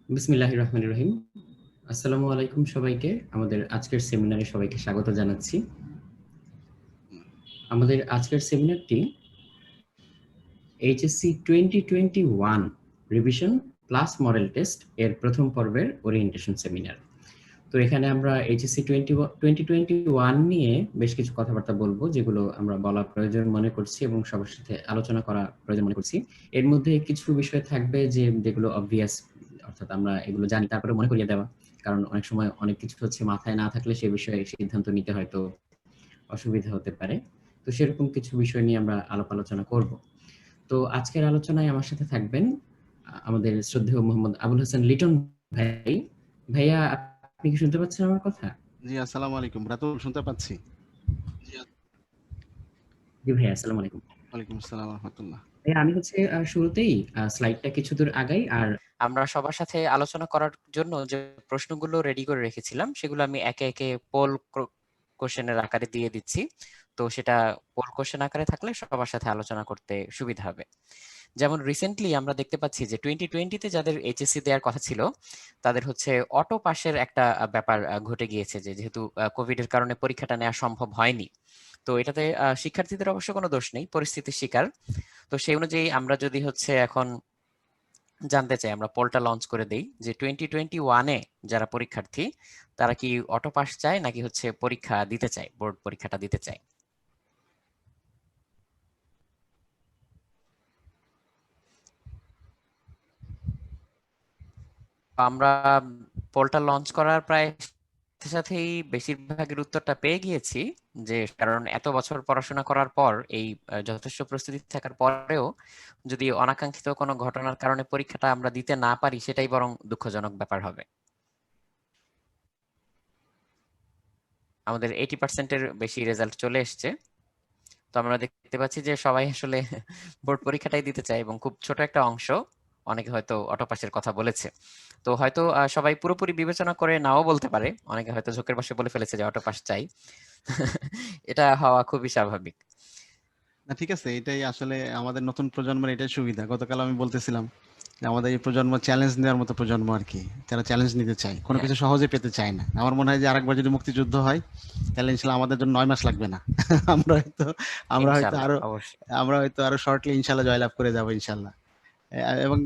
বিসমিল্লাহির রহমানির রহিম। আসসালামু আলাইকুম সবাইকে। আমাদের আজকের সেমিনারে সবাইকে স্বাগত জানাচ্ছি। আমাদের আজকের সেমিনারটি HSC 2021 revision plus model test এর প্রথম পর্বের ওরিয়েন্টেশন সেমিনার। তো এখানে আমরা এইচএসসি 2021 নিয়ে বেশ কিছু কথাবার্তা বলবো, যেগুলো আমরা বলা প্রয়োজন মনে করছি এবং সবার সাথে আলোচনা করা প্রয়োজন মনে করছি। এর মধ্যে কিছু বিষয় থাকবে যেগুলো অবভিয়াস, অর্থাৎ আমরা এগুলো জানি, তারপরে মনে করিয়ে দেওয়া। কারণ অনেক সময় অনেক কিছু হচ্ছে মাথায় না থাকলে সে বিষয়ে সিদ্ধান্ত নিতে হয়তো অসুবিধা হতে পারে। তো সেরকম কিছু বিষয় নিয়ে আমরা আলাপ আলোচনা করব। তো আজকের আলোচনায় আমার সাথে থাকবেন আমাদের শ্রদ্ধেয় মোহাম্মদ আবুল হাসান লিটন ভাই। ভাইয়া, আপনি কি শুনতে পাচ্ছেন আমার কথা? জি, আসসালামু আলাইকুম। রাতুল, শুনতে পাচ্ছি। জি ভাইয়া, আসসালামু আলাইকুম। ওয়ালাইকুম আসসালাম ওয়া রাহমাতুল্লাহ। ভাইয়া, আমি হচ্ছে শুরুতেই স্লাইডটা কিছু দূর আগাই, আর আমরা সবার সাথে আলোচনা করার জন্য যে প্রশ্নগুলো রেডি করে রেখেছিলাম সেগুলো আমি একে একে পোল কোশ্চেনের আকারে দিয়ে দিচ্ছি। তো সেটা পোল কোশ্চেন আকারে থাকলে সবার সাথে আলোচনা করতে সুবিধা হবে। যেমন রিসেন্টলি আমরা দেখতে পাচ্ছি যে 2020-তে যাদের এইচএসসি দেওয়ার কথা ছিল তাদের হচ্ছে অটো পাসের একটা ব্যাপার ঘটে গিয়েছে, যে যেহেতু কোভিড এর কারণে পরীক্ষাটা নেওয়া সম্ভব হয়নি। তো এটাতে শিক্ষার্থীদের অবশ্য কোনো দোষ নেই, পরিস্থিতির শিকার। তো সেই অনুযায়ী আমরা যদি হচ্ছে এখন জানতে চাই, আমরা পোলটা লঞ্চ করে দেই যে 2021-এ যারা পরীক্ষার্থী তারা কি অটো পাস চায় নাকি হচ্ছে পরীক্ষা দিতে চায়, বোর্ড পরীক্ষাটা দিতে চায়। আমরা পোলটা লঞ্চ করার প্রায় সাথে সাথেই বেশিরভাগের উত্তরটা পেয়ে গিয়েছি, যে কারণ এত বছর পড়াশোনা করার পর এই যথেষ্ট প্রস্তুতি থাকার পরেও যদি অনাকাঙ্ক্ষিত কোনো ঘটনার কারণে পরীক্ষাটা আমরা দিতে না পারি সেটাই বরং দুঃখজনক ব্যাপার হবে। আমাদের 80%-এর বেশি রেজাল্ট চলে এসছে। তো আমরা দেখতে পাচ্ছি যে সবাই আসলে বোর্ড পরীক্ষাটাই দিতে চায় এবং খুব ছোট একটা অংশ অনেকে হয়তো অটো পাসের কথা বলেছে। তো হয়তো সবাই পুরোপুরি বিবেচনা করে নাও বলতে পারে, অনেকে হয়তো ঝোঁকের বশে বলে ফেলেছে যে অটো পাস চাই। এটা হওয়া খুবই স্বাভাবিক। না, ঠিক আছে, এটাই আসলে আমাদের নতুন প্রজন্মের এটাই সুবিধা। গতকাল আমি বলতেছিলাম যে আমাদের এই প্রজন্ম চ্যালেঞ্জ নেওয়ার মতো প্রজন্ম আর কি, যারা চ্যালেঞ্জ নিতে চায়, কোনো হ্যাঁ, কিছু সহজে পেতে চায় না। আমার মনে হয় যে আরেকবার যদি মুক্তিযুদ্ধ হয় তাহলে ইনশাল্লাহ আমাদের জন্য 9 মাস লাগবে না। আমরা হয়তো আমরা হয়তো ইনশাল্লাহ আরো অবশ্যই। আমরা হয়তো আরো শর্টলি ইনশাল্লাহ জয়লাভ করে যাবো ইনশাল্লাহ। এবং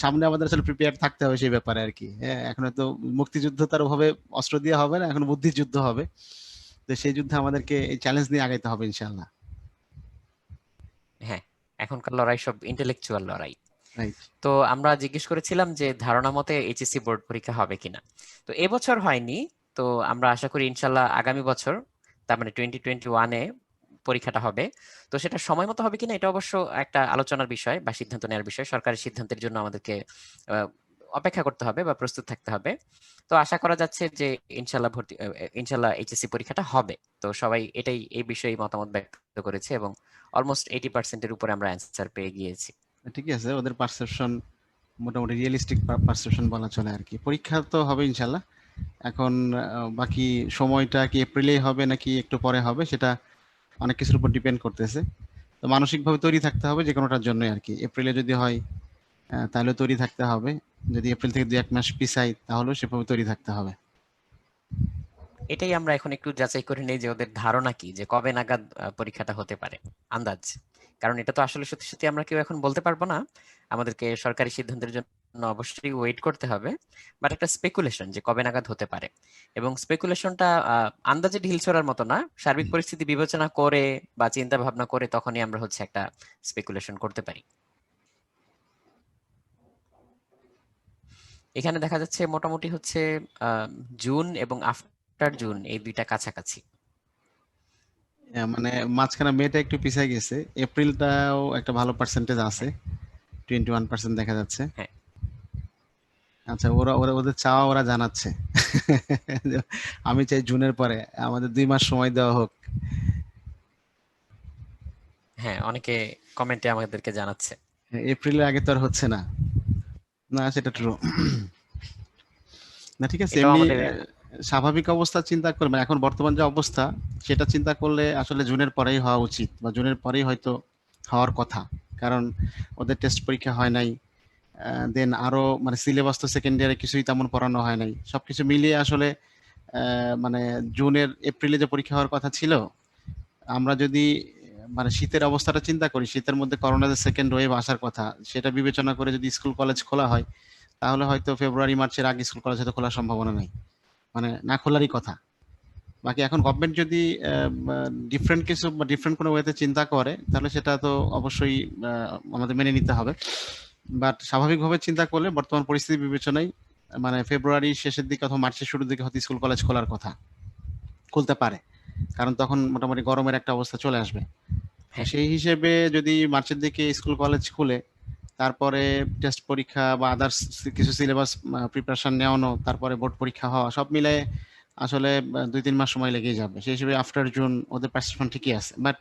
সামনে আমাদের আসলে প্রিপেয়ার থাকতে হবে সেই ব্যাপারে আর কি। হ্যাঁ, এখন হয়তো মুক্তিযুদ্ধ তার ওভাবে অস্ত্র দিয়ে হবে না, এখন বুদ্ধির যুদ্ধ হবে। তো সেই যুদ্ধে আমাদেরকে এই চ্যালেঞ্জ নিয়ে আগাইতে হবে ইনশাল্লাহ। হ্যাঁ, এখনকার লড়াই সব ইন্টেলেকচুয়াল লড়াই। রাইট। তো আমরা জিজ্ঞেস করেছিলাম যে ধারণা মতে এইচএসসি বোর্ড পরীক্ষা হবে কিনা। তো এবছর হয়নি। তো আমরা আশা করি ইনশাল্লাহ আগামী বছর, তার মানে 2021-এ পরীক্ষাটা হবে। তো সেটা সময় মতো হবে কিনা এটা অবশ্য একটা আলোচনার বিষয় বা সিদ্ধান্ত নেওয়ার বিষয়। সরকারের সিদ্ধান্তের জন্য আমাদেরকে আহ, অপেক্ষা করতে হবে বা প্রস্তুত থাকতে হবে। তো আশা করা যাচ্ছে যে ইনশাল্লাহ এইচএসসি পরীক্ষাটা হবে। তো সবাই এই বিষয়ে মতামত ব্যক্ত করেছে এবং অলমোস্ট 80%-এর উপরে আমরা অ্যান্সার পেয়ে গিয়েছি। ঠিকই আছে, ওদের পারসেপশন মোটামুটি রিয়েলিস্টিক পারসেপশন বলা চলে আর কি। পরীক্ষা তো হবে ইনশাল্লাহ। এখন বাকি সময়টা কি এপ্রিলেই হবে নাকি একটু পরে হবে সেটা অনেক কিছুর উপর ডিপেন্ড করতেছে। তো মানসিকভাবে তৈরি থাকতে হবে যে কোনোটার জন্যই আর কি। এপ্রিলে যদি হয় তাহলে তৈরি থাকতে হবে। যদি এপ্রিল থেকে 2-1 মাস পিছাই তাহলেও সেভাবে তৈরি থাকতে হবে। এটাই আমরা এখন একটু যাচাই করে নেই যে ওদের ধারণা কি, যে কবে নাগাদ পরীক্ষাটা হতে পারে, আন্দাজ। কারণ এটা তো আসলে সত্যি সত্যি আমরা কেউ এখন বলতে পারবো না। আমাদেরকে সরকারি সিদ্ধান্তের জন্য অবশ্যই ওয়েট করতে হবে। বাট একটা স্পেকুলেশন যে কবে নাগাদ হতে পারে, এবং স্পেকুলেশনটা আন্দাজে ঢিল ছোড়ার মতো না, সার্বিক পরিস্থিতি বিবেচনা করে বা চিন্তা ভাবনা করে তখনই আমরা হচ্ছে একটা স্পেকুলেশন করতে পারি। এখানে দেখা যাচ্ছে মোটামুটি হচ্ছে জুন এবং আফটার জুন এই দুইটা কাছাকাছি। মানে মাঝখানে মেটা একটু পিছাই গেছে, এপ্রিলটাও একটা ভালো পার্সেন্টেজ আছে, হ্যাঁ, 21% দেখা যাচ্ছে। হ্যাঁ। আচ্ছা, ওরা ওরা ওদের চাওয়া ওরা জানাচ্ছে। আমি চাই জুনের পরে আমাদের 2 মাস সময় দেওয়া হোক। হ্যাঁ, অনেকে কমেন্টে আমাদেরকে জানাচ্ছে। এপ্রিলের আগে তো আর হচ্ছে না। না, সেটা হ্যাঁ, ট্রু। না, ঠিক আছে, এটাও এমনি আমাদের। স্বাভাবিক অবস্থা চিন্তা করবেন, এখন বর্তমান যে অবস্থা সেটা চিন্তা করলে আসলে জুনের পরেই হওয়া উচিত, বা জুনের পরেই হয়তো হওয়ার কথা। কারণ ওদের টেস্ট পরীক্ষা হয় নাই, দেন আরো মানে সিলেবাস তো সেকেন্ড ইয়ারে কিছুই তেমন পড়ানো হয় নাই, সবকিছু মিলিয়ে আসলে মানে এপ্রিলে যে পরীক্ষা হওয়ার কথা ছিল, আমরা যদি মানে শীতের অবস্থাটা চিন্তা করি, শীতের মধ্যে করোনা যে সেকেন্ড ওয়েভ আসার কথা সেটা বিবেচনা করে যদি স্কুল কলেজ খোলা হয়, তাহলে হয়তো ফেব্রুয়ারি মার্চের আগে স্কুল কলেজ হয়তো খোলার সম্ভাবনা নেই, মানে না খোলারই কথা। বাকি এখন গভর্নমেন্ট যদি ডিফারেন্ট কিছু বা ডিফারেন্ট কোনো ওয়েতে চিন্তা করে, তাহলে সেটা তো অবশ্যই আমাদের মেনে নিতে হবে। বাট স্বাভাবিকভাবে চিন্তা করলে বর্তমান পরিস্থিতি বিবেচনায় মানে ফেব্রুয়ারি শেষের দিকে অথবা মার্চের শুরুর দিকে হয়তো স্কুল কলেজ খোলার কথা, খুলতে পারে, কারণ তখন মোটামুটি গরমের একটা অবস্থা চলে আসবে। হ্যাঁ। সেই হিসেবে যদি মার্চের দিকে স্কুল কলেজ খুলে তারপরে টেস্ট পরীক্ষা বা আদার্স কিছু সিলেবাস প্রিপারেশন নেওয়ানো, তারপরে বোর্ড পরীক্ষা হওয়া, সব মিলে আসলে 2-3 মাস সময় লেগেই যাবে। সেই হিসেবে আফটার জুন ওদের পারসেপশন ঠিকই আছে, বাট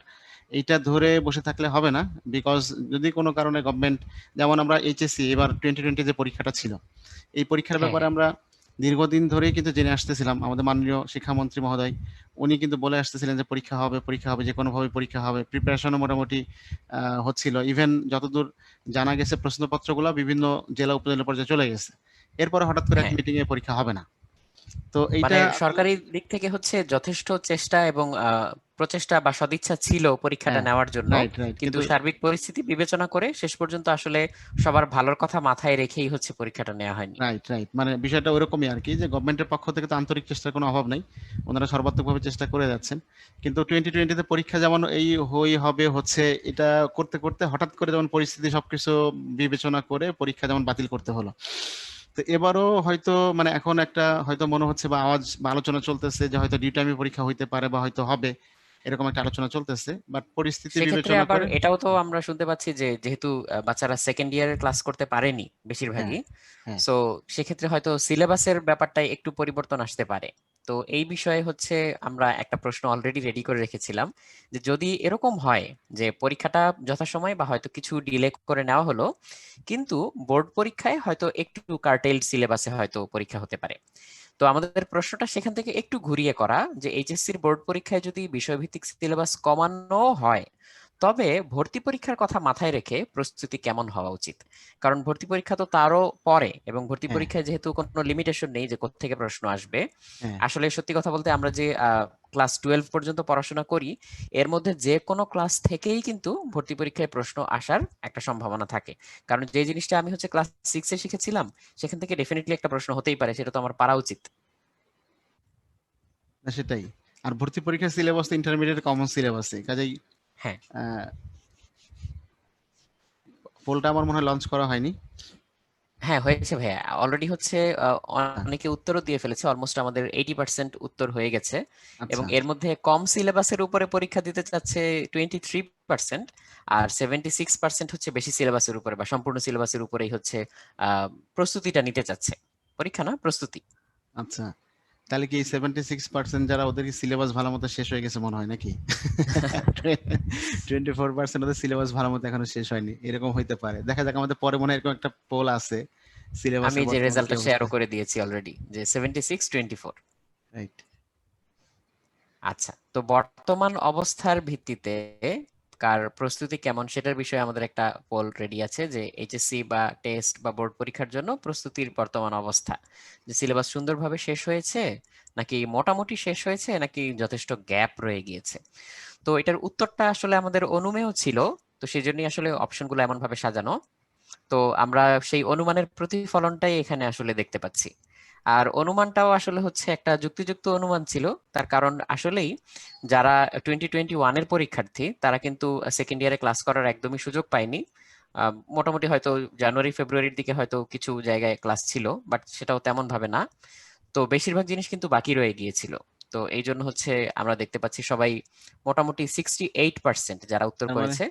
এইটা ধরে বসে থাকলে হবে না। বিকজ যদি কোনো কারণে গভর্নমেন্ট, যেমন আমরা এইচএসসি এবার 2020 যে পরীক্ষাটা ছিল, এই পরীক্ষার হ্যাঁ, ব্যাপারে আমরা দীর্ঘদিন ধরেই কিন্তু জেনে আসতেছিলাম। আমাদের মাননীয় শিক্ষামন্ত্রী মহোদয় উনি কিন্তু বলে আসতেছিলেন যে পরীক্ষা হবে, যে কোনোভাবে পরীক্ষা হবে। প্রিপারেশনও মোটামুটি হচ্ছিল। ইভেন যতদূর জানা গেছে প্রশ্নপত্রগুলো বিভিন্ন জেলা উপজেলা পর্যায়ে চলে গেছে। এরপরে হঠাৎ করে এক হ্যাঁ। মিটিং এ পরীক্ষা হবে না। তো মানে এইটা সরকারি দিক থেকে হচ্ছে যথেষ্ট চেষ্টা এবং প্রচেষ্টা বা সদিচ্ছা ছিল পরীক্ষাটা হ্যাঁ, নেওয়ার জন্য, রাইট রাইট, কিন্তু কিন্তু সার্বিক পরিস্থিতি বিবেচনা করে শেষ পর্যন্ত আসলে সবার ভালোর কথা মাথায় রেখেই হচ্ছে পরীক্ষাটা নেওয়া হয়নি। রাইট রাইট, মানে বিষয়টা ওইরকমই আর কি, যে গভর্নমেন্টের পক্ষ থেকে তো আন্তরিক চেষ্টার কোনো অভাব নাই, ওনারা সর্বাত্মকভাবে চেষ্টা করে যাচ্ছেন। কিন্তু 2020 পরীক্ষা যেমন এই হবে হচ্ছে, এটা করতে করতে হঠাৎ করে যেমন পরিস্থিতি সবকিছু বিবেচনা করে পরীক্ষা যেমন বাতিল করতে হলো। তো এবারও হয়তো মানে এখন একটা হয়তো মনে হচ্ছে বা আওয়াজ বা আলোচনা চলতেছে যে হয়তো ডিউ টাইমে পরীক্ষা হইতে পারে বা হয়তো হবে, এরকম একটা আলোচনা চলতেছে, বাট পরিস্থিতি সেক্ষেত্রে বিবেচনা আবার করে। এটাও তো আমরা শুনতে পাচ্ছি যে যেহেতু বাচ্চারা সেকেন্ড ইয়ারের ক্লাস করতে পারেনি হ্যাঁ বেশিরভাগই, হ্যাঁ সো সেক্ষেত্রে হয়তো সিলেবাসের ব্যাপারটাই একটু পরিবর্তন আসতে পারে। তো এই বিষয়ে হচ্ছে আমরা একটা প্রশ্ন অলরেডি রেডি করে রেখেছিলাম, যে যদি এরকম হয় যে পরীক্ষাটা যথাসময়ে বা হয়তো কিছু ডিলে করে নেওয়া হলো, কিন্তু বোর্ড পরীক্ষায় হয়তো একটু কার্টেলড সিলেবাসে হয়তো পরীক্ষা হতে পারে। তো আমাদের প্রশ্নটা সেখান থেকে একটু ঘুরিয়ে করা, যে এইচএসসির বোর্ড পরীক্ষায় যদি বিষয়ভিত্তিক সিলেবাস কমানো হয়, তবে ভর্তি পরীক্ষার কথা মাথায় রেখে প্রস্তুতি কেমন হওয়া উচিত? কারণ ভর্তি পরীক্ষা তো তারও পরে, এবং ভর্তি হ্যাঁ পরীক্ষায় যেহেতু কোনো লিমিটেশন নেই যে কোত্থেকে প্রশ্ন আসবে। হ্যাঁ আসলে সত্যি কথা বলতে আমরা যে ক্লাস 12 পর্যন্ত পড়াশোনা করি, এর মধ্যে যে কোনো ক্লাস থেকেই কিন্তু ভর্তি পরীক্ষায় প্রশ্ন আসার একটা সম্ভাবনা থাকে। কারণ যে জিনিসটা আমি হচ্ছে ক্লাস 6-এ শিখেছিলাম, সেখান থেকে ডেফিনেটলি একটা প্রশ্ন হতেই পারে, সেটা তো আমার পারা উচিত। না, সেটাই। আর ভর্তি পরীক্ষার সিলেবাস তো ইন্টারমিডিয়েট কমন সিলেবাসে, কাজেই হ্যাঁ, পোলটা আমার মনে হয় লঞ্চ করা হয়নি। হ্যাঁ হয়েছে ভাইয়া, অলরেডি হচ্ছে হ্যাঁ, অনেকে উত্তরও দিয়ে ফেলেছে, অলমোস্ট আমাদের 80% উত্তর হয়ে গেছে। এবং আচ্ছা এর মধ্যে কম সিলেবাসের উপরে পরীক্ষা দিতে চাচ্ছে 23%, আর 76% হচ্ছে বেশি সিলেবাসের উপরে বা সম্পূর্ণ সিলেবাসের উপরেই হচ্ছে প্রস্তুতিটা নিতে চাচ্ছে। পরীক্ষা না, প্রস্তুতি। আচ্ছা, তাহলে কি 76% যারা, ওদের কি সিলেবাস ভালো মতো শেষ হয়ে গেছে মনে হয় নাকি? 24% ওদের সিলেবাস ভালো মতো এখনো শেষ হয়নি, এরকম হইতে পারে। দেখা যাক, আমাদের পরে মনে হয় এরকম একটা পোল আছে আমি সিলেবাসের যে বর্তমান কি রেজাল্টটা অবস্থা। শেয়ারও করে দিয়েছি অলরেডি, যে 76-24। রাইট। আচ্ছা, তো বর্তমান অবস্থার ভিত্তিতে কার প্রস্তুতি কেমন সেটার বিষয়ে আমাদের একটা পোল রেডি আছে, যে এইচএসসি বা টেস্ট বা বোর্ড পরীক্ষার জন্য প্রস্তুতির বর্তমান অবস্থা, যে সিলেবাস সুন্দরভাবে শেষ হয়েছে, নাকি মোটামুটি শেষ হয়েছে, নাকি যথেষ্ট গ্যাপ রয়ে গিয়েছে। তো এটার উত্তরটা আসলে আমাদের অনুমেয় ছিল, তো সেই জন্যই আসলে অপশনগুলো এমন ভাবে সাজানো। তো আমরা সেই অনুমানের প্রতিফলনটাই এখানে আসলে দেখতে পাচ্ছি। আর অনুমানটাও আসলে হচ্ছে একটা যুক্তিযুক্ত অনুমান ছিল, তার কারণ আসলেই যারা 2021-এর পরীক্ষার্থী তারা কিন্তু সেকেন্ড ইয়ারে ক্লাস করার একদমই সুযোগ পায়নি। মোটামুটি হয়তো জানুয়ারি ফেব্রুয়ারির দিকে হয়তো কিছু জায়গায় ক্লাস ছিল, বাট সেটাও তেমন ভাবে না। তো বেশিরভাগ জিনিস কিন্তু বাকি রয়ে গিয়েছিল। তো এই জন্য হচ্ছে আমরা দেখতে পাচ্ছি সবাই মোটামুটি 68% যারা উত্তর তার মানে করেছে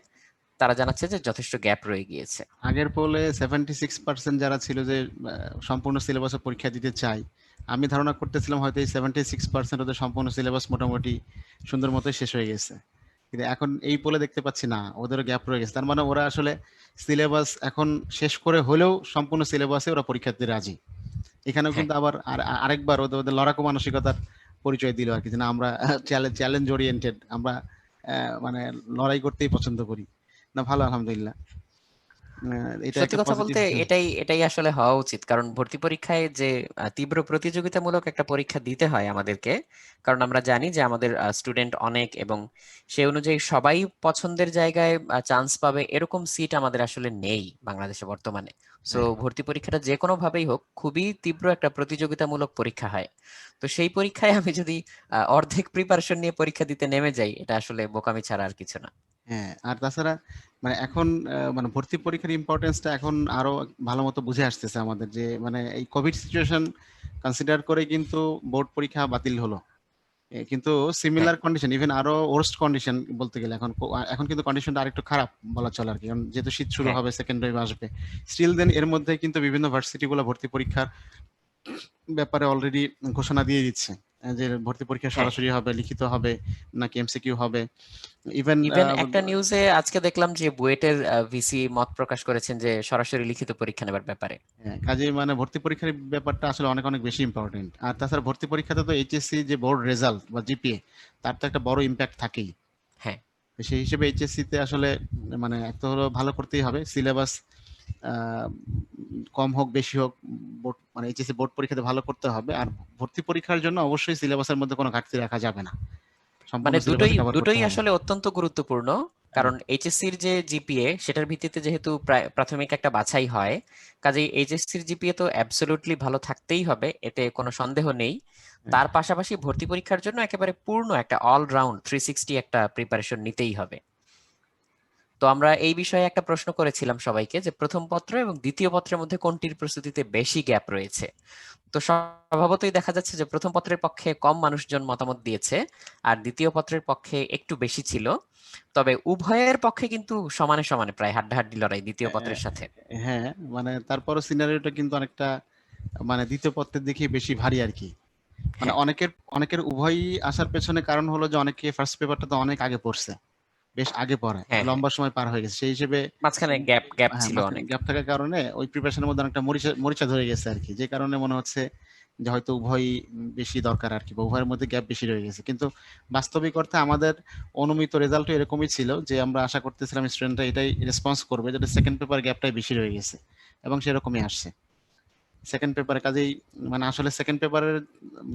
তারা জানাচ্ছে যে যথেষ্ট গ্যাপ রয়ে গিয়েছে। আগের পোলে 76% যারা ছিল যে সম্পূর্ণ সিলেবাসে পরীক্ষা দিতে চাই, আমি ধারণা করতেছিলাম হয়তো এই 76% ওদের সম্পূর্ণ সিলেবাস মোটামুটি সুন্দর মতোই শেষ হয়ে গেছে। কিন্তু এখন এই পোলে দেখতে পাচ্ছি না, ওদেরও গ্যাপ রয়ে গেছে। তার মানে ওরা আসলে সিলেবাস এখন শেষ করে হলেও সম্পূর্ণ সিলেবাসে ওরা পরীক্ষা দিতে রাজি। এখানেও হ্যাঁ, কিন্তু আবার আরেকবার ওদের ওদের লড়াকু মানসিকতার পরিচয় দিল আর কি, যে না আমরা চ্যালেঞ্জ ওরিয়েন্টেড, আমরা মানে লড়াই করতেই পছন্দ করি। না, ভালো, আলহামদুলিল্লাহ। এটা সত্যি একটা কথা পজিটিভ। বলতে এটাই আসলে হওয়া উচিত, কারণ ভর্তি পরীক্ষায় যে তীব্র প্রতিযোগিতামূলক একটা পরীক্ষা দিতে হয় আমাদেরকে, কারণ আমরা জানি যে আমাদের স্টুডেন্ট অনেক, এবং সেই অনুযায়ী সবাই পছন্দের জায়গায় চান্স পাবে এরকম সিট আমাদের আসলে নেই বাংলাদেশে বর্তমানে। সো ভর্তি পরীক্ষাটা যে কোনো ভাবেই হোক খুবই তীব্র একটা প্রতিযোগিতামূলক পরীক্ষা হয়। তো সেই পরীক্ষায় আমি যদি অর্ধেক প্রিপারেশন নিয়ে পরীক্ষা দিতে নেমে যাই, এটা আসলে বোকামি ছাড়া আর কিছু না। হ্যাঁ, আর তাছাড়া মানে এখন মানে ভর্তি পরীক্ষার ইম্পর্টেন্সটা এখন আরো ভালো মতো বুঝে আসতেছে আমাদের, যে মানে এই কোভিড সিচুয়েশন কনসিডার করে কিন্তু বোর্ড পরীক্ষা বাতিল হলো। কিন্তু হ্যাঁ, সিমিলার কন্ডিশন, ইভেন আরো ওয়ার্স্ট কন্ডিশন বলতে গেলে এখন এখন কিন্তু কন্ডিশনটা আরেকটু খারাপ বলা চলে আর কি, কারণ যেহেতু শীত শুরু হ্যাঁ, হবে, সেকেন্ড ওয়েভ আসবে। স্টিল দেন এর মধ্যে কিন্তু বিভিন্ন ভার্সিটি গুলো ভর্তি পরীক্ষার ব্যাপারে অলরেডি ঘোষণা দিয়ে দিচ্ছে, যে ভর্তি পরীক্ষা হ্যাঁ। সরাসরি হবে, লিখিত হবে নাকি এমসিকিউ হবে। ইভেন ইভেন একটা নিউজে আজকে দেখলাম যে বুয়েটের ভিসি মত প্রকাশ করেছেন যে সরাসরি লিখিত পরীক্ষা নেবার ব্যাপারে। কাজেই মানে ভর্তি পরীক্ষার ব্যাপারটা আসলে অনেক অনেক বেশি ইম্পর্টেন্ট। আর তাছাড়া ভর্তি পরীক্ষাতে তো এইচএসসি যে বোর্ড রেজাল্ট বা জিপিএ, তার তো একটা বড় ইম্প্যাক্ট থাকেই। হ্যাঁ, তো সেই হিসেবে এইচএসসি তে আসলে মানে একটা হলো ভালো করতেই হবে, সিলেবাস কম হোক বেশি হোক, বোর্ড মানে এইচএসসি বোর্ড পরীক্ষাতে ভালো করতে হবে। আর ভর্তি পরীক্ষার জন্য অবশ্যই সিলেবাসের মধ্যে কোনো ঘাটতি রাখা যাবে না, সম্পূর্ণ মানে দুটোই সিলেবাসে কভার করতে দুটোই হবে। আসলে অত্যন্ত গুরুত্বপূর্ণ। কারণ এইচএসসির যে জিপিএ সেটার ভিত্তিতে যেহেতু প্রাথমিক একটা বাছাই হয়, কাজেই এইচএসসির জিপিএ তো অ্যাবসলিউটলি ভালো থাকতেই হবে, এতে কোনো সন্দেহ নেই। হ্যাঁ, তার পাশাপাশি ভর্তি পরীক্ষার জন্য একেবারে পূর্ণ একটা অলরাউন্ড 360 একটা প্রিপারেশন নিতেই হবে। তো আমরা এই বিষয়ে একটা প্রশ্ন করেছিলাম সবাইকে যে প্রথম পত্র এবং দ্বিতীয় পত্রের মধ্যে কোনটির প্রস্তুতিতে বেশি গ্যাপ রয়েছে। তো স্বভাবতই দেখা যাচ্ছে যে প্রথম পত্রের পক্ষে কম মানুষজন মতামত দিয়েছে, আর দ্বিতীয় পত্রের পক্ষে একটু বেশি ছিল। তবে উভয়ের পক্ষে কিন্তু সমানে সমানে প্রায় হাড্ডাহাড্ডি লড়াই দ্বিতীয় পত্রের সাথে। হ্যাঁ, মানে তারপরও সিনারিওটা কিন্তু অনেকটা মানে দ্বিতীয় পত্রের দিকে বেশি ভারী আর কি। মানে হ্যাঁ, অনেকের অনেকের উভয়ই আসার পেছনে কারণ হলো যে অনেকে ফার্স্ট পেপারটা তো অনেক আগে পড়ছে, বেশ আগে পড়ে, হ্যাঁ, হ্যাঁ, লম্বা সময় পার হয়ে গেছে, সেই হিসেবে মাঝখানে গ্যাপ গ্যাপ হ্যাঁ ছিল মাঝখানে অনেক। গ্যাপ থাকার কারণে ওই প্রিপারেশনের মধ্যে অনেকটা মরিচা মরিচা ধরে গেছে আর কি, যে কারণে মনে হচ্ছে যে হয়তো উভয়ই বেশি দরকার আর কি, বা উভয়ের মধ্যে গ্যাপ বেশি রয়ে গেছে। কিন্তু বাস্তবিক অর্থে আমাদের অনুমিত রেজাল্টও এরকমই ছিল, যে আমরা আশা করতেছিলাম স্টুডেন্টরা এটাই রেসপন্স করবে, যেটা সেকেন্ড পেপার গ্যাপটাই বেশি রয়ে গেছে, এবং সেরকমই আসছে সেকেন্ড পেপারে। কাজেই মানে আসলে সেকেন্ড পেপারের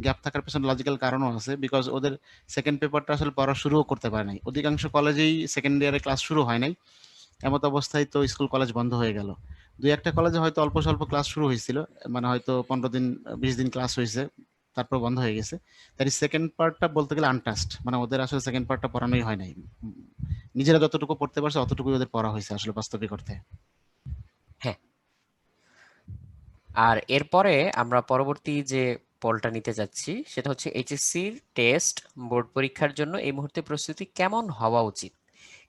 গ্যাপ থাকার পেছনে লজিক্যাল কারণও আছে, বিকজ ওদের সেকেন্ড পেপারটা আসলে পড়া শুরুও করতে পারে নাই, অধিকাংশ কলেজেই সেকেন্ড ইয়ারে ক্লাস শুরু হয় নাই। এমত অবস্থায় তো স্কুল কলেজ বন্ধ হয়ে গেল। দুই একটা কলেজে হয়তো অল্প স্বল্প ক্লাস শুরু হয়েছিল, মানে হয়তো 15 দিন 20 দিন ক্লাস হয়েছে, তারপর বন্ধ হয়ে গেছে। তার সেকেন্ড পার্টটা বলতে গেলে আনটাস্ট, মানে ওদের আসলে সেকেন্ড পার্টটা পড়ানোই হয় নাই। নিজেরা যতটুকু পড়তে পারছে অতটুকুই ওদের পড়া হয়েছে আসলে বাস্তবিক অর্থে। হ্যাঁ, আর এরপরে আমরা পরবর্তী যে পলটা নিতে যাচ্ছি সেটা হচ্ছে এইচএসসির টেস্ট বোর্ড পরীক্ষার জন্য এই মুহূর্তে প্রস্তুতি কেমন হওয়া উচিত।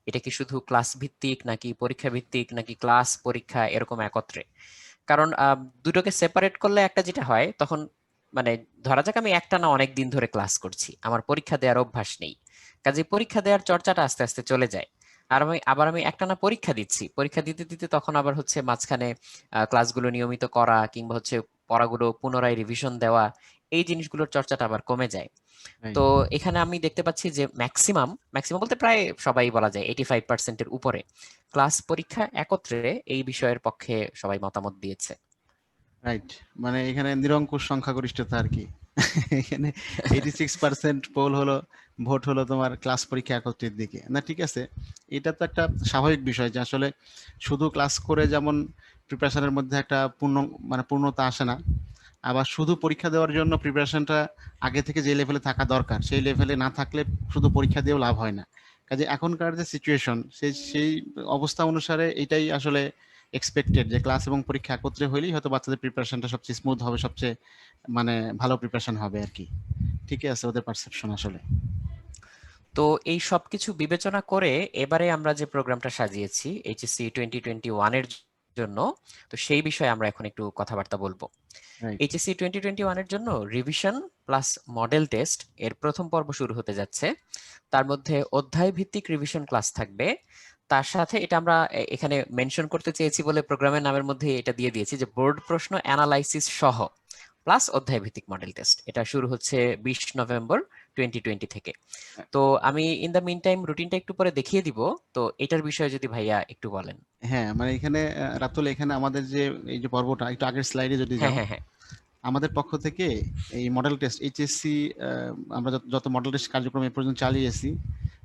এটা কি শুধু ক্লাস ভিত্তিক নাকি পরীক্ষা ভিত্তিক নাকি ক্লাস পরীক্ষা এরকম একত্রে? কারণ দুটোকে সেপারেট করলে একটা যেটা হয় তখন, মানে ধরা যাক আমি একটা না অনেক দিন ধরে ক্লাস করছি, আমার পরীক্ষা দেওয়ার অভ্যাস নেই, কাজে পরীক্ষা দেওয়ার চর্চাটা আস্তে আস্তে চলে যায়। আর আমি একটানা পরীক্ষা দিচ্ছি, পরীক্ষা দিতে দিতে তখন আবার হচ্ছে মাঝখানে ক্লাসগুলো নিয়মিত করা কিংবা হচ্ছে পড়াগুলো পুনরায় রিভিশন দেওয়া, এই জিনিসগুলোর চর্চাটা আবার কমে যায়। তো এখানে আমি দেখতে পাচ্ছি যে ম্যাক্সিমাম ম্যাক্সিমাম বলতে প্রায় সবাই বলা যায় 85%-এর উপরে ক্লাস পরীক্ষা একত্রে এই বিষয়ের পক্ষে সবাই মতামত দিয়েছে। রাইট, মানে এখানে নিরঙ্কুশ সংখ্যাগরিষ্ঠতা আর কি। এখানে 86% পোল হলো, ভোট হলো তোমার ক্লাস পরীক্ষা একত্রের দিকে। না ঠিক আছে, এটা তো একটা স্বাভাবিক বিষয় যে আসলে শুধু ক্লাস করে যেমন প্রিপারেশনের মধ্যে একটা মানে পূর্ণতা আসে না, আবার শুধু পরীক্ষা দেওয়ার জন্য প্রিপারেশনটা আগে থেকে যে লেভেলে থাকা দরকার সেই লেভেলে না থাকলে শুধু পরীক্ষা দিয়েও লাভ হয় না। কাজে এখনকার যে সিচুয়েশন সেই অবস্থা অনুসারে এটাই আসলে এক্সপেক্টেড, যে ক্লাস এবং পরীক্ষা একত্রে হইলেই হয়তো বাচ্চাদের প্রিপারেশনটা সবচেয়ে স্মুথ হবে, সবচেয়ে মানে ভালো প্রিপারেশন হবে আর কি। ঠিকই আছে ওদের পারসেপশন আসলে। তো এই সবকিছু বিবেচনা করে এবারে আমরা যে প্রোগ্রামটা সাজিয়েছি এইচএসসি 2021-এর জন্য, তো সেই বিষয়ে আমরা এখন একটু কথাবার্তা বলবো। রাইট। এইচএসসি 2021-এর জন্য রিভিশন প্লাস মডেল টেস্ট এর প্রথম পর্ব শুরু হতে যাচ্ছে। তার মধ্যে অধ্যায় ভিত্তিক রিভিশন ক্লাস থাকবে। তার সাথে এটা আমরা এখানে মেনশন করতে চেয়েছি বলে প্রোগ্রামের নামের মধ্যে এটা দিয়ে দিয়েছি যে বোর্ড প্রশ্ন অ্যানালাইসিস সহ প্লাস অধ্যায় ভিত্তিক মডেল টেস্ট। এটা শুরু হচ্ছে 20 নভেম্বর 2020 থেকে। তো আমি ইন দ্য মিন টাইম রুটিনটা একটু পরে দেখিয়ে দিব, তো এটার বিষয়ে যদি ভাইয়া একটু বলেন। হ্যাঁ, মানে এখানে রাতুল, এখানে আমাদের যে এই যে পর্বটা একটু আগের স্লাইডে যদি হ্যাঁ যাও, হ্যাঁ হ্যাঁ আমাদের পক্ষ থেকে এই মডেল টেস্ট এইচএসসি, আমরা যত মডেল টেস্ট কার্যক্রম এ পর্যন্ত চালিয়েছি,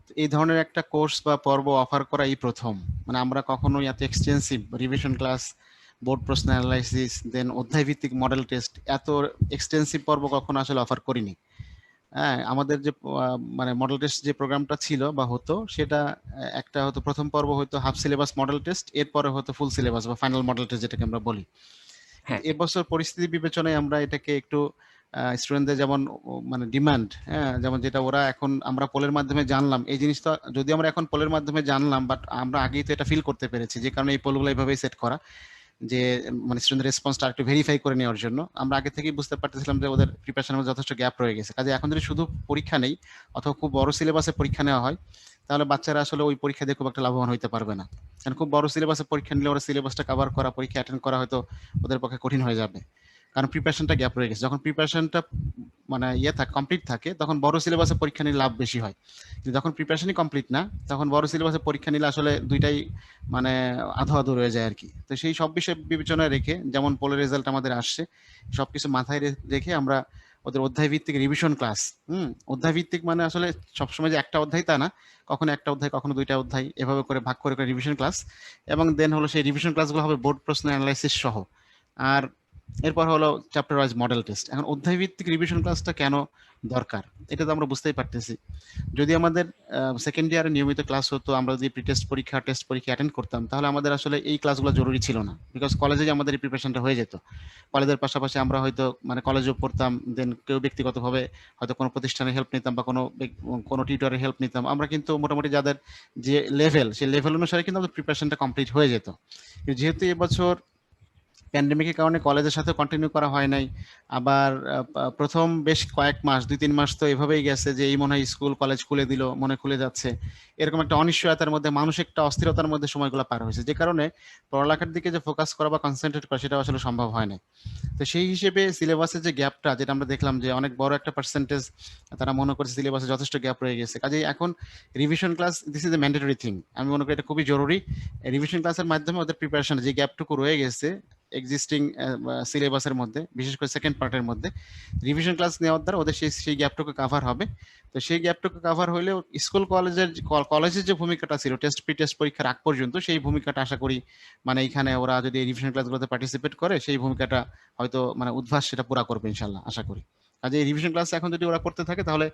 তো এই ধরনের একটা কোর্স বা পর্ব অফার করা এই প্রথম। মানে আমরা কখনোই এত এক্সটেন্সিভ রিভিশন ক্লাস, বোর্ড প্রশ্ন অ্যানালাইসিস, দেন অধ্যায় ভিত্তিক মডেল টেস্ট, এত এক্সটেন্সিভ পর্ব কখনো আসলে অফার করিনি। হ্যাঁ, আমাদের যে মানে মডেল টেস্ট যে প্রোগ্রামটা ছিল বা হতো, সেটা একটা হতো, প্রথম পর্ব হতো হাফ সিলেবাস মডেল টেস্ট, এরপরে হতো ফুল সিলেবাস বা ফাইনাল মডেল টেস্ট যেটাকে আমরা বলি। কিন্তু হ্যাঁ এবছর পরিস্থিতি বিবেচনায় আমরা এটাকে একটু স্টুডেন্টদের যেমন মানে ডিমান্ড, হ্যাঁ, যেমন যেটা ওরা এখন আমরা পোলের মাধ্যমে জানলাম, এই জিনিসটা যদি আমরা এখন পোলের মাধ্যমে জানলাম, বাট আমরা আগেই তো এটা ফিল করতে পেরেছি, যে কারণে এই পোলগুলো এইভাবেই সেট করা, যে মানে স্টুডেন্ট রেসপন্সটা একটু ভেরিফাই করে নেওয়ার জন্য। আমরা আগে থেকেই বুঝতে পারতেছিলাম যে ওদের প্রিপারেশনের মধ্যে যথেষ্ট গ্যাপ রয়ে গেছে। কাজে এখন যদি শুধু পরীক্ষা নেই অথবা খুব বড় সিলেবাসে পরীক্ষা নেওয়া হয়, তাহলে বাচ্চারা আসলে ওই পরীক্ষা দিয়ে খুব একটা লাভবান হইতে পারবে না। কারণ খুব বড় সিলেবাসে পরীক্ষা নিলে ওরা সিলেবাসটা কভার করা, পরীক্ষা অ্যাটেন্ড করা হয়তো ওদের পক্ষে কঠিন হয়ে যাবে, কারণ প্রিপারেশনটা গ্যাপ রয়ে গেছে। যখন প্রিপারেশনটা মানে কমপ্লিট থাকে, তখন বড় সিলেবাসে পরীক্ষা নিলে লাভ বেশি হয়। কিন্তু যখন প্রিপারেশনই কমপ্লিট না, তখন বড় সিলেবাসে পরীক্ষা নিলে আসলে দুইটাই মানে আধো আধো রয়ে যায় আর কি। তো সেই সব বিষয় বিবেচনায় রেখে, যেমন পোলের রেজাল্ট আমাদের আসছে, সবকিছু মাথায় রেখে আমরা ওদের অধ্যায় ভিত্তিক রিভিশন ক্লাস, অধ্যায় ভিত্তিক মানে আসলে সবসময় যে একটা অধ্যায় তা না, কখনো একটা অধ্যায়, কখনো দুইটা অধ্যায়, এভাবে করে ভাগ করে করে রিভিশন ক্লাস। এবং দেন হলো সেই রিভিশন ক্লাসগুলো হবে বোর্ড প্রশ্ন অ্যানালাইসিস সহ। আর এরপর হলো চ্যাপ্টার ওয়াইজ মডেল টেস্ট। এখন অধ্যায় ভিত্তিক রিভিশন ক্লাসটা কেন দরকার, এটা তো আমরা বুঝতেই পারতেছি। যদি আমাদের সেকেন্ড ইয়ারে নিয়মিত ক্লাস হতো, আমরা যদি প্রি টেস্ট পরীক্ষা, টেস্ট পরীক্ষা অ্যাটেন্ড করতাম, তাহলে আমাদের আসলে এই ক্লাসগুলো জরুরি ছিল না, বিকজ কলেজে যে আমাদের এই প্রিপারেশনটা হয়ে যেত। কলেজের পাশাপাশি আমরা হয়তো মানে কলেজেও পড়তাম, দেন কেউ ব্যক্তিগতভাবে হয়তো কোনো প্রতিষ্ঠানের হেল্প নিতাম বা কোনো টিউটরের হেল্প নিতাম। আমরা কিন্তু মোটামুটি যাদের যে লেভেল, সেই লেভেল অনুসারে কিন্তু আমাদের প্রিপারেশনটা কমপ্লিট হয়ে যেত। কিন্তু যেহেতু এবছর প্যান্ডেমিকের কারণে কলেজের সাথে কন্টিনিউ করা হয় নাই, আবার প্রথম বেশ কয়েক মাস, 2-3 মাস তো এভাবেই গেছে যে এই মনে হয় স্কুল কলেজ খুলে দিল, মনে খুলে যাচ্ছে, এরকম একটা অনিশ্চয়তার মধ্যে, মানসিক একটা অস্থিরতার মধ্যে সময়গুলো পার হয়েছে, যে কারণে পড়ালেখার দিকে যে ফোকাস করা বা কনসেন্ট্রেট করা, সেটা আসলে সম্ভব হয় না। তো সেই হিসেবে সিলেবাসের যে গ্যাপটা, যেটা আমরা দেখলাম যে অনেক বড় একটা পার্সেন্টেজ তারা মনে করছে সিলেবাসে যথেষ্ট গ্যাপ রয়ে গেছে। কাজেই এখন revision class, this is a mandatory thing, আমি মনে করি এটা খুবই জরুরি। রিভিশন ক্লাসের মাধ্যমে ওদের প্রিপারেশন যে গ্যাপটুকু রয়ে গেছে এক্সিস্টিং সিলেবাসের মধ্যে, বিশেষ করে সেকেন্ড পার্টের মধ্যে, রিভিশন ক্লাস নেওয়ার দ্বারা ওদের সেই গ্যাপটুকু কাভার হবে। তো সেই গ্যাপটুকু কাভার হলেও স্কুল কলেজের যে ভূমিকাটা ছিল প্রি টেস্ট পরীক্ষার আগ পর্যন্ত, সেই ভূমিকাটা আশা করি মানে এখানে ওরা যদি রিভিশন ক্লাসগুলোতে পার্টিসিপেট করে, সেই ভূমিকাটা হয়তো মানে উদ্ভাস সেটা পুরা করবে ইনশাল্লাহ, আশা করি। কাজে এই রিভিশন ক্লাস এখন যদি ওরা করতে থাকে, তাহলে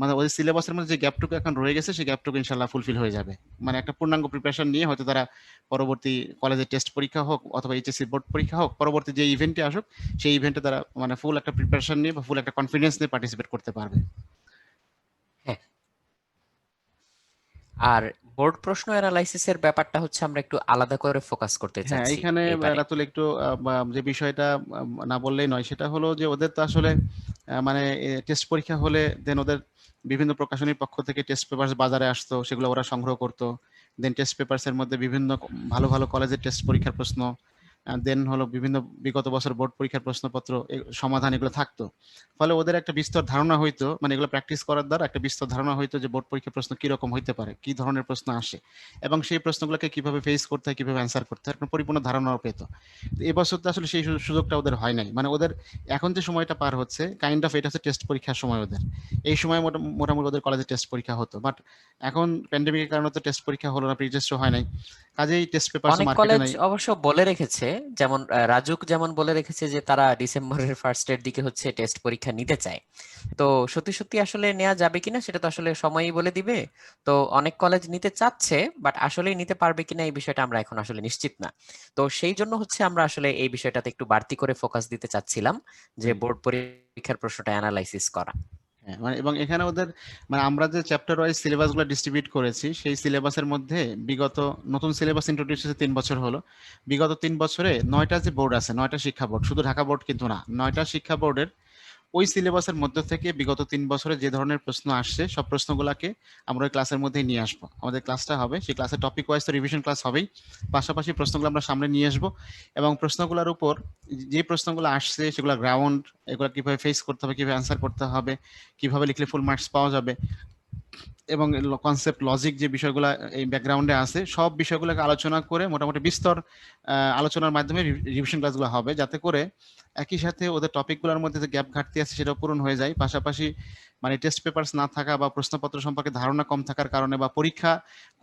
মানে ওই সিলেবাসের মধ্যে যে গ্যাপটুকু এখন রয়ে গেছে, সেই গ্যাপটুকু ইনশাল্লাহ ফুলফিল হয়ে যাবে। মানে একটা পূর্ণাঙ্গ প্রিপারেশন নিয়ে হয়তো তারা পরবর্তী কলেজের টেস্ট পরীক্ষা হোক অথবা এইচএসসি বোর্ড পরীক্ষা হোক, পরবর্তী যে ইভেন্টে আসুক, সেই ইভেন্টে তারা মানে ফুল একটা প্রিপারেশন নিয়ে বা ফুল একটা কনফিডেন্স নিয়ে পার্টিসিপেট করতে পারবে। হ্যাঁ। আর বোর্ড প্রশ্ন অ্যানালাইসিসের ব্যাপারটা হচ্ছে আমরা একটু আলাদা করে ফোকাস করতে হ্যাঁ, চাচ্ছি এখানে এইবারে। রাতুল একটু যে বিষয়টা না বললেই নয়, সেটা হলো যে ওদের তো আসলে মানে টেস্ট পরীক্ষা হলে দেন ওদের বিভিন্ন প্রকাশনীর পক্ষ থেকে টেস্ট পেপার বাজারে আসতো, সেগুলো ওরা সংগ্রহ করতো। দেন টেস্ট পেপারসের মধ্যে বিভিন্ন ভালো ভালো কলেজের টেস্ট পরীক্ষার প্রশ্ন, দেন হলো বিভিন্ন বিগত বছর বোর্ড পরীক্ষার প্রশ্নপত্র সমাধান, এগুলো থাকতো। ফলে ওদের একটা বিস্তর ধারণা হইতো, মানে এগুলো প্র্যাকটিস করার দ্বারা একটা বিস্তর ধারণা হইতো যে বোর্ড পরীক্ষার প্রশ্ন কিরকম হইতে পারে, কি ধরনের প্রশ্ন আসে, এবং সেই প্রশ্নগুলোকে কিভাবে ফেস করতে হয়, কিভাবে অ্যান্সার করতে হয়, একটা পরিপূর্ণ ধারণাও পেত। তো এবছর তো আসলে সেই সুযোগটা ওদের হয় নাই। মানে ওদের এখন যে সময়টা পার হচ্ছে, কাইন্ড অফ এটা হচ্ছে টেস্ট পরীক্ষার সময় ওদের। এই সময় মোটামুটি ওদের কলেজে টেস্ট পরীক্ষা হতো, বাট এখন প্যান্ডেমিকের কারণে তো টেস্ট পরীক্ষা হলো না, প্রি টেস্টও হয় নাই, কাজেই টেস্ট পেপার অনেক মার্কেটে কলেজ নাই। অবশ্য বলে রেখেছে, যেমন রাজুক যেমন বলে রেখেছে যে তারা ডিসেম্বরের ফার্স্টের দিকে হচ্ছে টেস্ট পরীক্ষা নিতে চায়। তো সত্যি সত্যি আসলে নেওয়া যাবে কিনা সেটা তো আসলে সময়ই বলে দিবে। তো অনেক কলেজ নিতে চাচ্ছে, বাট আসলেই নিতে পারবে কিনা এই বিষয়টা আমরা এখন আসলে নিশ্চিত না। তো সেই জন্য হচ্ছে আমরা আসলে এই বিষয়টাতে একটু বাড়তি করে ফোকাস দিতে চাচ্ছিলাম, যে বোর্ড পরীক্ষার প্রশ্নটা অ্যানালাইসিস করা। হ্যাঁ, মানে এবং এখানে ওদের মানে আমরা যে চ্যাপ্টার ওয়াইজ সিলেবাসগুলো ডিস্ট্রিবিউট করেছি, সেই সিলেবাসের মধ্যে বিগত নতুন সিলেবাস ইন্ট্রোডিউস হয়েছে 3 বছর হলো। বিগত 3 বছরে 9টা যে বোর্ড আছে, 9টা শিক্ষা বোর্ড, শুধু ঢাকা বোর্ড কিন্তু না, 9টা শিক্ষা বোর্ডের ওই সিলেবাসের মধ্যে থেকে বিগত 3 বছরে যে ধরনের প্রশ্ন আসছে সব প্রশ্নগুলোকে আমরা ওই ক্লাসের মধ্যে নিয়ে আসবো। আমাদের ক্লাসটা হবে, সেই ক্লাসের টপিক ওয়াইজ তো রিভিশন ক্লাস হবেই, পাশাপাশি প্রশ্নগুলো আমরা সামনে নিয়ে আসবো এবং প্রশ্নগুলোর উপর যে প্রশ্নগুলো আসছে সেগুলো গ্রাউন্ড, এগুলো কিভাবে ফেস করতে হবে, কিভাবে অ্যান্সার করতে হবে, কিভাবে লিখলে ফুল মার্কস পাওয়া যাবে এবং কনসেপ্ট লজিক যে বিষয়গুলো এই ব্যাকগ্রাউন্ডে আছে সব বিষয়গুলোকে আলোচনা করে মোটামুটি বিস্তর আলোচনার মাধ্যমে রিভিশন ক্লাসগুলো হবে, যাতে করে একই সাথে ওদের টপিকগুলোর মধ্যে যে গ্যাপ ঘাটতি আছে সেটাও পূরণ হয়ে যায়। পাশাপাশি মানে টেস্ট পেপারস না থাকা বা প্রশ্নপত্র সম্পর্কে ধারণা কম থাকার কারণে বা পরীক্ষা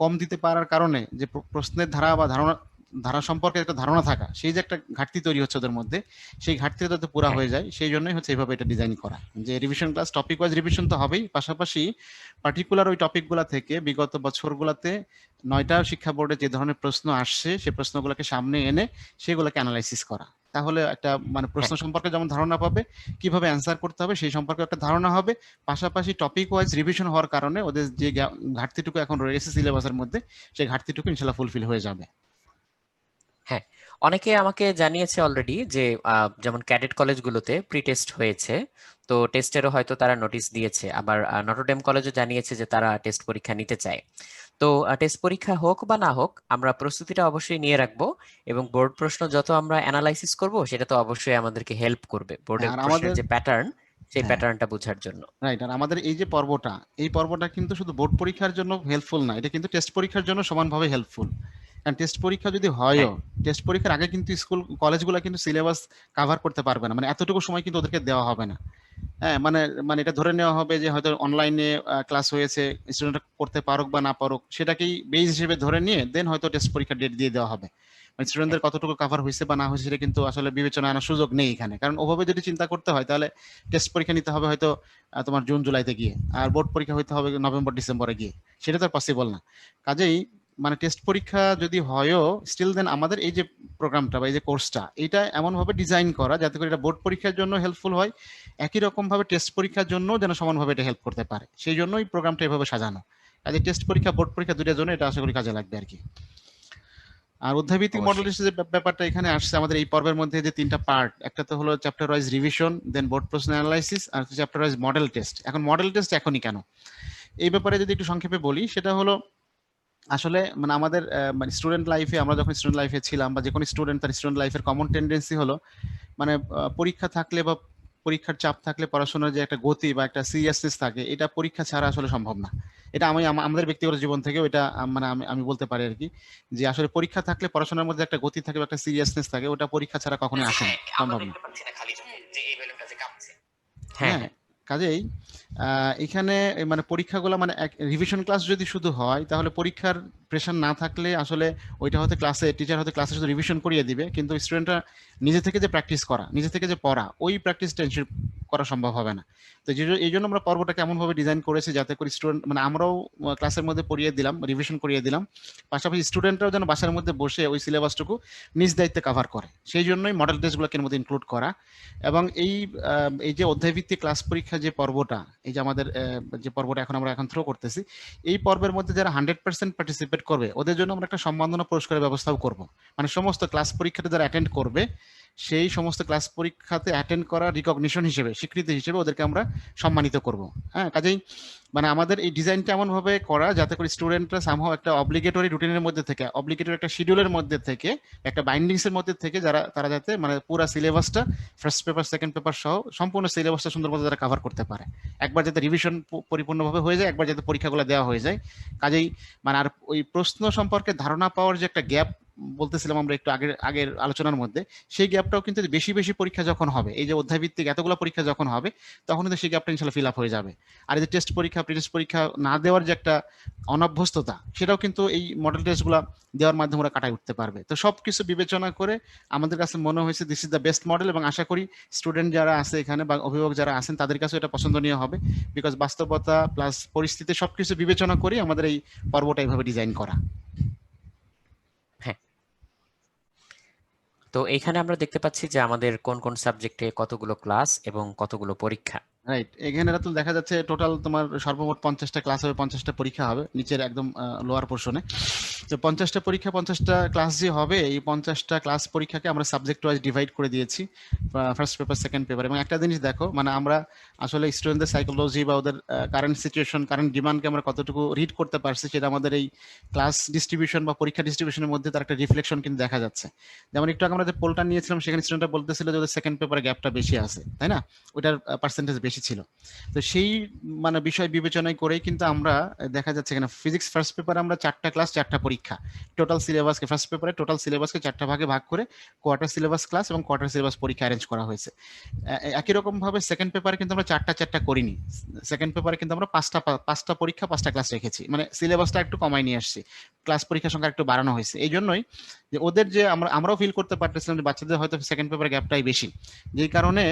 কম দিতে পারার কারণে যে প্রশ্নের ধারা বা ধারা সম্পর্কে একটা ধারণা থাকা, সেই যে একটা ঘাটতি তৈরি হচ্ছে ওদের মধ্যে, সেই ঘাটতিটা যাতে পুরা হয়ে যায় সেই জন্যই হচ্ছে এইভাবে এটা ডিজাইন করা, যে revision class topic wise revision তো হবেই, পাশাপাশি পার্টিকুলার ওই টপিকগুলো থেকে বিগত বছরগুলোতে 9টা শিক্ষা বোর্ডে যে ধরনের প্রশ্ন আসছে সেই প্রশ্নগুলোকে সামনে এনে সেগুলোকে অ্যানালাইসিস করা। তাহলে একটা মানে প্রশ্ন সম্পর্কে যেমন ধারণা পাবে, কিভাবে অ্যান্সার করতে হবে সেই সম্পর্কে একটা ধারণা হবে, পাশাপাশি টপিক ওয়াইজ রিভিশন হওয়ার কারণে ওদের যে ঘাটতিটুকু এখন রয়েছে সিলেবাসের মধ্যে সেই ঘাটতিটুকু ইনশাআল্লাহ ফুলফিল হয়ে যাবে। হ্যাঁ, অনেকে আমাকে জানিয়েছে অলরেডি যে যেমন ক্যাডেট কলেজগুলোতে প্রি টেস্ট হয়েছে, তো টেস্টেরও হয়তো তারা নোটিশ দিয়েছে, আবার নটরডেম কলেজও জানিয়েছে যে তারা টেস্ট পরীক্ষা নিতে চায়। তো টেস্ট পরীক্ষা হোক বা না হোক আমরা প্রস্তুতিটা অবশ্যই নিয়ে রাখবো, এবং বোর্ড প্রশ্ন যত আমরা অ্যানালাইসিস করব সেটা তো অবশ্যই আমাদেরকে হেল্প করবে বোর্ডের আর প্রশ্নের আমাদের যে প্যাটার্ন সেই হ্যাঁ প্যাটার্নটা বোঝার জন্য। রাইট, আর আমাদের এই যে পর্বটা, এই পর্বটা কিন্তু শুধু বোর্ড পরীক্ষার জন্য হেল্পফুল না, এটা কিন্তু টেস্ট পরীক্ষার জন্য সমানভাবে হেল্পফুল। কারণ টেস্ট পরীক্ষা যদি হয়ও, হ্যাঁ টেস্ট পরীক্ষার আগে কিন্তু স্কুল কলেজগুলো কিন্তু সিলেবাস কাভার করতে পারবে না, মানে এতটুকু সময় কিন্তু ওদেরকে দেওয়া হবে না। হ্যাঁ, মানে মানে এটা ধরে নেওয়া হবে যে হয়তো অনলাইনে ক্লাস হয়েছে, স্টুডেন্টরা করতে পারুক বা না পারুক সেটাকেই বেস হিসেবে ধরে নিয়ে দেন হয়তো টেস্ট পরীক্ষার ডেট দিয়ে দেওয়া হবে। মানে স্টুডেন্টদের কতটুকু কাভার হয়েছে বা না হয়েছে সেটা কিন্তু আসলে বিবেচনা আনার সুযোগ নেই এখানে, কারণ ওভাবে যদি চিন্তা করতে হয় তাহলে টেস্ট পরীক্ষা নিতে হবে হয়তো তোমার জুন জুলাইতে গিয়ে, আর বোর্ড পরীক্ষা হইতে হবে নভেম্বর ডিসেম্বরে গিয়ে, সেটা তো পসিবল না। কাজেই মানে টেস্ট পরীক্ষা যদি হয়ও স্টিল দেন আমাদের এই যে প্রোগ্রামটা বা এই যে কোর্সটা এটা এমনভাবে ডিজাইন করা যাতে করে এটা বোর্ড পরীক্ষার জন্য হেল্পফুল হয়, একই রকম ভাবে টেস্ট পরীক্ষার জন্য যেন সমানভাবে এটা হেল্প করতে পারে, সেই জন্যই প্রোগ্রামটা এভাবে সাজানো। কাজে টেস্ট পরীক্ষা বোর্ড পরীক্ষা দুটোর জন্য এটা আশা করি কাজে লাগবে আর কি। আর অধ্যায়ভিত্তিক মডেল অবশ্যই। টেস্টের যে ব্যাপারটা এখানে আসছে আমাদের এই পর্বের মধ্যে, যে 3টা পার্ট, একটা তো হলো চ্যাপ্টার ওয়াইজ রিভিশন, দেন বোর্ড প্রশ্ন অ্যানালাইসিস, আর চ্যাপ্টার ওয়াইজ মডেল টেস্ট। এখন মডেল টেস্ট এখনই কেন, এই ব্যাপারে যদি একটু সংক্ষেপে বলি, সেটা হলো আসলে মানে আমাদের মানে স্টুডেন্ট লাইফে, আমরা যখন স্টুডেন্ট লাইফে ছিলাম বা যে কোনো স্টুডেন্ট তার স্টুডেন্ট লাইফের কমন টেন্ডেন্সি হলো মানে পরীক্ষা থাকলে বা পরীক্ষার চাপ থাকলে পড়াশোনার যে একটা গতি বা একটা সিরিয়াসনেস থাকে, এটা পরীক্ষা ছাড়া আসলে সম্ভব না। এটা আমি আমাদের ব্যক্তিগত জীবন থেকেও এটা মানে আমি বলতে পারি আর কি, যে আসলে পরীক্ষা থাকলে পড়াশোনার মধ্যে একটা গতি থাকে বা একটা সিরিয়াসনেস থাকে, ওটা পরীক্ষা ছাড়া কখনোই আসে না, সম্ভব না। হ্যাঁ হ্যাঁ, হ্যাঁ কাজেই এখানে মানে পরীক্ষাগুলো মানে রিভিশন ক্লাস যদি শুধু হয় তাহলে পরীক্ষার প্রেশার না থাকলে আসলে ওইটা হয়তো ক্লাসে টিচার হয়তো ক্লাসে শুধু রিভিশন করিয়ে দিবে, কিন্তু স্টুডেন্টরা নিজে থেকে যে প্র্যাকটিস করা, নিজে থেকে যে পড়া, ওই প্র্যাকটিসটা এনশিওর করা সম্ভব হবে না। তো এই জন্য আমরা পর্বটাকে এমনভাবে ডিজাইন করেছি যাতে করে স্টুডেন্ট মানে আমরাও ক্লাসের মধ্যে পড়িয়ে দিলাম, রিভিশন করিয়ে দিলাম, পাশাপাশি স্টুডেন্টরাও যেন বাসার মধ্যে বসে ওই সিলেবাসটুকু নিজ দায়িত্বে কভার করে, সেই জন্যই মডেল টেস্টগুলোকে এর মধ্যে ইনক্লুড করা। এবং এই যে অধ্যায়ভিত্তিক ক্লাস পরীক্ষা যে পর্বটা, এই যে আমাদের যে পর্বটা আমরা এখন থ্রো করতেছি, এই পর্বের মধ্যে যারা 100% পার্টিসিপেট করবে ওদের জন্য আমরা একটা সম্মাননা পুরস্কারের ব্যবস্থাও করব। মানে সমস্ত ক্লাস পরীক্ষাতে যারা অ্যাটেন্ড করবে সেই সমস্ত ক্লাস পরীক্ষাতে অ্যাটেন্ড করা রিকগনিশন হিসেবে, স্বীকৃতি হিসেবে ওদেরকে আমরা সম্মানিত করব। হ্যাঁ, কাজেই মানে আমাদের এই ডিজাইনটা এমন ভাবে করা যাতে করে স্টুডেন্টরা সামহাও একটা অব্লিগেটরি রুটিনের মধ্যে থেকে, অব্লিগেটরি একটা শিডিউলের মধ্যে থেকে, একটা বাইন্ডিংস এর মধ্যে থেকে তারা যাতে মানে পুরো সিলেবাসটা ফার্স্ট পেপার সেকেন্ড পেপার সহ সম্পূর্ণ সিলেবাসটা সুন্দর মতো তারা কভার করতে পারে, একবার যাতে রিভিশন পরিপূর্ণভাবে হয়ে যায়, একবার যাতে পরীক্ষাগুলো দেওয়া হয়ে যায়। কাজেই মানে আর ওই প্রশ্ন সম্পর্কে ধারণা পাওয়ার যে একটা গ্যাপ বলতেছিলাম আমরা একটু আগের আলোচনার মধ্যে, সেই গ্যাপটাও কিন্তু বেশি বেশি পরীক্ষা যখন হবে, এই যে অধ্যায়ভিত্তিক এতগুলো পরীক্ষা যখন হবে তখন কিন্তু সেই গ্যাপটা ইনশাল্লাহ ফিল আপ হয়ে যাবে। আর এই যে টেস্ট পরীক্ষা প্রি টেস্ট পরীক্ষা না দেওয়ার যে একটা অনভ্যস্ততা, সেটাও কিন্তু এই মডেল টেস্টগুলো দেওয়ার মাধ্যমে ওরা কাটায় উঠতে পারবে। তো সবকিছু বিবেচনা করে আমাদের কাছে মনে হয়েছে this is the best model, এবং আশা করি স্টুডেন্ট যারা আছে এখানে বা অভিভাবক যারা আছেন তাদের কাছে এটা পছন্দনীয় হবে, বিকজ বাস্তবতা প্লাস পরিস্থিতি সবকিছু বিবেচনা করে আমাদের এই পর্বটা এইভাবে ডিজাইন করা। হ্যাঁ। তো এইখানে আমরা দেখতে পাচ্ছি যে আমাদের কোন কোন সাবজেক্টে কতগুলো ক্লাস এবং কতগুলো পরীক্ষা। রাইট, এখানে রাতুল দেখা যাচ্ছে টোটাল তোমার সর্বমোট 50টা ক্লাস হবে, 50টা পরীক্ষা হবে নিচের একদম লোয়ার পোর্শনে। তো 50টা পরীক্ষা 50টা ক্লাস যে হবে, এই 50টা ক্লাস পরীক্ষাকে আমরা সাবজেক্ট ওয়াইজ ডিভাইড করে দিয়েছি, ফার্স্ট পেপার সেকেন্ড পেপার। এবং একটা জিনিস দেখো, মানে আমরা আসলে স্টুডেন্টদের সাইকোলজি বা ওদের কারেন্ট সিচুয়েশন, কারেন্ট ডিমান্ডকে আমরা কতটুকু রিড করতে পারছি সেটা আমাদের এই ক্লাস ডিস্ট্রিবিউশন বা পরীক্ষা ডিস্ট্রিবিউশনের মধ্যে তার একটা রিফ্লেকশন কিন্তু দেখা যাচ্ছে। যেমন একটু আগে আমরা যে পোলটা নিয়েছিলাম সেখানে স্টুডেন্টরা বলতেছিল যে ওদের সেকেন্ড পেপারে গ্যাপটা বেশি আছে, তাই না, ওইটার পার্সেন্টেজ বেশি ছিল। তো সেই মানে বিষয় বিবেচনায় করেই কিন্তু আমরা দেখা যাচ্ছে এখানে ফিজিক্স ফার্স্ট পেপারে আমরা 4টা ক্লাস 4টা পরীক্ষা, টোটাল সিলেবাসকে ফার্স্ট পেপারে টোটাল সিলেবাসকে 4টা ভাগে ভাগ করে কোয়ার্টার সিলেবাস ক্লাস এবং কোয়ার্টার সিলেবাস পরীক্ষা অ্যারেঞ্জ করা হয়েছে। একই রকম ভাবে সেকেন্ড পেপারে কিন্তু আমরা 4টা করিনি, সেকেন্ড পেপারে কিন্তু আমরা 5টা পরীক্ষা 5টা ক্লাস রেখেছি, মানে সিলেবাসটা একটু কমাই নিয়ে আসছি, ক্লাস পরীক্ষার সংখ্যা একটু বাড়ানো হয়েছে। এই জন্যই যে ওদের যে আমরাও ফিল করতে পারতেছিলাম যে বাচ্চাদের হয়তো সেকেন্ড পেপার গ্যাপটাই বেশি, যেই কারণে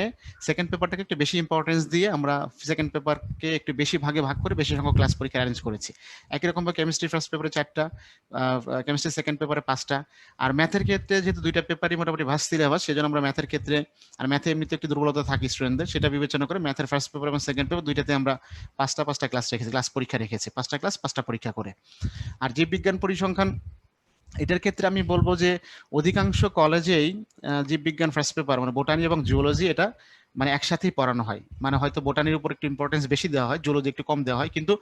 সেকেন্ড পেপারটাকে একটু বেশি ইম্পর্টেন্স দিয়ে আমরা সেকেন্ড পেপারকে একটু বেশি ভাগে ভাগ করে বেশি সংখ্যক ক্লাস পরীক্ষা অ্যারেঞ্জ করেছি। একই রকম ভাবে কেমিস্ট্রি ফার্স্ট পেপারে 4টা, কেমিস্ট্রি সেকেন্ড পেপারে 5টা। আর ম্যাথের ক্ষেত্রে যেহেতু 2টা পেপারই মোটামুটি ভার্স সিলেবাস, সেজন্য আমরা ম্যাথের ক্ষেত্রে, আর ম্যাথে এমনিতে একটু দুর্বলতা থাকে স্টুডেন্টদের, সেটা বিবেচনা করে ম্যাথের ফার্স্ট পেপার এবং সেকেন্ড পেপার 2টাতে আমরা 5টা ক্লাস রেখেছি, ক্লাস পরীক্ষা রেখেছি, 5টা ক্লাস 5টা পরীক্ষা করে। আর জীববিজ্ঞান পরিসংখ্যান, এটার ক্ষেত্রে আমি বলবো যে অধিকাংশ কলেজেই জীববিজ্ঞান ফার্স্ট পেপার মানে বোটানি এবং জুওলজি এটা মানে একসাথেই পড়ানো হয়, মানে হয়তো বোটানির উপর একটু ইম্পর্টেন্স বেশি দেওয়া হয়, জুওলজি একটু কম দেওয়া হয়, কিন্তু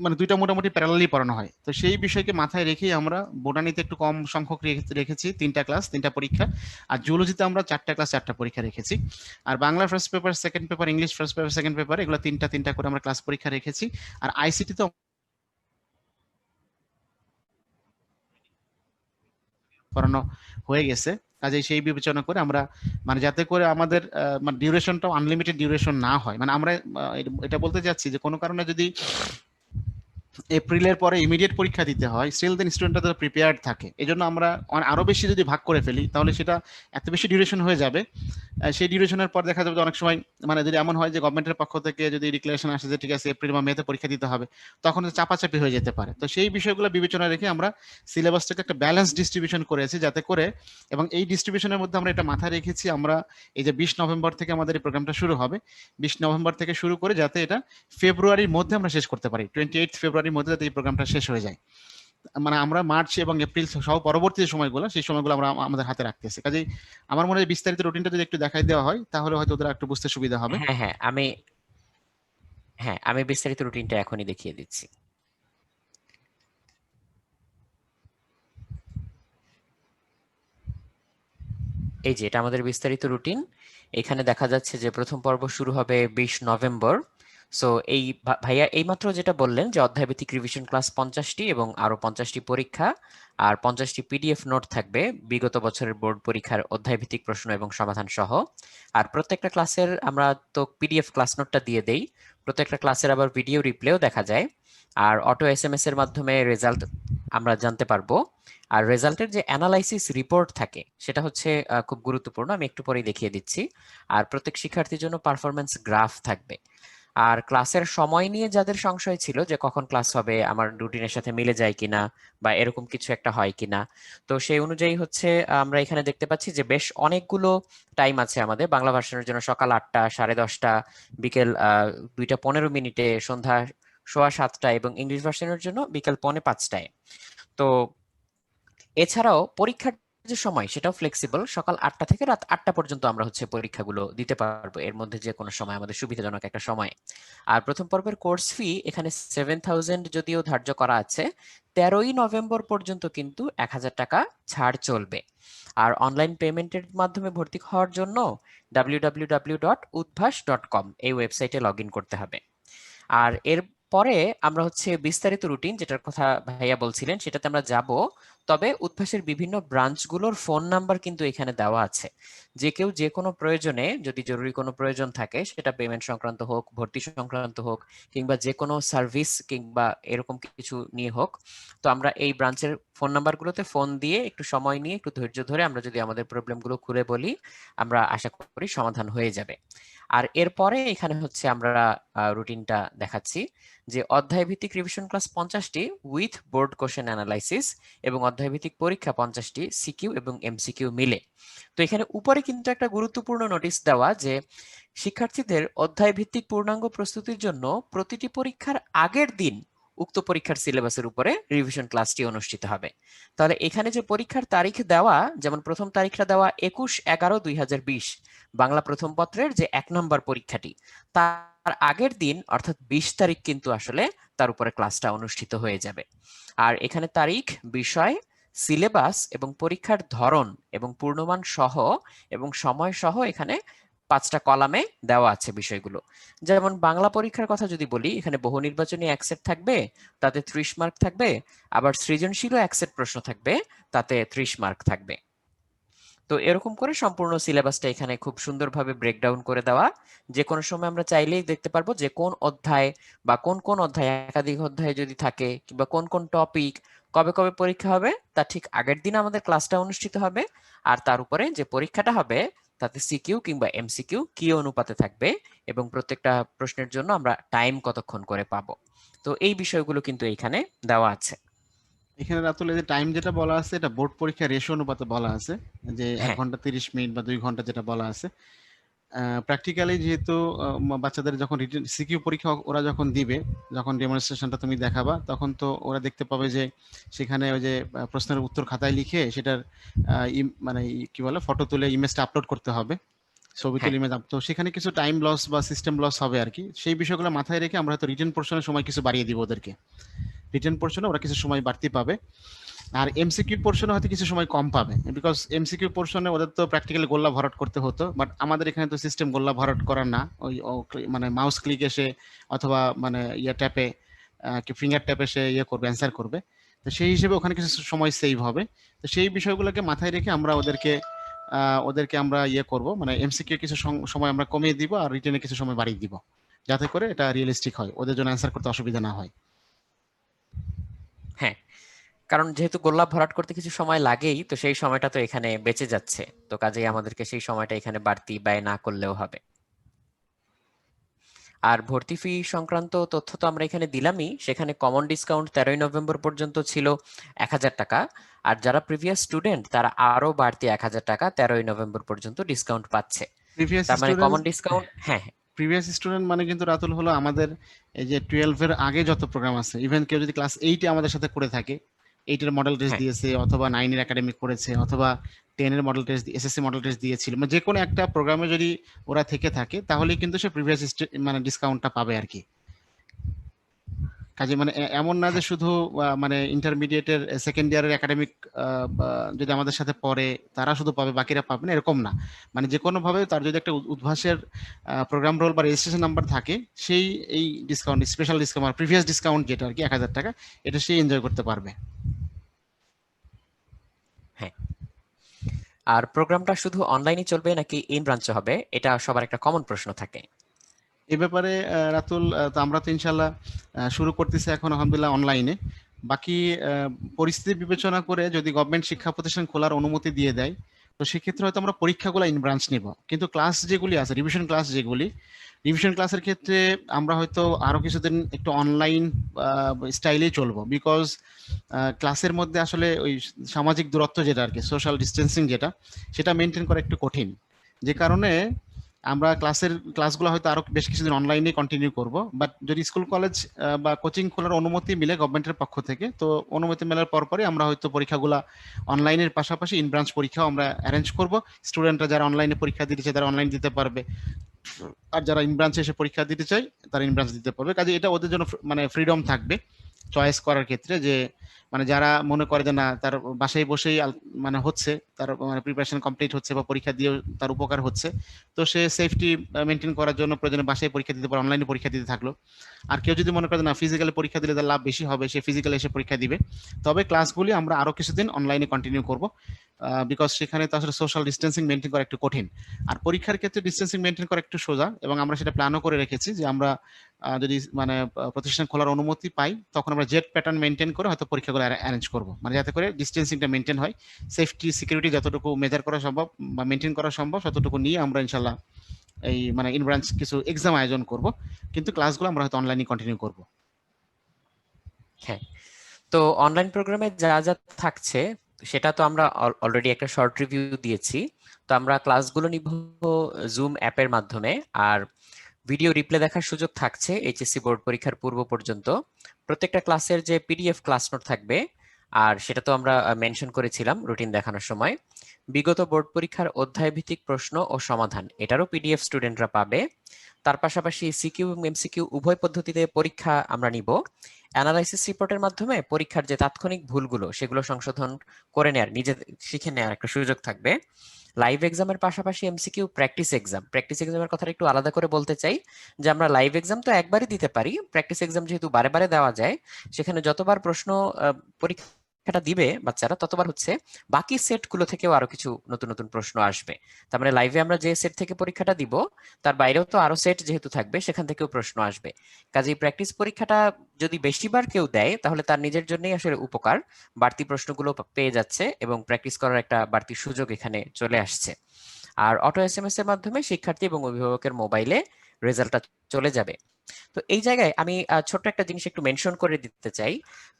মানে 2টা মোটামুটি প্যারালালি পড়ানো হয়। তো সেই বিষয়কে মাথায় রেখেই আমরা বোটানিতে একটু কম সংখ্যক রেখেছি 3টা ক্লাস 3টা পরীক্ষা, আর জুওলজিতে আমরা 4টা ক্লাস 4টা পরীক্ষা রেখেছি। আর Bangla first paper second paper, English first paper second paper, এগুলো 3টা করে আমরা ক্লাস পরীক্ষা রেখেছি। আর আইসিটিতে পড়ানো হয়ে গেছে, কাজে সেই বিবেচনা করে আমরা মানে যাতে করে আমাদের মানে ডিউরেশনটাও আনলিমিটেড ডিউরেশন না হয়, মানে আমরা এটা বলতে চাচ্ছি যে কোনো কারণে যদি এপ্রিলের পরে ইমিডিয়েট পরীক্ষা দিতে হয়, স্টিল দেন স্টুডেন্টরা তারা প্রিপেয়ার্ড থাকে। এই জন্য আমরা আরো বেশি যদি ভাগ করে ফেলি তাহলে সেটা এত বেশি ডিউরেশন হয়ে যাবে, সেই ডিউরেশনের পর দেখা যাবে যে অনেক সময় মানে যদি এমন হয় যে গভর্নমেন্টের পক্ষ থেকে যদি ডিক্লারেশন আসে যে ঠিক আছে এপ্রিল বা মেতে পরীক্ষা দিতে হবে, তখন চাপাচাপি হয়ে যেতে পারে। তো সেই বিষয়গুলো বিবেচনা রেখে আমরা সিলেবাসটাকে একটা ব্যালেন্স ডিস্ট্রিবিউশন করেছি যাতে করে, এবং এই ডিস্ট্রিবিউশনের মধ্যে আমরা এটা মাথায় রেখেছি, আমরা এই যে 20 নভেম্বর থেকে আমাদের এই প্রোগ্রামটা শুরু হবে, 20 নভেম্বর থেকে শুরু করে যাতে এটা ফেব্রুয়ারির মধ্যে আমরা শেষ করতে পারি, 28 ফেব্রুয়ারির মধ্যে যাতে এই প্রোগ্রামটা শেষ হয়ে যায়। মানে আমরা মার্চ এবং এপ্রিল সহ পরবর্তী যে সময়গুলো সেই সময়গুলো আমরা আমাদের হাতে রাখতেছি। কাজেই আমার মনে হয় বিস্তারিত রুটিনটা যদি একটু দেখাই দেওয়া হয় তাহলে হয়তো ওদের একটু বুঝতে সুবিধা হবে। আমি বিস্তারিত রুটিনটা এখনই দেখিয়ে দিচ্ছি। এই যে এটা আমাদের বিস্তারিত রুটিন। এখানে দেখা যাচ্ছে যে প্রথম পর্ব শুরু হবে 20 নভেম্বর। সো এই ভাইয়া এইমাত্র যেটা বললেন যে অধ্যায়ভিত্তিক রিভিশন ক্লাস 50টি এবং আরো 50টি পরীক্ষা আর 50টি পিডিএফ নোট থাকবে বিগত বছরের বোর্ড পরীক্ষার অধ্যায়ভিত্তিক প্রশ্ন এবং সমাধান সহ। আর প্রত্যেকটা ক্লাসের আমরা তো পিডিএফ ক্লাস নোটটা দিয়ে দেই, প্রত্যেকটা ক্লাসের আবার ভিডিও রিপ্লেও দেখা যায়, আর অটো এসএমএস এর মাধ্যমে রেজাল্ট আমরা জানতে পারবো। আর রেজাল্টের যে অ্যানালাইসিস রিপোর্ট থাকে সেটা হচ্ছে খুব গুরুত্বপূর্ণ, আমি একটু পরেই দেখিয়ে দিচ্ছি। আর প্রত্যেক শিক্ষার্থীর জন্য পারফরম্যান্স গ্রাফ থাকবে। আর ক্লাসের সময় নিয়ে যাদের সংশয় ছিল যে কখন ক্লাস হবে, আমার রুটিনের সাথে মিলে যায় কিনা বা এরকম কিছু একটা হয় কিনা, তো সেই অনুযায়ী হচ্ছে আমরা এখানে দেখতে পাচ্ছি যে বেশ অনেকগুলো টাইম আছে আমাদের। বাংলা ভার্সনের জন্য সকাল 8টা, 10:30, বিকেল 2:15, সন্ধ্যা 6:15 এবং ইংলিশ ভার্সনের জন্য বিকেল 4:45টায়। তো এছাড়াও পরীক্ষার যে সময় সেটাও ফ্লেক্সিবল, সকাল 8টা থেকে রাত 8টা পর্যন্ত আমরা হচ্ছে পরীক্ষাগুলো দিতে পারবো, এর মধ্যে যে কোনো সময় আমাদের সুবিধাজনক একটা সময়। আর প্রথম পর্বের কোর্স ফি এখানে 7000 যদিও ধার্য করা আছে, 13ই নভেম্বর পর্যন্ত কিন্তু 1000 টাকা ছাড় চলবে। আর অনলাইন পেমেন্টের মাধ্যমে ভর্তি হওয়ার জন্য www.udbhash.com এই ওয়েবসাইটে লগ ইন করতে হবে। আর এর পরে আমরা হচ্ছে বিস্তারিত রুটিন যেটার কথা ভাইয়া বলছিলেন সেটাতে আমরা যাব, তবে উদ্ভাসের বিভিন্ন ব্রাঞ্চগুলোর ফোন নাম্বার কিন্তু এখানে দেওয়া আছে। যে কেউ যে কোনো প্রয়োজনে, যদি জরুরি কোনো প্রয়োজন থাকে, সেটা পেমেন্ট সংক্রান্ত হোক, ভর্তি সংক্রান্ত হোক, কিংবা যে কোনো সার্ভিস কিংবা এরকম কিছু নিয়ে হোক, তো আমরা এই ব্রাঞ্চের ফোন নাম্বারগুলোতে ফোন দিয়ে একটু সময় নিয়ে একটু ধৈর্য ধরে আমরা যদি আমাদের প্রবলেমগুলো খুলে বলি, আমরা আশা করি সমাধান হয়ে যাবে। আর এরপরে এখানে হচ্ছে আমরা রুটিনটা দেখাচ্ছি যে অধ্যায় ভিত্তিক রিভিশন ক্লাস 50টি উইথ বোর্ড কোশ্চেন অ্যানালাইসিস এবং অধ্যায়ভিত্তিক পরীক্ষা 50টি, সিকিউ এবং এমসিকিউ মিলে। তো এখানে উপরে কিন্তু একটা গুরুত্বপূর্ণ নোটিশ দেওয়া যে শিক্ষার্থীদের অধ্যায়ভিত্তিক পূর্ণাঙ্গ প্রস্তুতির জন্য প্রতিটি পরীক্ষার আগের দিন উক্ত পরীক্ষার সিলেবাসের উপরে রিভিশন ক্লাসটি অনুষ্ঠিত হবে। তাহলে এখানে যে পরীক্ষার তারিখ দেওয়া, যেমন প্রথম তারিখটা দেওয়া 21/11/2020 বাংলা প্রথম পত্রের যে 1 নম্বর পরীক্ষাটি, তার আগের দিন অর্থাৎ 20 তারিখ কিন্তু আসলে তার উপরে ক্লাসটা অনুষ্ঠিত হয়ে যাবে। আর এখানে তারিখ, বিষয়, সিলেবাস এবং পরীক্ষার ধরন এবং পূর্ণমান সহ এবং সময় সহ এখানে 5টা কলামে দেওয়া আছে বিষয়গুলো। যেমন বাংলা পরীক্ষার কথা যদি বলি, এখানে বহু নির্বাচনী এক সেট থাকবে, তাতে 30 মার্ক থাকবে, আবার সৃজনশীলও এক সেট প্রশ্ন থাকবে, তাতে 30 মার্ক থাকবে। তো এরকম করে সম্পূর্ণ সিলেবাসটা এখানে খুব সুন্দরভাবে ব্রেকডাউন করে দেওয়া। যে কোনো সময় আমরা চাইলেই দেখতে পারবো যে কোন অধ্যায় বা কোন কোন অধ্যায়, একাধিক অধ্যায় যদি থাকে কিংবা কোন কোন টপিক কবে কবে পরীক্ষা হবে, তার ঠিক আগের দিন আমাদের ক্লাসটা অনুষ্ঠিত হবে। আর তার উপরে যে পরীক্ষাটা হবে তাতে সিকিউ কিংবা এমসিকিউ কি অনুপাতে থাকবে এবং প্রত্যেকটা প্রশ্নের জন্য আমরা টাইম কতক্ষণ করে পাবো। তো এই বিষয়গুলো কিন্তু এইখানে দেওয়া আছে। এখানে রাতুল এই যে টাইম যেটা বলা আছে এটা বোর্ড পরীক্ষা রেশিও অনুপাতে বলা আছে, যে 1 হ্যাঁ, ঘন্টা 30 মিনিট বা 2 ঘন্টা যেটা বলা আছে। প্র্যাকটিক্যালি যেহেতু বাচ্চাদের যখন রিটেন সিকিউ পরীক্ষা ওরা যখন দিবে, যখন ডেমনস্ট্রেশনটা তুমি দেখাবা, তখন তো ওরা দেখতে পাবে যে সেখানে ওই যে প্রশ্নের উত্তর খাতায় লিখে সেটার মানে কি বলে ফটো তুলে ইমেজটা আপলোড করতে হবে, ছবি হ্যাঁ, তুলে ইমেজ তো সেখানে কিছু টাইম লস বা সিস্টেম লস হবে আর কি। সেই বিষয়গুলো মাথায় রেখে আমরা হয়তো রিটেন পোর্শনের সময় কিছু বাড়িয়ে দিব ওদেরকে, রিটেন পোর্শনে ওরা কিছু সময় বাড়তি পাবে। আর এমসিকিউ পোর্শনে হয়তো কিছু সময় কম পাবে, বিকজ এমসিকিউ পোর্শনে ওদের তো প্র্যাকটিক্যালি গোল্লা ভরাট করতে হতো, বাট আমাদের এখানে তো সিস্টেম গোল্লা ভরাট করার না, ওই মানে মাউস ক্লিক এসে অথবা মানে ট্যাপে কি ফিঙ্গার ট্যাপে সে করবে, অ্যান্সার করবে। তো সেই হিসেবে ওখানে কিছু সময় সেভ হবে। তো সেই বিষয়গুলোকে মাথায় রেখে আমরা ওদেরকে আমরা করব, মানে এমসিকিউ কিছু সময় আমরা কমিয়ে দিব আর রিটেনে কিছু সময় বাড়িয়ে দিব, যাতে করে এটা রিয়েলিস্টিক হয়, ওদের জন্য অ্যান্সার করতে অসুবিধা না হয়। হ্যাঁ, কারণ যেহেতু গোল্লাপ ভরাট করতে কিছু সময় লাগেই, তো সেই সময়টা তো এখানে বেঁচে যাচ্ছে, তো কাজেই আমাদেরকে সেই সময়টা এখানে বাড়তি ব্যয় না করলেও হবে। আর ভর্তি ফি সংক্রান্ত তথ্য তো আমরা এখানে দিলামই। সেখানে কমন ডিসকাউন্ট 13ই নভেম্বর পর্যন্ত ছিল 1000 টাকা, আর যারা প্রিভিয়াস স্টুডেন্ট তারা আরো বাড়তি 1000 টাকা 13ই নভেম্বর পর্যন্ত ডিসকাউন্ট পাচ্ছে। প্রিভিয়াস তার মানে স্টুডেন্ট, কমন ডিসকাউন্ট, হ্যাঁ হ্যাঁ, প্রিভিয়াস স্টুডেন্ট মানে কিন্তু রাতুল হলো আমাদের এই যে 12 এর আগে যত প্রোগ্রাম আছে, ইভেন কেউ যদি ক্লাস 8 এ আমাদের সাথে করে থাকে, 8 এর মডেল টেস্ট হ্যাঁ, দিয়েছে অথবা 9 এর একাডেমিক করেছে অথবা 10 এর model test, SSC model test দিয়েছিল, মানে যে কোনো একটা প্রোগ্রামে যদি ওরা থেকে থাকে তাহলে কিন্তু সে প্রিভিয়াস মানে ডিসকাউন্টটা পাবে আর কি। কাজে মানে এমন না যে হ্যাঁ, শুধু মানে ইন্টারমিডিয়েটের সেকেন্ড ইয়ারের একাডেমিক যদি আমাদের সাথে পড়ে তারা শুধু পাবে, বাকিরা পাবে না, এরকম না। মানে যে কোনো ভাবে তার যদি একটা উদ্ভাসের প্রোগ্রাম রোল বা রেজিস্ট্রেশন নাম্বার থাকে, সেই এই discount, special discount, previous discount যেটা আর কি 1000 টাকা, এটা সে এনজয় করতে পারবে। হ্যাঁ। আর প্রোগ্রামটা শুধু অনলাইনে চলবে নাকি ইন ব্রাঞ্চে হবে, এটা সবার একটা কমন প্রশ্ন থাকে। এ ব্যাপারে রাতুল, তো আমরা তো ইনশাল্লাহ শুরু করতেছি এখন আলহামদুলিল্লাহ অনলাইনে। বাকি পরিস্থিতি বিবেচনা করে যদি গভর্নমেন্ট শিক্ষা প্রতিষ্ঠান খোলার অনুমতি দিয়ে দেয়, তো সেক্ষেত্রে হয়তো আমরা পরীক্ষাগুলো ইন ব্রাঞ্চ নিব, কিন্তু ক্লাস যেগুলি আছে, রিভিশন ক্লাসের ক্ষেত্রে আমরা হয়তো আরো কিছুদিন একটু অনলাইন স্টাইলেই চলবো, বিকজ ক্লাসের মধ্যে আসলে ওই সামাজিক দূরত্ব যেটা আর কি, সোশ্যাল ডিস্টেন্সিং যেটা, সেটা মেনটেন করা একটু কঠিন। যে কারণে আমরা ক্লাসগুলো হয়তো আরো বেশ কিছুদিন অনলাইনে কন্টিনিউ করব, বাট যদি স্কুল কলেজ বা কোচিং খোলার অনুমতি মিলে গভর্নমেন্টের পক্ষ থেকে, তো অনুমতি মেলার পরপরই আমরা হয়তো পরীক্ষাগুলো অনলাইনের পাশাপাশি ইন ব্রাঞ্চ পরীক্ষাও আমরা অ্যারেঞ্জ করব। স্টুডেন্টরা যারা অনলাইনে পরীক্ষা দিতে চায় তারা অনলাইন দিতে পারবে, আর যারা ইন ব্রাঞ্চে এসে পরীক্ষা দিতে চায় তারা ইন ব্রাঞ্চ দিতে পারবে। কাজে এটা ওদের জন্য মানে ফ্রিডম থাকবে চয়েস করার ক্ষেত্রে, যে মানে যারা মনে করে যে না তার বাসায় বসেই মানে হচ্ছে, তার মানে প্রিপারেশন কমপ্লিট হচ্ছে বা পরীক্ষা দিয়ে তার উপকার হচ্ছে, তো সে সেফটি মেনটেন করার জন্য প্রয়োজনে বাসায় পরীক্ষা দিতে পারে, অনলাইনে পরীক্ষা দিতে থাকলো। আর কেউ যদি মনে করে না ফিজিক্যালি পরীক্ষা দিলে তার লাভ বেশি হবে, সে ফিজিক্যালি এসে পরীক্ষা দিবে। তবে ক্লাসগুলি আমরা আরো কিছুদিন অনলাইনে কন্টিনিউ করব, বিকজ সেখানে তো আসলে সোশ্যাল ডিস্টেন্সিং মেনটেন করা একটু কঠিন। আর পরীক্ষার ক্ষেত্রে ডিস্টেন্সিং মেনটেন করা একটু সোজা, এবং আমরা সেটা প্ল্যানও করে রেখেছি যে আমরা যদি মানে প্রতিষ্ঠান খোলার অনুমতি পাই, তখন আমরা জেট প্যাটার্ন মেনটেন করে হয়তো পরীক্ষাগুলো অ্যারেঞ্জ করব, মানে যাতে করে ডিস্টেন্সিংটা মেনটেন হয়, সেফটি সিকিউরিটি যতটুকু মেজার করা সম্ভব বা মেনটেন করা সম্ভব ততটুকু নিয়ে আমরা ইনশাল্লাহ এই মানে ইন ব্রাঞ্চ কিছু এক্সাম আয়োজন করব, কিন্তু ক্লাসগুলো আমরা হয়তো অনলাইনে কন্টিনিউ করব। হ্যাঁ, তো তো অনলাইন প্রোগ্রামে যা যা থাকছে সেটা তো আমরা অলরেডি একটা শর্ট রিভিউ দিয়েছি। তো আমরা ক্লাসগুলো নিব জুম অ্যাপের মাধ্যমে, আর ভিডিও রিপ্লে দেখার সুযোগ থাকছে এইচএসসি বোর্ড পরীক্ষার পূর্ব পর্যন্ত। প্রত্যেকটা ক্লাসের যে পিডিএফ ক্লাস নোট থাকবে, আর সেটা তো আমরা মেনশন করেছিলাম রুটিন দেখানোর সময়। বিগত বোর্ড পরীক্ষার অধ্যায় ভিত্তিক প্রশ্ন ও সমাধান, এটারও পিডিএফ স্টুডেন্টরা পাবে। তার পাশাপাশি সিকিউ এবং এমসিকিউ উভয় পদ্ধতিতে পরীক্ষা আমরা নিব। অ্যানালাইসিস রিপোর্টের মাধ্যমে পরীক্ষার যে তাৎক্ষণিক ভুলগুলো সেগুলো সংশোধন করে নেয়ার, নিজে শিখে নেওয়ার একটা সুযোগ থাকবে। লাইভ এক্সামের পাশাপাশি এমসিকিউ প্র্যাকটিস এক্সামের কথাটা একটু আলাদা করে বলতে চাই, যে আমরা লাইভ এক্সাম তো একবারই দিতে পারি, প্র্যাকটিস এক্সাম যেহেতু বারে বারে দেওয়া যায়, সেখানে যতবার প্রশ্ন পরীক্ষাটা দিবে বাচ্চারা ততবার হচ্ছে বাকি সেটগুলো থেকেও আরো কিছু নতুন নতুন প্রশ্ন আসবে। তার মানে লাইভে আমরা যে সেট থেকে পরীক্ষাটা দিব তার বাইরেও তো আরো সেট যেহেতু থাকবে সেখান থেকেও প্রশ্ন আসবে। কাজেই প্র্যাকটিস পরীক্ষাটা যদি বেশিবার কেউ দেয় তাহলে তার নিজের জন্যই আসলে উপকার, বাড়তি প্রশ্নগুলো পেয়ে যাচ্ছে এবং প্র্যাকটিস করার একটা বাড়তি সুযোগ এখানে চলে আসছে। আর অটো এসএমএস এর মাধ্যমে শিক্ষার্থী এবং অভিভাবকের মোবাইলে রেজাল্টটা চলে যাবে। তো এই জায়গায় আমি ছোট্ট একটা জিনিস একটু মেনশন করে দিতে চাই।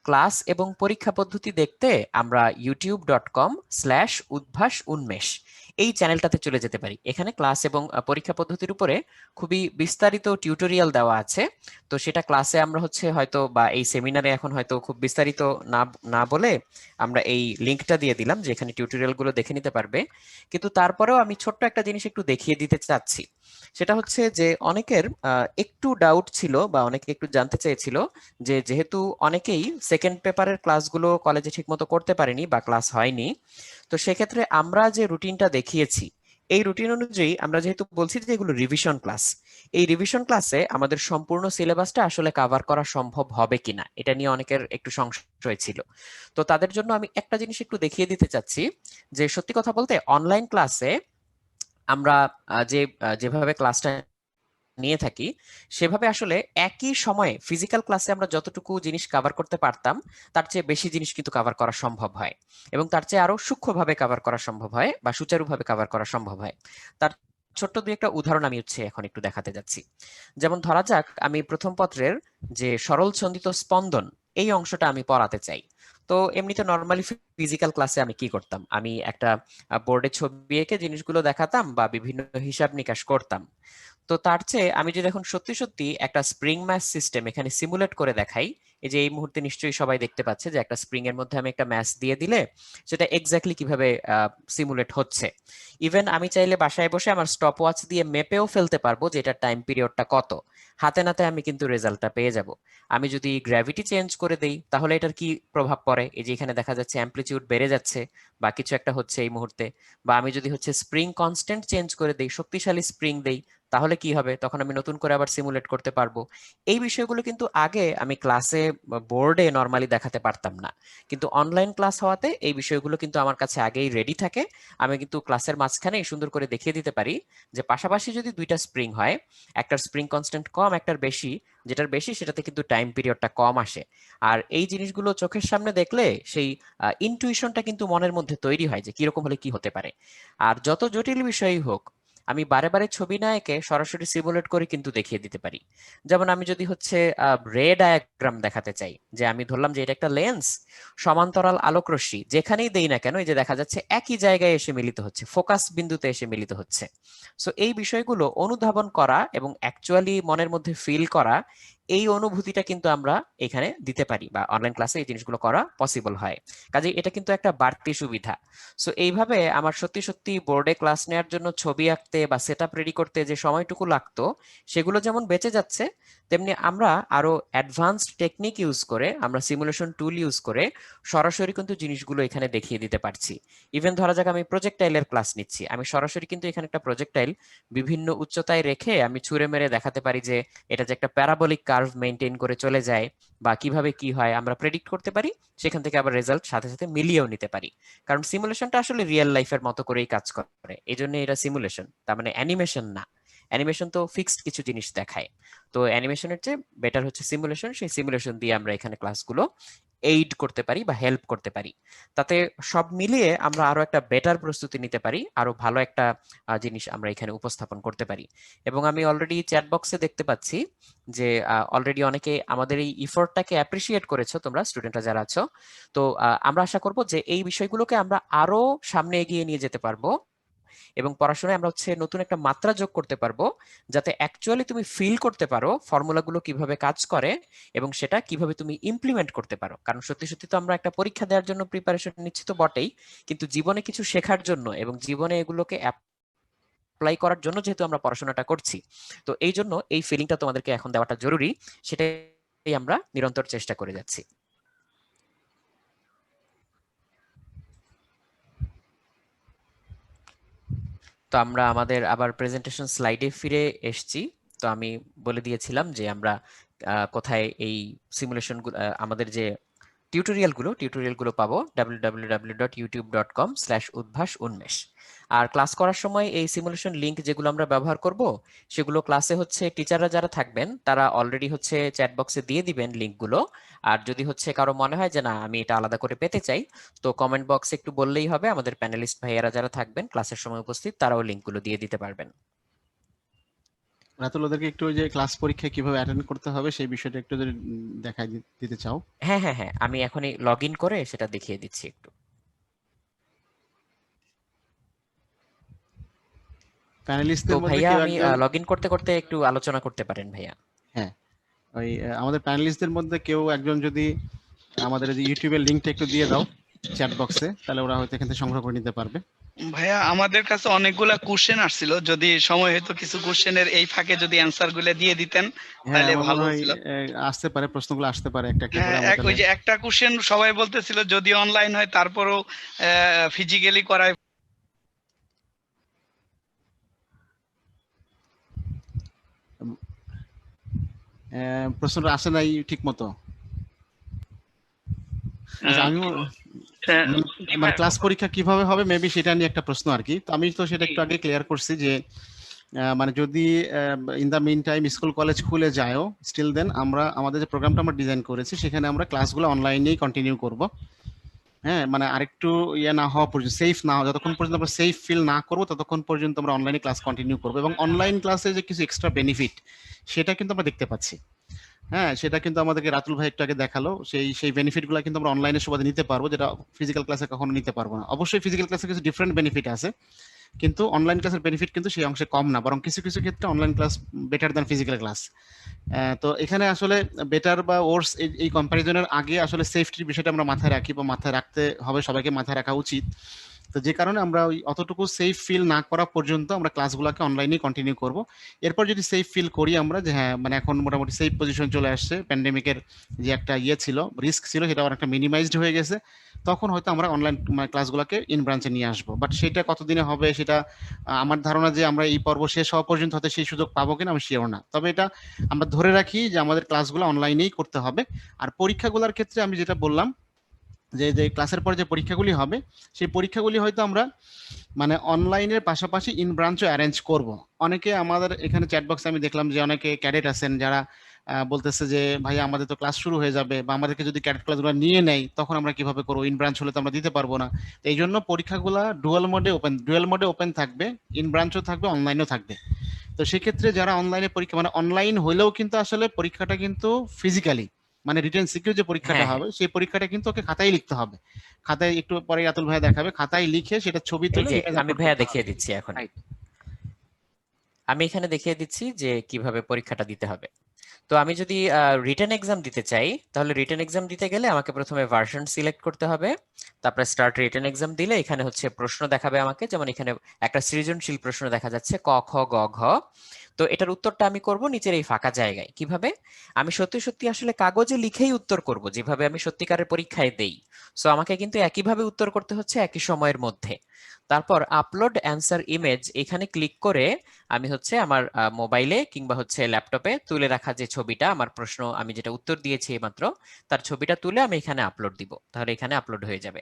ক্লাস এবং পরীক্ষা পদ্ধতি দেখতে আমরা youtube.com/udbhas-unmesh এই চ্যানেলটাতে চলে যেতে পারি। এখানে ক্লাস এবং পরীক্ষা পদ্ধতির উপরে খুবই বিস্তারিত টিউটোরিয়াল দেওয়া আছে। তো সেটা ক্লাসে আমরা হয়তো বা এই সেমিনারে এখন হয়তো খুব বিস্তারিত না না বলে আমরা এই লিঙ্কটা দিয়ে দিলাম যে এখানে টিউটোরিয়ালগুলো দেখে নিতে পারবে। কিন্তু তারপরেও আমি ছোট্ট একটা জিনিস একটু দেখিয়ে দিতে চাচ্ছি। সেটা হচ্ছে যে অনেকের একটু ডাউট ছিল বা অনেকে একটু জানতে চেয়েছিল যে যেহেতু অনেকেই সেকেন্ড পেপারের ক্লাসগুলো কলেজে ঠিকমতো করতে পারেনি বা ক্লাস হয়নি, তো সেক্ষেত্রে আমরা যে রুটিনটা দেখিয়েছি এই রুটিন অনুযায়ী আমরা যেহেতু বলছি যে এগুলো রিভিশন ক্লাস, এই রিভিশন ক্লাসে আমাদের সম্পূর্ণ সিলেবাসটা আসলে কভার করা সম্ভব হবে কিনা এটা নিয়ে অনেকের একটু সংশয় ছিল। তো তাদের জন্য আমি একটা জিনিস একটু দেখিয়ে দিতে চাচ্ছি যে সত্যি কথা বলতে অনলাইন ক্লাসে আমরা যেভাবে ক্লাসটা নিয়ে থাকি সেভাবে আসলে একই সময়ে ফিজিক্যাল ক্লাসে আমরা যতটুকু জিনিস কভার করতে পারতাম তার চেয়ে বেশি জিনিস কিন্তু কভার করা সম্ভব হয়, এবং তার চেয়ে আরো সূক্ষ্মভাবে কভার করা সম্ভব হয় বা সুচারুভাবে কভার করা সম্ভব হয়। তার ছোট্ট দুই একটা উদাহরণ আমি এখন একটু দেখাতে যাচ্ছি। যেমন ধরা যাক আমি প্রথম পত্রের যে সরল ছন্দিত স্পন্দন এই অংশটা আমি পড়াতে চাই। তো এমনিতে নর্মালি ফিজিক্যাল ক্লাসে আমি কি করতাম, আমি একটা বোর্ডে ছবি এঁকে জিনিসগুলো দেখাতাম বা বিভিন্ন হিসাব নিকাশ করতাম। তো তার চেয়ে আমি যদি এখন সত্যি সত্যি একটা স্প্রিং ম্যাথ সিস্টেম এখানে সিমুলেট করে দেখাই, এই যে এই মুহূর্তে নিশ্চয়ই সবাই দেখতে পাচ্ছে যে একটা স্প্রিং এর মধ্যে আমি একটা ম্যাথ দিয়ে দিলে সেটা এক্স্যাক্টলি কিভাবে সিমুলেট হচ্ছে। ইভেন আমি চাইলে বাসায় বসে আমার স্টপ ওয়াচ দিয়ে মেপেও ফেলতে পারবো যে এটার টাইম পিরিয়ডটা কত, হাতে নাতে আমি কিন্তু রেজাল্টটা পেয়ে যাব। আমি যদি গ্র্যাভিটি চেঞ্জ করে দেই তাহলে এটার কি প্রভাব পড়ে, এই যে এখানে দেখা যাচ্ছে অ্যামপ্লিটিউড বেড়ে যাচ্ছে বা কিছু একটা হচ্ছে এই মুহূর্তে। বা আমি যদি স্প্রিং কনস্ট্যান্ট চেঞ্জ করে দেই, শক্তিশালী স্প্রিং দেই, তাহলে কি হবে, তখন আমি নতুন করে আবার সিমুলেট করতে পারবো। এই বিষয়গুলো কিন্তু আগে আমি ক্লাসে বোর্ডে নরমালি দেখাতে পারতাম না, কিন্তু অনলাইন ক্লাস হওয়াতে এই বিষয়গুলো কিন্তু আমার কাছে আগেই রেডি থাকে। আমি কিন্তু ক্লাসের মাঝখানে সুন্দর করে দেখিয়ে দিতে পারি যে পাশাপাশি যদি দুইটা স্প্রিং হয়, একটার স্প্রিং কনস্ট্যান্ট কম একটার বেশি, যেটার বেশি সেটাতে কিন্তু টাইম পিরিয়ডটা কম আসে। আর এই জিনিসগুলো চোখের সামনে দেখলে সেই ইনটুইশনটা কিন্তু মনের মধ্যে তৈরি হয় যে কিরকম হলে কি হতে পারে। আর যত জটিল বিষয়ই হোক আমি বারে বারে ছবি না এঁকে সরাসরি সিমুলেট করে কিন্তু দেখিয়ে দিতে পারি। যেমন আমি যদি রে ডায়াগ্রাম দেখাতে চাই, যে আমি ধরলাম যে এটা একটা লেন্স, সমান্তরাল আলোক রশ্মি যেখানেই দেই না কেন এই যে দেখা যাচ্ছে একই জায়গায় এসে মিলিত হচ্ছে, ফোকাস বিন্দুতে এসে মিলিত হচ্ছে। সো এই বিষয়গুলো অনুধাবন করা এবং অ্যাকচুয়ালি মনের মধ্যে ফিল করা, এই অনুভূতিটা কিন্তু আমরা এখানে দিতে পারি বা অনলাইন ক্লাসে এই জিনিসগুলো করা পসিবল হয়। কাজে এটা কিন্তু একটা বাড়তি সুবিধা। সো এইভাবে আমার সত্যি সত্যি বোর্ডে ক্লাস নেওয়ার জন্য ছবি আঁকতে বা সেটআপ রেডি করতে যে সময়টুকু লাগতো সেগুলো যেমন বেঁচে যাচ্ছে, তেমনি আমরা আরো অ্যাডভান্সড টেকনিক ইউজ করে, আমরা সিমুলেশন টুল ইউজ করে সরাসরি কিন্তু জিনিসগুলো এখানে দেখিয়ে দিতে পারছি। ইভেন ধরা যাক আমি প্রজেক্টাইলের ক্লাস নিচ্ছি, আমি সরাসরি কিন্তু এখানে একটা প্রজেক্টাইল বিভিন্ন উচ্চতায় রেখে আমি ছুঁড়ে মেরে দেখাতে পারি যে এটা যে একটা প্যারাবোলিক কার্ভ মেইনটেইন করে চলে যায় বা কিভাবে কি হয় আমরা প্রেডিক্ট করতে পারি, সেখান থেকে আবার রেজাল্ট সাথে সাথে মিলিয়েও নিতে পারি। কারণ সিমুলেশনটা আসলে রিয়েল লাইফের মতো করেই কাজ করে, এই জন্য এটা সিমুলেশন, তার মানে অ্যানিমেশন না। অ্যানিমেশন তো ফিক্সড কিছু জিনিস দেখায়, তো অ্যানিমেশনের চেয়ে বেটার হচ্ছে সিমুলেশন। সেই সিমুলেশন দিয়ে আমরা এখানে ক্লাসগুলো এইড করতে পারি বা হেল্প করতে পারি। তাতে সব মিলিয়ে আমরা আরো একটা বেটার প্রস্তুতি নিতে পারি, আরো ভালো একটা জিনিস আমরা এখানে উপস্থাপন করতে পারি। এবং আমি অলরেডি চ্যাট বক্সে দেখতে পাচ্ছি যে অলরেডি অনেকে আমাদের এই ইফোর্টটাকে অ্যাপ্রিসিয়েট করেছো, তোমরা স্টুডেন্টরা যারা আছো। তো আমরা আশা করব যে এই বিষয়গুলোকে আমরা আরো সামনে এগিয়ে নিয়ে যেতে পারবো এবং পড়াশোনায় আমরা হচ্ছে নতুন একটা মাত্রা যোগ করতে পারবো, যাতে অ্যাকচুয়ালি তুমি ফিল করতে পারো ফর্মুলাগুলো কিভাবে কাজ করে এবং সেটা কিভাবে তুমি ইমপ্লিমেন্ট করতে পারো। কারণ সত্যি সত্যি তো আমরা একটা পরীক্ষা দেওয়ার জন্য প্রিপারেশন নিচ্ছি তো বটেই, কিন্তু জীবনে কিছু শেখার জন্য এবং জীবনে এগুলোকে অ্যাপ্লাই করার জন্য যেহেতু আমরা পড়াশোনাটা করছি, তো এই জন্য এই ফিলিংটা তোমাদেরকে এখন দেওয়াটা জরুরি, সেটাই আমরা নিরন্তর চেষ্টা করে যাচ্ছি। তো আমরা আমাদের আবার প্রেজেন্টেশন স্লাইডে ফিরে এসেছি। তো আমি বলে দিয়েছিলাম যে আমরা কোথায় এই সিমুলেশনগুলো, আমাদের যে টিউটোরিয়ালগুলো পাবো www.youtube.com/udbhasunmesh। আর ক্লাস করার সময় এই সিমুলেশন লিংক যেগুলো আমরা ব্যবহার করব, সেগুলো ক্লাসে হচ্ছে টিচাররা যারা থাকবেন তারা অলরেডি হচ্ছে চ্যাট বক্সে দিয়ে দিবেন লিংকগুলো। আর যদি হচ্ছে কারো মনে হয় যে না আমি এটা আলাদা করে পেতে চাই, তো কমেন্ট বক্সে একটু বললেই হবে, আমাদের প্যানেলিস্ট ভাইয়ারা যারা থাকবেন ক্লাসের সময় উপস্থিত তারাও লিংকগুলো দিয়ে দিতে পারবেন। রাতুল, ওদেরকে একটু ওই যে ক্লাস পরীক্ষা কিভাবে অ্যাটেন্ড করতে হবে সেই বিষয়টা একটু যদি দেখাই দিতে চাও। হ্যাঁ হ্যাঁ হ্যাঁ, আমি এখনই লগ ইন করে সেটা দেখিয়ে দিচ্ছি একটু। তো প্যানেলিস্টদের মধ্যে ভাইয়া কেউ আমি একজন, লগ ইন করতে করতে একটু আলোচনা করতে পারেন ভাইয়া। হ্যাঁ, ওই আমাদের প্যানেলিস্টদের মধ্যে কেউ একজন যদি আমাদের এই ইউটিউবের লিংকটা একটু দিয়ে দাও চ্যাট বক্সে, তাহলে ওরা হয়তো এখান থেকে সংগ্রহ করে নিতে পারবে। ভাইয়া আমাদের কাছে অনেকগুলা কোশ্চেন আসছিল, যদি সময় হতো কিছু কোশ্চেনের এই ফাঁকে যদি অ্যানসার গুলো দিয়ে দিতেন হ্যাঁ, তাহলে আমার ভালো মনে হয় ছিল। আসতে পারে, প্রশ্নগুলো আসতে পারে একটা একটা করে। হ্যাঁ, আমরা ওই তাহলে যে একটা কোশ্চেন সবাই বলতেছিল যদি অনলাইন হয় তারপরও ফিজিক্যালি করায়। প্রশ্নটা আসে নাই ঠিক মতো। আচ্ছা, আমি মানে ক্লাস পরীক্ষা কিভাবে হবে মেবি সেটা নিয়ে একটা প্রশ্ন আর কি। তো আমি তো সেটা একটু আগে ক্লিয়ার করছি যে মানে যদি in the meantime school college খুলে যায়ও, স্টিল দেন আমরা আমাদের যে প্রোগ্রামটা আমরা ডিজাইন করেছি সেখানে আমরা ক্লাসগুলো অনলাইনেই কন্টিনিউ করব। হ্যাঁ, মানে আরেকটু ইয়ে না হওয়া পর্যন্ত, সেফ না হওয়া, যতক্ষণ পর্যন্ত আমরা সেফ ফিল না করবো ততক্ষণ পর্যন্ত আমরা অনলাইনে ক্লাস কন্টিনিউ করবো। এবং অনলাইন ক্লাসে যে কিছু এক্সট্রা বেনিফিট সেটা কিন্তু আমরা দেখতে পাচ্ছি। হ্যাঁ, সেটা কিন্তু আমাদেরকে রাতুল ভাই একটু আগে দেখালো। সেই বেনিফিটগুলো কিন্তু আমরা অনলাইনে সুবাদে নিতে পারবো, যেটা ফিজিক্যাল ক্লাসে কখনো নিতে পারবো না। অবশ্যই ফিজিক্যাল ক্লাসে কিছু ডিফারেন্ট বেনিফিট আছে, কিন্তু অনলাইন ক্লাসের বেনিফিট কিন্তু সেই অংশে কম না, বরং কিছু কিছু ক্ষেত্রে online class better than physical class. তো এখানে আসলে বেটার বা ওর্স এই কম্প্যারিজনের আগে আসলে সেফটির বিষয়টা আমরা মাথায় রাখি, বা মাথায় রাখতে হবে, সবাইকে মাথায় রাখা উচিত। তো যে কারণে আমরা ওই অতটুকু সেফ ফিল না করা পর্যন্ত আমরা ক্লাসগুলোকে অনলাইনে কন্টিনিউ করব। এরপর যদি সেফ ফিল করি আমরা যে হ্যাঁ মানে এখন মোটামুটি সেফ পজিশন চলে আসছে, প্যান্ডেমিকের যে একটা ইয়ে ছিল, রিস্ক ছিল, সেটা অনেকটা মিনিমাইজড হয়ে গেছে, তখন হয়তো আমরা অনলাইন ক্লাসগুলোকে ইন ব্রাঞ্চে নিয়ে আসবো। বাট সেটা কতদিনে হবে সেটা আমার ধারণা যে আমরা এই পর্ব শেষ হওয়া পর্যন্ত হয়তো সেই সুযোগ পাবো কিনা আমি শিওর না। তবে এটা আমরা ধরে রাখি যে আমাদের ক্লাসগুলো অনলাইনেই করতে হবে। আর পরীক্ষাগুলোর ক্ষেত্রে আমি যেটা বললাম যে যে ক্লাসের পরে যে পরীক্ষাগুলি হবে সেই পরীক্ষাগুলি হয়তো আমরা মানে অনলাইনের পাশাপাশি ইন ব্রাঞ্চও অ্যারেঞ্জ করব। অনেকে আমাদের এখানে চ্যাট বক্সে আমি দেখলাম যে অনেকে ক্যাডেট আছেন যারা বলতেছে যে ভাই আমাদের তো ক্লাস শুরু হয়ে যাবে, বা আমাদেরকে যদি ক্যাডেট ক্লাসগুলো নিয়ে নেয় তখন আমরা কিভাবে করবো, ইন ব্রাঞ্চ হলে তো আমরা দিতে পারবো না। তো এই জন্য পরীক্ষাগুলো ডুয়াল মোডে ওপেন থাকবে, ইন ব্রাঞ্চও থাকবে, অনলাইনও থাকবে। তো সেক্ষেত্রে যারা অনলাইনে পরীক্ষা, মানে অনলাইন হলেও কিন্তু আসলে পরীক্ষাটা কিন্তু ফিজিক্যালি, মানে রিটেন সিকিউর যে পরীক্ষাটা হ্যাঁ হ্যাঁ, হবে সেই পরীক্ষাটা কিন্তু ওকে খাতায় লিখতে হবে। খাতায় একটু পরে আতুল ভাই দেখাবে, খাতায় লিখে সেটা ছবি এই তুলে যে ইমেজ আমি আপলোড ভাইয়া করতে দেখিয়ে হবে। দিচ্ছি এখন। রাইট। আমি এখানে দেখিয়ে দিচ্ছি যে কিভাবে পরীক্ষাটা দিতে হবে। তো আমি যদি রিটেন এক্সাম দিতে চাই, তাহলে রিটেন এক্সাম দিতে গেলে আমাকে প্রথমে ভার্সন সিলেক্ট করতে হবে। তারপরে স্টার্ট রিটেন এক্সাম দিলে এখানে হচ্ছে প্রশ্ন দেখাবে আমাকে, যেমন এখানে একটা সৃজনশীল প্রশ্ন দেখা যাচ্ছে ক খ গ ঘ। তো এটার উত্তরটা আমি করব নিচের এই ফাঁকা জায়গায়। কিভাবে? আমি সত্যি সত্যি আসলে কাগজে লিখেই উত্তর করব, যেভাবে আমি সত্যিকারের পরীক্ষায় দেই। সো আমাকে কিন্তু একইভাবে উত্তর করতে হচ্ছে একই সময়ের মধ্যে। তারপর আপলোড অ্যান্সার ইমেজ এখানে ক্লিক করে আমি হচ্ছে আমার মোবাইলে কিংবা হচ্ছে ল্যাপটপে তুলে রাখা যে ছবিটা, আমার প্রশ্ন আমি যেটা উত্তর দিয়েছি মাত্র তার ছবিটা তুলে আমি এখানে আপলোড দিব, তাহলে এখানে আপলোড হয়ে যাবে।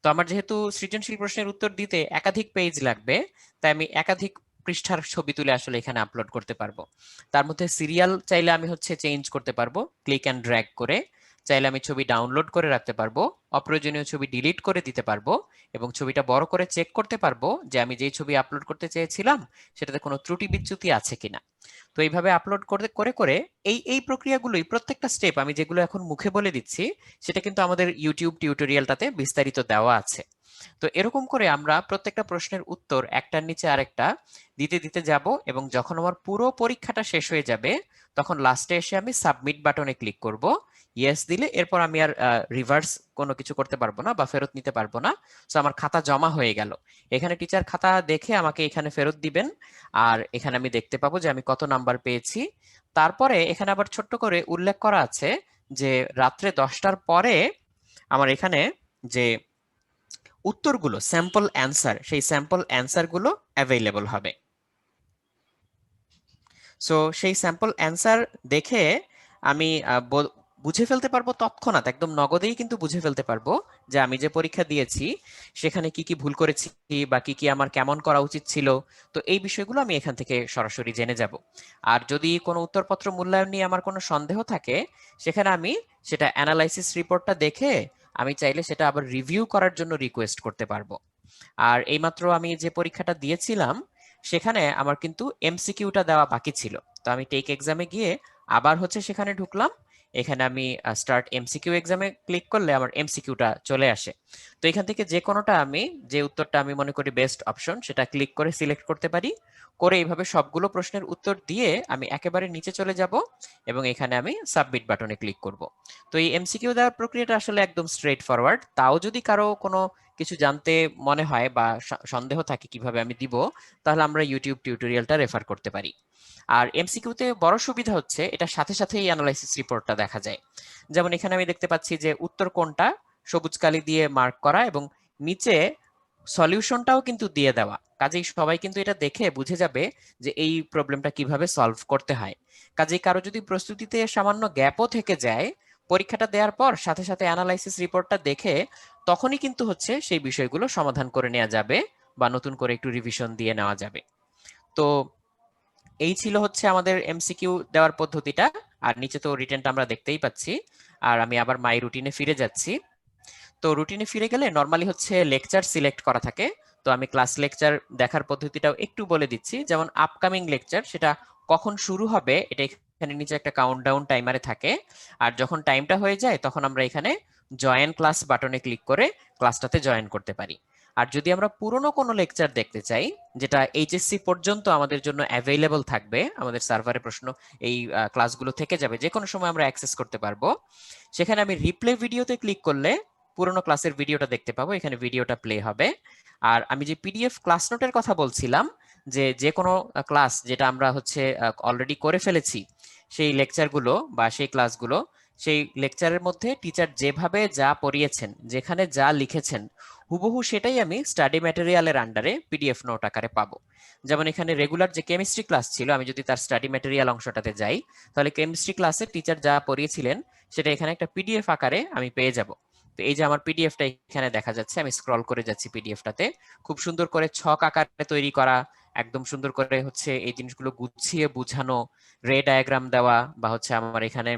তো আমার যেহেতু সৃজনশীল প্রশ্নের উত্তর দিতে একাধিক পেজ লাগবে, তাই আমি একাধিক পৃষ্ঠার ছবি তুলে আসলে এখানে আপলোড করতে পারবো। তার মধ্যে সিরিয়াল চাইলে আমি হচ্ছে চেঞ্জ করতে পারবো ক্লিক অ্যান্ড ড্র্যাগ করে। চাইলে আমি ছবি ডাউনলোড করে রাখতে পারবো, অপ্রয়োজনীয় ছবি ডিলিট করে দিতে পারবো এবং ছবিটা বড় করে চেক করতে পারবো যে আমি যেই ছবি আপলোড করতে চেয়েছিলাম সেটাতে কোনো ত্রুটি বিচ্যুতি আছে কিনা। তো এইভাবে আপলোড করতে করে করে এই প্রক্রিয়াগুলোই প্রত্যেকটা স্টেপ আমি যেগুলো এখন মুখে বলে দিচ্ছি সেটা কিন্তু আমাদের ইউটিউব টিউটোরিয়ালটাতে বিস্তারিত দেওয়া আছে। তো এরকম করে আমরা প্রত্যেকটা প্রশ্নের উত্তর একটার নিচে আরেকটা দিতে দিতে যাব এবং যখন আমার পুরো পরীক্ষাটা শেষ হয়ে যাবে তখন লাস্টে এসে আমি সাবমিট বাটনে ক্লিক করব। ইয়েস দিলে এরপর আমি আর রিভার্স কোনো কিছু করতে পারবো না বা ফেরত নিতে পারবো না। সো আমার খাতা জমা হয়ে গেল। এখানে টিচার খাতা দেখে আমাকে এখানে ফেরত দিবেন আর এখানে আমি দেখতে পাবো যে আমি কত নাম্বার পেয়েছি। তারপরে এখানে আবার ছোট্ট করে উল্লেখ করা আছে যে রাত্রে 10টার পরে আমার এখানে যে উত্তরগুলো স্যাম্পল অ্যান্সার, সেই স্যাম্পল অ্যান্সারগুলো অ্যাভেইলেবল হবে। সো সেই স্যাম্পল অ্যান্সার দেখে আমি বুঝে ফেলতে পারবো তৎক্ষণাৎ, একদম নগদেই কিন্তু বুঝে ফেলতে পারবো যে আমি যে পরীক্ষা দিয়েছি সেখানে কি কি ভুল করেছি বা কি কি আমার কেমন করা উচিত ছিল। তো এই বিষয়গুলো আমি এখান থেকে সরাসরি জেনে যাব। আর যদি কোনো উত্তরপত্র মূল্যায়ন নিয়ে আমার কোনো সন্দেহ থাকে সেখানে আমি সেটা অ্যানালাইসিস রিপোর্টটা দেখে আমি চাইলে সেটা আবার রিভিউ করার জন্য রিকোয়েস্ট করতে পারবো। আর এইমাত্র আমি যে পরীক্ষাটা দিয়েছিলাম সেখানে আমার কিন্তু এমসিকিউটা দেওয়া বাকি ছিল। তো আমি টেক এক্সামে গিয়ে আবার হচ্ছে সেখানে ঢুকলাম, এখানে আমি স্টার্ট এমসিকিউ এক্সামে ক্লিক করলে আমার এমসিকিউটা চলে আসে। তো এখান থেকে যে কোনোটা আমি যে উত্তরটা আমি মনে করি বেস্ট অপশন সেটা ক্লিক করে সিলেক্ট করতে পারি। করে এইভাবে সবগুলো প্রশ্নের উত্তর দিয়ে আমি একেবারে নিচে চলে যাব এবং এখানে আমি সাবমিট বাটনে ক্লিক করব। তো এই এমসিকিউ দেওয়ার প্রক্রিয়াটা আসলে একদম স্ট্রেট ফরওয়ার্ড। তাও যদি কারো কোনো কিছু জানতে মনে হয় বা সন্দেহ থাকে কিভাবে আমি দিব, তাহলে আমরা ইউটিউব টিউটোরিয়ালটা রেফার করতে পারি। আর এমসিকিউতে বড় সুবিধা হচ্ছে এটা সাথে সাথেই অ্যানালাইসিস রিপোর্টটা দেখা যায়। যেমন এখানে আমি দেখতে পাচ্ছি যে উত্তর কোনটা সবুজ কালি দিয়ে মার্ক করা এবং নিচে সলিউশনটাও কিন্তু দিয়ে দেওয়া। কাজেই সবাই কিন্তু এটা দেখে বুঝে যাবে যে এই প্রবলেমটা কিভাবে সলভ করতে হয়। কাজেই কারো যদি প্রস্তুতিতে সামান্য গ্যাপও থেকে যায়, পরীক্ষাটা দেওয়ার পর সাথে সাথে অ্যানালাইসিস রিপোর্টটা দেখে তখনই কিন্তু হচ্ছে সেই বিষয়গুলো সমাধান করে নেওয়া যাবে বা নতুন করে একটু রিভিশন দিয়ে নেওয়া যাবে। তো এই ছিল হচ্ছে আমাদের এমসিকিউ দেওয়ার পদ্ধতিটা। আর নিচে তো রিটেনটা আমরা দেখতেই পাচ্ছি। আর আমি আবার মাই রুটিনে ফিরে যাচ্ছি। তো রুটিনে ফিরে গেলে নরমালি হচ্ছে লেকচার সিলেক্ট করা থাকে। তো আমি ক্লাস লেকচার দেখার পদ্ধতিটাও একটু বলে দিচ্ছি। যেমন আপকামিং লেকচার সেটা কখন শুরু হবে এটা এখানে নিচে একটা কাউন্টডাউন টাইমারে থাকে। আর যখন টাইমটা হয়ে যায় তখন আমরা এখানে জয়েন ক্লাস বাটনে ক্লিক করে ক্লাসটাতে জয়েন করতে পারি। আর যদি আমরা পুরনো কোনো লেকচার দেখতে চাই যেটা এইচএসসি পর্যন্ত আমাদের জন্য অ্যাভেইলেবল থাকবে, আমাদের সার্ভারে প্রশ্ন এই ক্লাসগুলো থেকে যাবে, যে কোনো সময় আমরা অ্যাক্সেস করতে পারবো, সেখানে আমি রিপ্লে ভিডিওতে ক্লিক করলে পুরোনো ক্লাসের ভিডিওটা দেখতে পাবো। এখানে ভিডিওটা প্লে হবে। আর আমি যে পিডিএফ ক্লাস নোটের কথা বলছিলাম, যে কোনো ক্লাস যেটা আমরা হচ্ছে অলরেডি করে ফেলেছি সেই লেকচারগুলো বা সেই ক্লাসগুলো, সেই লেকচারের মধ্যে টিচার যেভাবে যা পড়িয়েছেন, যেখানে যা লিখেছেন হুবহু সেটাই আমি স্টাডি ম্যাটেরিয়ালের আন্ডারে পিডিএফ নোট আকারে পাবো। যেমন এখানে রেগুলার যে কেমিস্ট্রি ক্লাস ছিল, আমি যদি তার স্টাডি ম্যাটেরিয়াল অংশটাতে যাই তাহলে কেমিস্ট্রি ক্লাসে টিচার যা পড়িয়েছিলেন সেটা এখানে একটা পিডিএফ আকারে আমি পেয়ে যাব। তো এই যে আমার পিডিএফটা এখানে দেখা যাচ্ছে, আমি স্ক্রল করে যাচ্ছি পিডিএফটাতে, খুব সুন্দর করে ছক আকারে তৈরি করা, একদম সুন্দর করে হচ্ছে এই জিনিসগুলো গুছিয়ে বুঝানো, রে ডায়াগ্রাম দেওয়া বা হচ্ছে আমার এখানে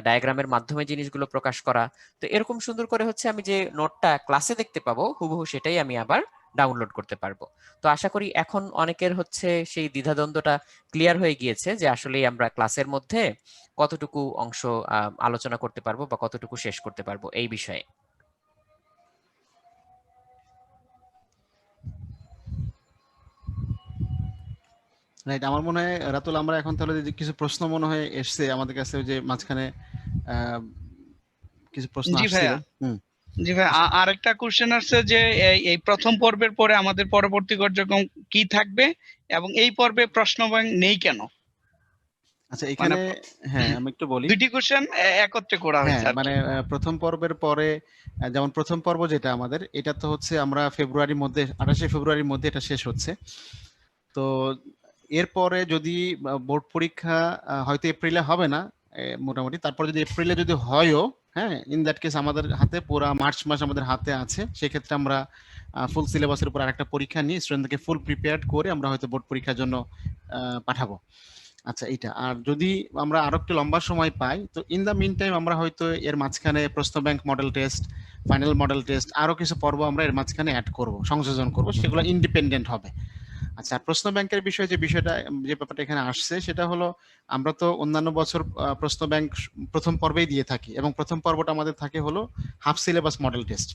ডায়াগ্রামের মাধ্যমে জিনিসগুলো প্রকাশ করা। তো এরকম সুন্দর করে হচ্ছে আমি যে নোটটা ক্লাসে দেখতে পাবো হুবহু সেটাই আমি আবার ডাউনলোড করতে পারবো। তো আশা করি এখন অনেকের হচ্ছে সেই দ্বিধাদ্বন্দ্বটা ক্লিয়ার হয়ে গিয়েছে যে আসলে আমরা ক্লাসের মধ্যে কতটুকু অংশ আলোচনা করতে পারবো বা কতটুকু শেষ করতে পারবো এই বিষয়ে। রাইট, আমার মনে হয় রাতুল আমরা এখন তাহলে যে কিছু প্রশ্ন মনে হয় এসছে আমাদের কাছে, যে মাঝখানে কিছু প্রশ্ন জি আসছিল। ভাইয়া, জি ভাই, আরেকটা কোশ্চেন আসছে যে এই প্রথম পর্বের পরে আমাদের পরবর্তী কার্যক্রম কি থাকবে এবং এই পর্বে প্রশ্ন ব্যাংক নেই কেন? আচ্ছা এখানে হ্যাঁ আমি একটু বলি। দুটি কোশ্চেন একত্রে করা হ্যাঁ হয়েছে। মানে প্রথম পর্বের পরে যেমন প্রথম পর্ব যেটা আমাদের, এটা তো হচ্ছে আমরা ফেব্রুয়ারির মধ্যে 28শে ফেব্রুয়ারির মধ্যে এটা শেষ হচ্ছে। তো এরপরে যদি বোর্ড পরীক্ষা হয়তো এপ্রিলে হবে না মোটামুটি, তারপর যদি এপ্রিলে যদি হয়ও, হ্যাঁ ইন দ্যাট কেস আমাদের হাতে পুরা মার্চ মাস আমাদের হাতে আছে। সেক্ষেত্রে আমরা ফুল সিলেবাসের উপর আরেকটা পরীক্ষা নিয়ে স্টুডেন্টদেরকে ফুল প্রিপেয়ার্ড করে আমরা হয়তো বোর্ড পরীক্ষার জন্য পাঠাবো। আচ্ছা এইটা। আর যদি আমরা আরো একটু লম্বা সময় পাই, তো ইন দ্য মিন টাইম আমরা হয়তো এর মাঝখানে প্রশ্ন bank model test, final model test, আরো কিছু পর্ব আমরা এর মাঝখানে অ্যাড করব, সংযোজন করব, সেগুলো ইন্ডিপেন্ডেন্ট হবে। আচ্ছা, আর প্রশ্ন ব্যাংকের বিষয়ে যে বিষয়টা, যে ব্যাপারটা এখানে আসছে সেটা হলো, আমরা তো অন্যান্য বছর প্রশ্ন ব্যাংক প্রথম পর্বেই দিয়ে থাকি, এবং প্রথম পর্বটা আমাদের থাকে হলো হাফ সিলেবাস মডেল টেস্ট।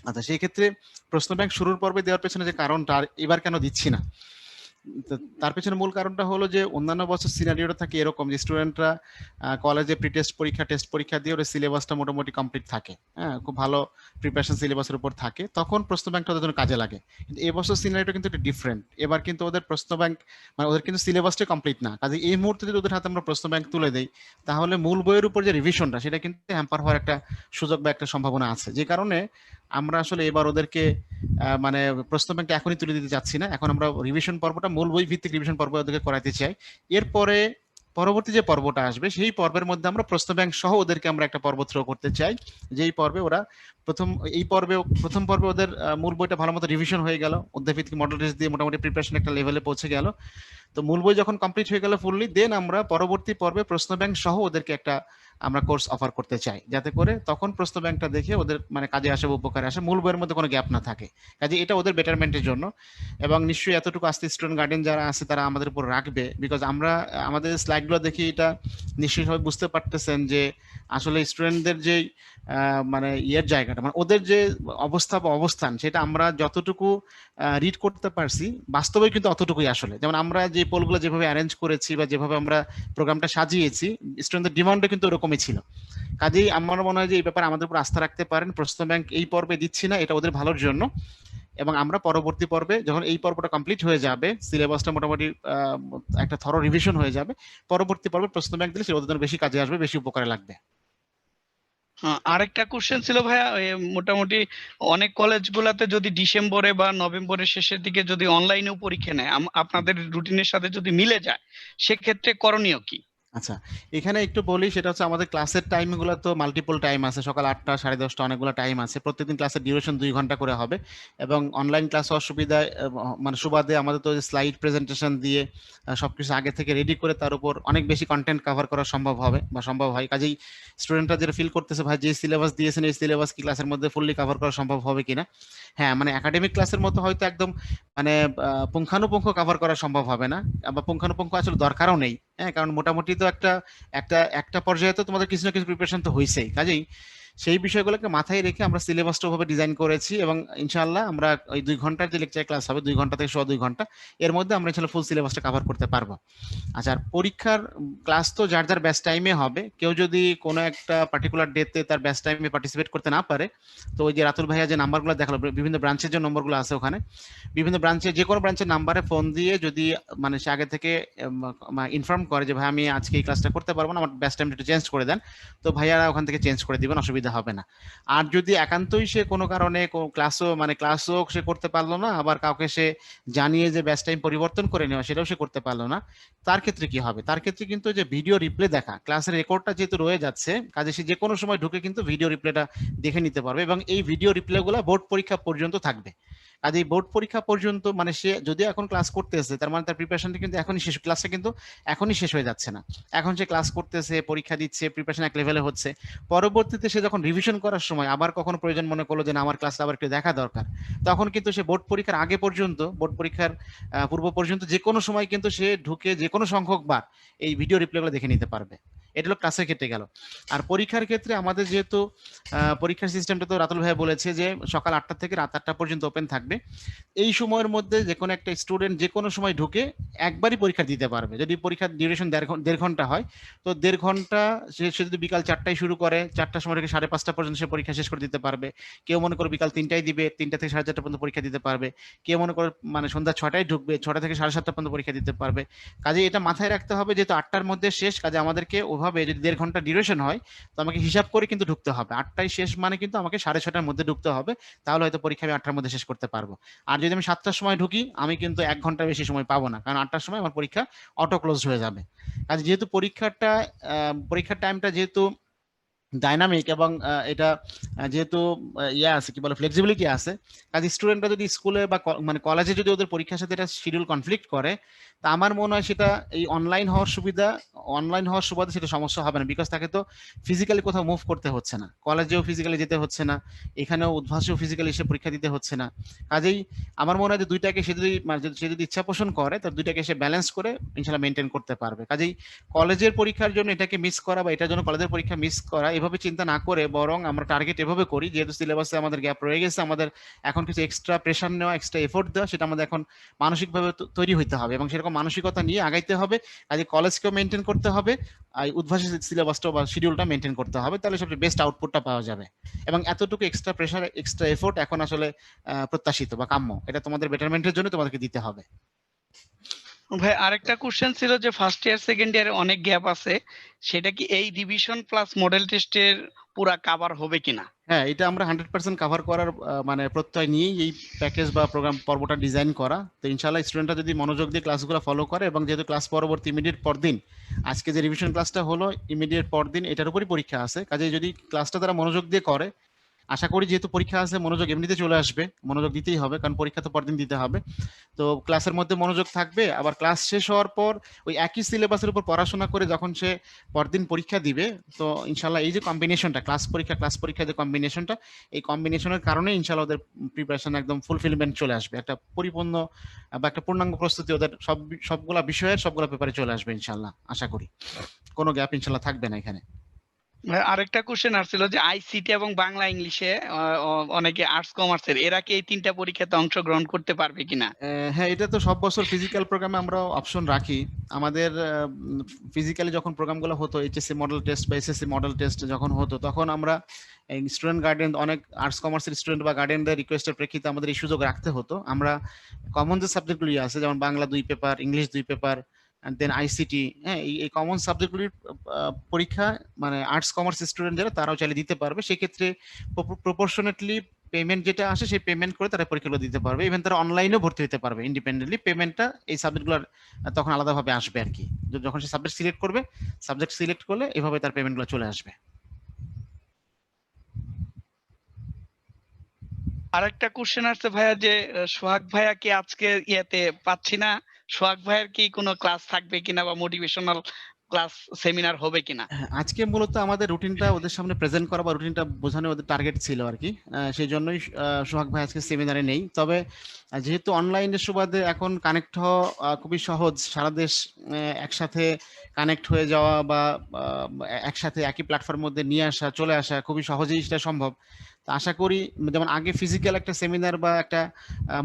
আচ্ছা, সেই ক্ষেত্রে প্রশ্ন ব্যাংক শুরুর পর্বে দেওয়ার পেছনে যে কারণটা, আর এবার কেন দিচ্ছি না, তার পেছনে মূল কারণটা হলো যে অন্যান্য বছর সিনারিওটা থাকে এরকম যে স্টুডেন্টরা কলেজে প্রি টেস্ট পরীক্ষা, টেস্ট পরীক্ষা দিয়ে ওর সিলেবাসটা মোটামুটি কমপ্লিট থাকে, হ্যাঁ, খুব ভালো প্রিপারেশন সিলেবাসের উপর থাকে, তখন প্রশ্ন ব্যাংকটা ওদের জন্য কাজে লাগে। কিন্তু এবছর সিনারিওটা কিন্তু একটু ডিফারেন্ট। এবার কিন্তু ওদের প্রশ্ন ব্যাংক মানে ওদের কিন্তু সিলেবাসটা কমপ্লিট না, কাজে এই মুহূর্তে যদি ওদের হাতে আমরা প্রশ্ন ব্যাংক তুলে দেই, তাহলে মূল বইয়ের উপর যে রিভিশনটা সেটা কিন্তু হ্যাম্পার হওয়ার একটা সুযোগ বা একটা সম্ভাবনা আছে। যে কারণে আমরা আসলে এবার ওদেরকে মানে প্রশ্ন ব্যাংকটা এখনই তুলে দিতে চাচ্ছি না। এখন আমরা রিভিশন পর্বটা, মূল বই ভিত্তিক রিভিশন পর্ব ওদেরকে করাতে চাই। এরপরে পরবর্তী যে পর্বটা আসবে সেই পর্বের মধ্যে আমরা প্রশ্ন ব্যাংক সহ ওদেরকে আমরা একটা পর্ব থ্রো করতে চাই, যেই পর্বে ওরা প্রথম পর্বে ওদের মূল বইটা ভালো মতো রিভিশন হয়ে গেল, অধ্যায় ভিত্তিক মডেল টেস্ট দিয়ে মোটামুটি প্রিপারেশন একটা লেভেলে পৌঁছে গেল। তো মূল বই যখন কমপ্লিট হয়ে গেল ফুললি, দেন আমরা পরবর্তী পর্বে প্রশ্ন ব্যাংক সহ ওদেরকে একটা আমরা কোর্স অফার করতে চাই, যাতে করে তখন প্রশ্ন ব্যাংকটা দেখে ওদের মানে কাজে আসে, উপকারে আসে, মূল বইয়ের মধ্যে কোনো গ্যাপ না থাকে। কাজে এটা ওদের বেটারমেন্টের জন্য। এবং নিশ্চয়ই এতটুকু আস্তে স্টুডেন্ট গার্ডেন যারা আছে তারা আমাদের উপর রাখবে, বিকজ আমরা আমাদের স্লাইডগুলো দেখি এটা নিশ্চয়ই সবাই বুঝতে পারতেছেন যে আসলে স্টুডেন্টদের যে মানে ইয়ের জায়গাটা, মানে ওদের যে অবস্থা বা অবস্থান, সেটা আমরা যতটুকু রিড করতে পারছি বাস্তবে কিন্তু অতটুকুই আসলে। যেমন আমরা যে পোলগুলো যেভাবে অ্যারেঞ্জ করেছি বা যেভাবে আমরা প্রোগ্রামটা সাজিয়েছি, স্টুডেন্টদের ডিমান্ডও কিন্তু ওরকমই ছিল। কাজেই আমার মনে হয় যে এই ব্যাপারে আমাদের উপর আস্থা রাখতে পারেন। প্রশ্ন ব্যাংক এই পর্বে দিচ্ছি না, এটা ওদের ভালোর জন্য। এবং আমরা পরবর্তী পর্বে যখন এই পর্বটা কমপ্লিট হয়ে যাবে, সিলেবাসটা মোটামুটি একটা থরো রিভিশন হয়ে যাবে, পরবর্তী পর্বে প্রশ্ন ব্যাংক দিলে সেটা ওদের জন্য বেশি কাজে আসবে, বেশি উপকারে লাগবে। আরেকটা কোশ্চেন ছিল ভাইয়া, মোটামুটি অনেক কলেজগুলোতে যদি ডিসেম্বরে বা নভেম্বরের শেষের দিকে যদি অনলাইনেও পরীক্ষা নেয়, আপনাদের রুটিনের সাথে যদি মিলে যায়, সেক্ষেত্রে করণীয় কি? আচ্ছা, এখানে একটু বলি, সেটা হচ্ছে আমাদের ক্লাসের টাইমগুলো তো মাল্টিপল টাইম আছে, সকাল 8টা, 10:30, অনেকগুলো টাইম আছে। প্রত্যেকদিন ক্লাসের ডিউরেশন 2 ঘন্টা করে হবে। এবং অনলাইন ক্লাস হওয়ার সুবিধায় মানে সুবাদে আমাদের তো স্লাইড প্রেজেন্টেশন দিয়ে সবকিছু আগে থেকে রেডি করে তার উপর অনেক বেশি কন্টেন্ট কভার করা সম্ভব হবে বা সম্ভব হয়। কাজেই স্টুডেন্টরা যেটা ফিল করতেছে, ভাই যে সিলেবাস দিয়েছেন এই সিলেবাস কি ক্লাসের মধ্যে ফুললি কভার করা সম্ভব হবে কিনা, হ্যাঁ, মানে একাডেমিক ক্লাসের মতো হয়তো একদম মানে পুঙ্খানুপুঙ্খ কভার করা সম্ভব হবে না, বা পুঙ্খানুপুঙ্খ আসলে দরকারও নেই। হ্যাঁ, কারণ মোটামুটি তো একটা একটা একটা পর্যায়ে তো তোমাদের কিছু না কিছু প্রিপারেশন তো হয়েছেই। কাজেই সেই বিষয়গুলোকে মাথায় রেখে আমরা সিলেবাসটা ওভাবে ডিজাইন করেছি, এবং ইনশাআল্লাহ আমরা ওই 2 ঘন্টার যে লেকচার ক্লাস হবে, 2 ঘন্টা থেকে 2 ঘন্টা, এর মধ্যে আমরা ইনশাআল্লাহ ফুল সিলেবাসটা কভার করতে পারবো। আচ্ছা, আর পরীক্ষার ক্লাস তো যার যার ব্যাচ টাইমে হবে। কেউ যদি কোনো একটা পার্টিকুলার ডেতে তার ব্যাচ টাইমে পার্টিসিপেট করতে না পারে, তো ওই যে রাতুল ভাইয়া যে নাম্বারগুলো দেখালো, বিভিন্ন ব্রাঞ্চের যে নম্বরগুলো আছে ওখানে, বিভিন্ন ব্রাঞ্চে যে কোনো ব্রাঞ্চের নাম্বারে ফোন দিয়ে যদি মানে সে আগে থেকে ইনফর্ম করে যে ভাই আমি আজকে এই ক্লাসটা করতে পারবো না, আমার ব্যাচ টাইমটা একটু চেঞ্জ করে দেন, তো ভাইয়ারা ওখান থেকে চেঞ্জ করে দিবেন, অসুবিধা হবে না। আর যদি একান্তই সে কোনো কারণে ক্লাসও সে করতে পারলো না, আবার কাউকে সে জানিয়ে যে ব্যাচ টাইম পরিবর্তন করে নেওয়া সেটাও সে করতে পারলো না, তার ক্ষেত্রে কি হবে? তার ক্ষেত্রে কিন্তু যে ভিডিও রিপ্লে দেখা, ক্লাসের রেকর্ডটা যেহেতু রয়ে যাচ্ছে, কাজে সে যে কোনো সময় ঢুকে কিন্তু ভিডিও রিপ্লেটা দেখে নিতে পারবে, এবং এই ভিডিও রিপ্লেগুলো বোর্ড পরীক্ষা পর্যন্ত থাকবে। কাজে এই বোর্ড পরীক্ষা পর্যন্ত মানে সে যদি এখন ক্লাস করতেছে, তার মানে তার প্রিপারেশনটা কিন্তু এখনই শেষ, ক্লাসটা কিন্তু এখনই শেষ হয়ে যাচ্ছে না। এখন সে ক্লাস করতেছে, পরীক্ষা দিচ্ছে, প্রিপারেশন এক লেভেলে হচ্ছে। পরবর্তীতে সে যখন রিভিশন করার সময় আবার কখনো প্রয়োজন মনে করলো যে না আমার ক্লাসটা আবার একটু দেখা দরকার, তখন কিন্তু সে বোর্ড পরীক্ষার আগে পর্যন্ত, বোর্ড পরীক্ষার পূর্ব পর্যন্ত যে কোনো সময় কিন্তু সে ঢুকে যে কোনো সংখ্যক বার এই ভিডিও রিপ্লেগুলো দেখে নিতে পারবে। এটা হলো ক্লাসের ক্ষেত্রে গেল। আর পরীক্ষার ক্ষেত্রে আমাদের যেহেতু পরীক্ষার সিস্টেমটা তো রাতুল ভাই বলেছে যে সকাল 8টা থেকে রাত 8টা পর্যন্ত ওপেন থাকবে। এই সময়ের মধ্যে যে কোনো একটা স্টুডেন্ট যে কোনো সময় ঢুকে একবারই পরীক্ষা দিতে পারবে। যদি পরীক্ষার ডিউরেশন 1.5 ঘন্টা হয়, তো 1.5 ঘন্টা সে যদি বিকাল 4টায় শুরু করে, 4টার সময় থেকে 5:30 পর্যন্ত সে পরীক্ষা শেষ করে দিতে পারবে। কেউ মনে করে বিকাল 3টায় দিবে, 3টা থেকে 4:30 পর্যন্ত পরীক্ষা দিতে পারবে। কেউ মনে করে মানে সন্ধ্যা 6টায় ঢুকবে, 6টা থেকে 7:30 পর্যন্ত পরীক্ষা দিতে পারবে। কাজে এটা মাথায় রাখতে হবে, যেহেতু 8টার মধ্যে শেষ, কাজে আমাদেরকে ওভাবে যদি 1.5 ঘন্টা ডিউরেশন হয়, তো আমাকে হিসাব করে কিন্তু ঢুকতে হবে। 8টায় শেষ মানে কিন্তু আমাকে 6:30টার মধ্যে ঢুকতে হবে, তাহলে হয়তো পরীক্ষা আমি 8টার মধ্যে শেষ করতে পারবো। আর যদি আমি 7টার সময় ঢুকি, আমি কিন্তু 1 ঘন্টা বেশি সময় পাবো না, কারণ 8টার সময় আমার পরীক্ষা অটো ক্লোজ হয়ে যাবে। কাজে যেহেতু পরীক্ষার টাইমটা যেহেতু ডাইনামিক এবং এটা যেহেতু ইয়ে আছে কি বলে ফ্লেক্সিবিলিটি আছে, কাজে স্টুডেন্টরা যদি স্কুলে বা মানে কলেজে যদি ওদের পরীক্ষার সাথে এটা শিডিউল কনফ্লিক্ট করে, তা আমার মনে হয় সেটা এই অনলাইন হওয়ার সুবাদে সেটা সমস্যা হবে না, বিকজ তাকে তো ফিজিক্যালি কোথাও মুভ করতে হচ্ছে না, কলেজেও ফিজিক্যালি যেতে হচ্ছে না, এখানেও উদ্ভাসেও ফিজিক্যালি এসে পরীক্ষা দিতে হচ্ছে না। কাজেই আমার মনে হয় যে দুইটাকে সে যদি ইচ্ছা পোষণ করে, তার দুইটাকে সে ব্যালেন্স করে ইনশাল্লাহ মেনটেন করতে পারবে। কাজেই কলেজের পরীক্ষার জন্য এটাকে মিস করা বা এটার জন্য কলেজের পরীক্ষা মিস করা এভাবে চিন্তা না করে, বরং আমরা টার্গেট এভাবে করি, যেহেতু সিলেবাসে আমাদের গ্যাপ রয়ে গেছে, আমাদের এখন কিছু এক্সট্রা প্রেশার নেওয়া, এক্সট্রা এফোর্ট দেওয়া, সেটা আমাদের এখন মানসিকভাবে তৈরি হইতে হবে এবং সেরকম মানসিকতা নিয়ে আগাইতে হবে। কাজে কলেজকেও মেনটেন করতে হবে, আর উদ্ভাসী সিলেবাসটা বা শিডিউলটা মেনটেন করতে হবে, তাহলে সবচেয়ে বেস্ট আউটপুটটা পাওয়া যাবে। এবং এতটুকু এক্সট্রা প্রেশার, এক্সট্রা এফোর্ট এখন আসলে প্রত্যাশিত বা কাম্য, এটা তোমাদের বেটারমেন্টের জন্য তোমাদেরকে দিতে হবে। ভাই আরেকটা কোশ্চেন ছিল যে ফার্স্ট ইয়ার সেকেন্ড ইয়ারে অনেক গ্যাপ আছে, সেটা কি এই রিভিশন প্লাস মডেল টেস্টের পুরা কভার হবে কিনা? হ্যাঁ, এটা আমরা 100% কভার করার মানে প্রত্যয় নিয়েই এই প্যাকেজ বা প্রোগ্রাম পর্বটা ডিজাইন করা। তো ইনশাআল্লাহ স্টুডেন্টরা যদি মনোযোগ দিয়ে ক্লাসগুলো ফলো করে, এবং যেহেতু ক্লাস পরবর্তী ইমিডিয়েট পরদিন, আজকে যে রিভিশন ক্লাসটা হলো ইমিডিয়েট পরদিন এটার উপরই পরীক্ষা আছে, কাজে যদি ক্লাসটা তারা মনোযোগ দিয়ে করে, আশা করি যেহেতু পরীক্ষা আছে মনোযোগ এমনিতে চলে আসবে, মনোযোগ দিতেই হবে কারণ পরীক্ষা তো পরদিন দিতে হবে। তো ক্লাসের মধ্যে মনোযোগ থাকবে, আবার ক্লাস শেষ হওয়ার পর ওই একই সিলেবাসের উপর পড়াশোনা করে যখন সে পরদিন পরীক্ষা দিবে, তো ইনশাল্লাহ এই যে কম্বিনেশনটা ক্লাস পরীক্ষা যে কম্বিনেশনটা, এই কম্বিনেশনের কারণে ইনশাল্লাহ ওদের প্রিপারেশন একদম ফুলফিলমেন্ট চলে আসবে, একটা পরিপূর্ণ বা একটা পূর্ণাঙ্গ প্রস্তুতি ওদের সবগুলা বিষয়ের সবগুলা পেপারে চলে আসবে ইনশাল্লাহ। আশা করি কোনো গ্যাপ ইনশাল্লাহ থাকবে না এখানে। ভাই আরেকটা কোশ্চেন আসছিল যে আইসিটি এবং বাংলা ইংলিশে অনেকে আর্টস কমার্সের, এরা কি এই তিনটা পরীক্ষাতে অংশগ্রহণ করতে পারবে কিনা? হ্যাঁ, এটা তো সব বছর ফিজিক্যাল প্রোগ্রামে আমরা অপশন রাখি। আমাদের ফিজিক্যালি যখন প্রোগ্রামগুলো হতো, এইচএসসি মডেল টেস্ট বা এসএসসি মডেল টেস্ট যখন হতো, তখন আমরা স্টুডেন্ট গার্ডিয়ান, অনেক আর্টস কমার্সের স্টুডেন্ট বা গার্ডিয়ানদের রিকোয়েস্টের প্রেক্ষিতে আমাদের এই সুযোগ রাখতে হতো। আমরা কমন যে সাবজেক্টগুলি আছে, যেমন Bangla 2 paper, English 2 paper, and then ICT, হ্যাঁ, এই কমন সাবজেক্টগুলির পরীক্ষা মানে আর্টস কমার্স স্টুডেন্ট যারা, তারাও চাইলে দিতে পারবে। সেক্ষেত্রে প্রপোর্শনেটলি পেমেন্ট যেটা আসে সেই পেমেন্ট করে তারা পরীক্ষাগুলো দিতে পারবে। ইভেন তারা অনলাইনেও ভর্তি হতে পারবে ইন্ডিপেন্ডেন্টলি। পেমেন্টটা এই সাবজেক্টগুলোর তখন আলাদাভাবে আসবে আর কি, যখন সে সাবজেক্ট সিলেক্ট করলে এভাবে তার পেমেন্টগুলো চলে আসবে। আরেকটা কোশ্চেন আসছে ভাইয়া যে সোহাগ ভাইয়া কি আজকে ইয়েতে পাচ্ছি না, সোহাগ ভাইয়ের কি কোনো ক্লাস থাকবে কিনা বা মোটিভেশনাল ক্লাস সেমিনার হবে কিনা? আজকে মূলত আমাদের রুটিনটা ওদের সামনে প্রেজেন্ট করা বা রুটিনটা বোঝানো ওদের টার্গেট ছিল আর কি। সেই জন্যই সোহাগ ভাই আজকে সেমিনারে নেই। তবে যেহেতু অনলাইনের সুবাদে এখন কানেক্ট হওয়া খুবই সহজ, সারা দেশ একসাথে কানেক্ট হয়ে যাওয়া বা একসাথে একই প্ল্যাটফর্মের মধ্যে নিয়ে আসা, চলে আসা খুবই সহজেই সেটা সম্ভব। তো আশা করি যেমন আগে ফিজিক্যাল একটা সেমিনার বা একটা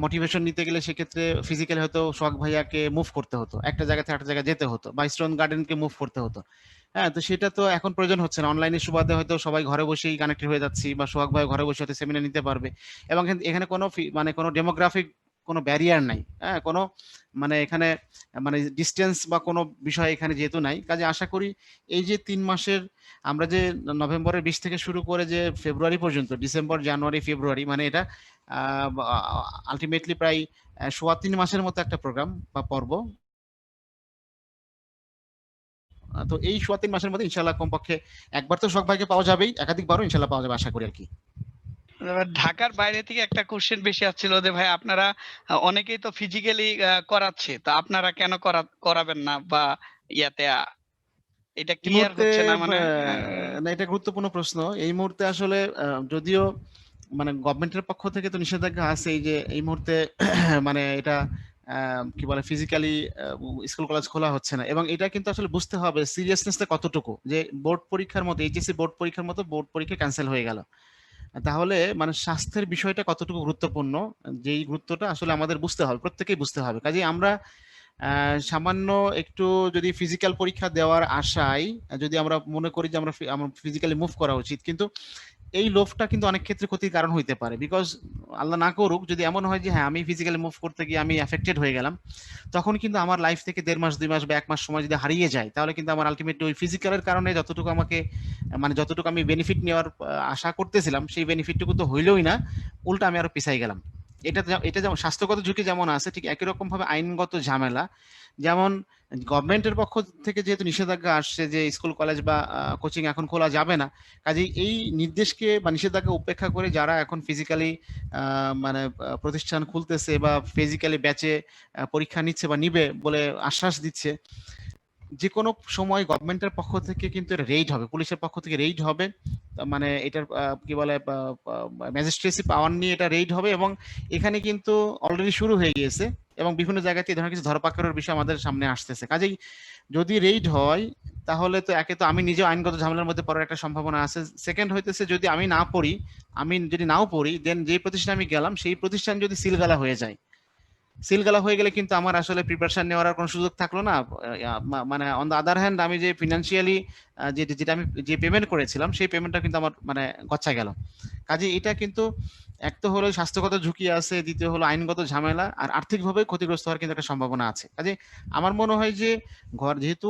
মোটিভেশন নিতে গেলে সেক্ষেত্রে ফিজিক্যালি হয়তো সোহাগ ভাইয়াকে মুভ করতে হতো, একটা জায়গা থেকে একটা জায়গায় যেতে হতো, বা স্টুডেন্ট গার্ডেনকে মুভ করতে হতো। হ্যাঁ, তো সেটা তো এখন প্রয়োজন হচ্ছে না, অনলাইনের সুবাদে হয়তো সবাই ঘরে বসেই কানেক্টেড হয়ে যাচ্ছি, বা সোহাগ ভাই ঘরে বসে হয়তো সেমিনার নিতে পারবে। এবং এখানে কোনো মানে কোনো ডেমোগ্রাফিক কোনো ব্যারিয়ার নাই, হ্যাঁ, কোনো মানে এখানে মানে ডিস্টেন্স বা কোনো বিষয় এখানে যেহেতু নাই। কাজে আশা করি এই যে 3 মাসের আমরা যে নভেম্বরের 20 থেকে শুরু করে যে ফেব্রুয়ারি পর্যন্ত, ডিসেম্বর, জানুয়ারি, ফেব্রুয়ারি, মানে এটা আলটিমেটলি প্রায় 3.25 মাসের মতো একটা প্রোগ্রাম বা পর্ব। তো এই 3.25 মাসের মধ্যে ইনশাল্লাহ কমপক্ষে একবার তো সোহাগ ভাইকে পাওয়া যাবেই, একাধিকবারও ইনশাল্লাহ পাওয়া যাবে আশা করি আর কি। এবার ঢাকার বাইরে থেকে একটা কোশ্চেন বেশি আসছিল যে ভাই আপনারা অনেকেই তো ফিজিক্যালি করাচ্ছে, তো আপনারা কেন করাবেন না বা ইয়াতে এটা এই ক্লিয়ার মুহূর্তে হচ্ছে না মানে না, এটা গুরুত্বপূর্ণ প্রশ্ন। এই মুহূর্তে আসলে যদিও মানে গভর্নমেন্টের পক্ষ থেকে তো নিষেধাজ্ঞা আছে যে এই মুহূর্তে মানে এটা কি বলে ফিজিক্যালি স্কুল কলেজ খোলা হচ্ছে না, এবং এটা কিন্তু আসলে বুঝতে হবে সিরিয়াসনেসটা কতটুকু, যে বোর্ড পরীক্ষার মতো, এইচএসসি বোর্ড পরীক্ষার মতো বোর্ড পরীক্ষা ক্যান্সেল হয়ে গেল, তাহলে মানে স্বাস্থ্যের বিষয়টা কতটুকু গুরুত্বপূর্ণ, যেই গুরুত্বটা আসলে আমাদের বুঝতে হবে, প্রত্যেকেই বুঝতে হবে। কাজেই আমরা সামান্য একটু যদি ফিজিক্যাল পরীক্ষা দেওয়ার আশায় যদি আমরা মনে করি যে আমরা ফিজিক্যালি মুভ করা উচিত, কিন্তু এই লোভটা কিন্তু অনেক ক্ষেত্রে ক্ষতির কারণ হইতে পারে। বিকজ আল্লাহ না করুক যদি এমন হয় যে হ্যাঁ আমি ফিজিক্যালি মুভ করতে গিয়ে আমি এফেক্টেড হয়ে গেলাম, তখন কিন্তু আমার লাইফ থেকে 1.5 মাস 2 মাস বা 1 মাস সময় যদি হারিয়ে যায়, তাহলে কিন্তু আমার আলটিমেটলি ওই ফিজিক্যালের কারণে যতটুকু আমাকে মানে যতটুকু আমি বেনিফিট নেওয়ার আশা করতেছিলাম সেই বেনিফিটটুকু তো হইলই না, উল্টা আমি আরো পিছাই গেলাম। এটা যেমন স্বাস্থ্যগত ঝুঁকি যেমন আছে, ঠিক একই রকম ভাবে আইনগত ঝামেলা, যেমন গভর্নমেন্টের পক্ষ থেকে যেহেতু নিষেধাজ্ঞা আসছে যে স্কুল কলেজ বা কোচিং এখন খোলা যাবে না, কাজেই এই নির্দেশকে বা নিষেধাজ্ঞা উপেক্ষা করে যারা এখন ফিজিক্যালি মানে প্রতিষ্ঠান খুলতেছে বা ফিজিক্যালি ব্যাচে পরীক্ষা নিচ্ছে বা নিবে বলে আশ্বাস দিচ্ছে, যে কোনো সময় গভর্নমেন্টের পক্ষ থেকে কিন্তু এটা রেইড হবে, পুলিশের পক্ষ থেকে রেইড হবে, মানে এটার কি বলে ম্যাজিস্ট্রেসি পাওয়ার নিয়ে এটা রেইড হবে, এবং এখানে কিন্তু অলরেডি শুরু হয়ে গিয়েছে এবং বিভিন্ন জায়গাতে এই ধরনের কিছু ধরপাকড়ের বিষয় আমাদের সামনে আসতেছে। কাজেই যদি রেইড হয় তাহলে তো একে তো আমি নিজেও আইনগত ঝামেলার মধ্যে পড়ার একটা সম্ভাবনা আছে, সেকেন্ড হইতেছে যদি আমি যদি নাও পড়ি দেন যে প্রতিষ্ঠানে আমি গেলাম সেই প্রতিষ্ঠান যদি সিলগালা হয়ে যায়, সিলগালা হয়ে গেলে কিন্তু আমার আসলে প্রিপারেশন নেওয়ার আর কোনো সুযোগ থাকলো না। মানে অন দ্য আদার হ্যান্ড আমি যে ফিনান্সিয়ালি যেটা আমি যে পেমেন্ট করেছিলাম সেই পেমেন্টটা কিন্তু আমার মানে গচ্ছা গেল। কাজে এটা কিন্তু এক তো হলো স্বাস্থ্যগত ঝুঁকি আছে, দ্বিতীয় হলো আইনগত ঝামেলা, আর আর্থিকভাবে ক্ষতিগ্রস্ত হওয়ার কিন্তু একটা সম্ভাবনা আছে। কাজে আমার মনে হয় যে যেহেতু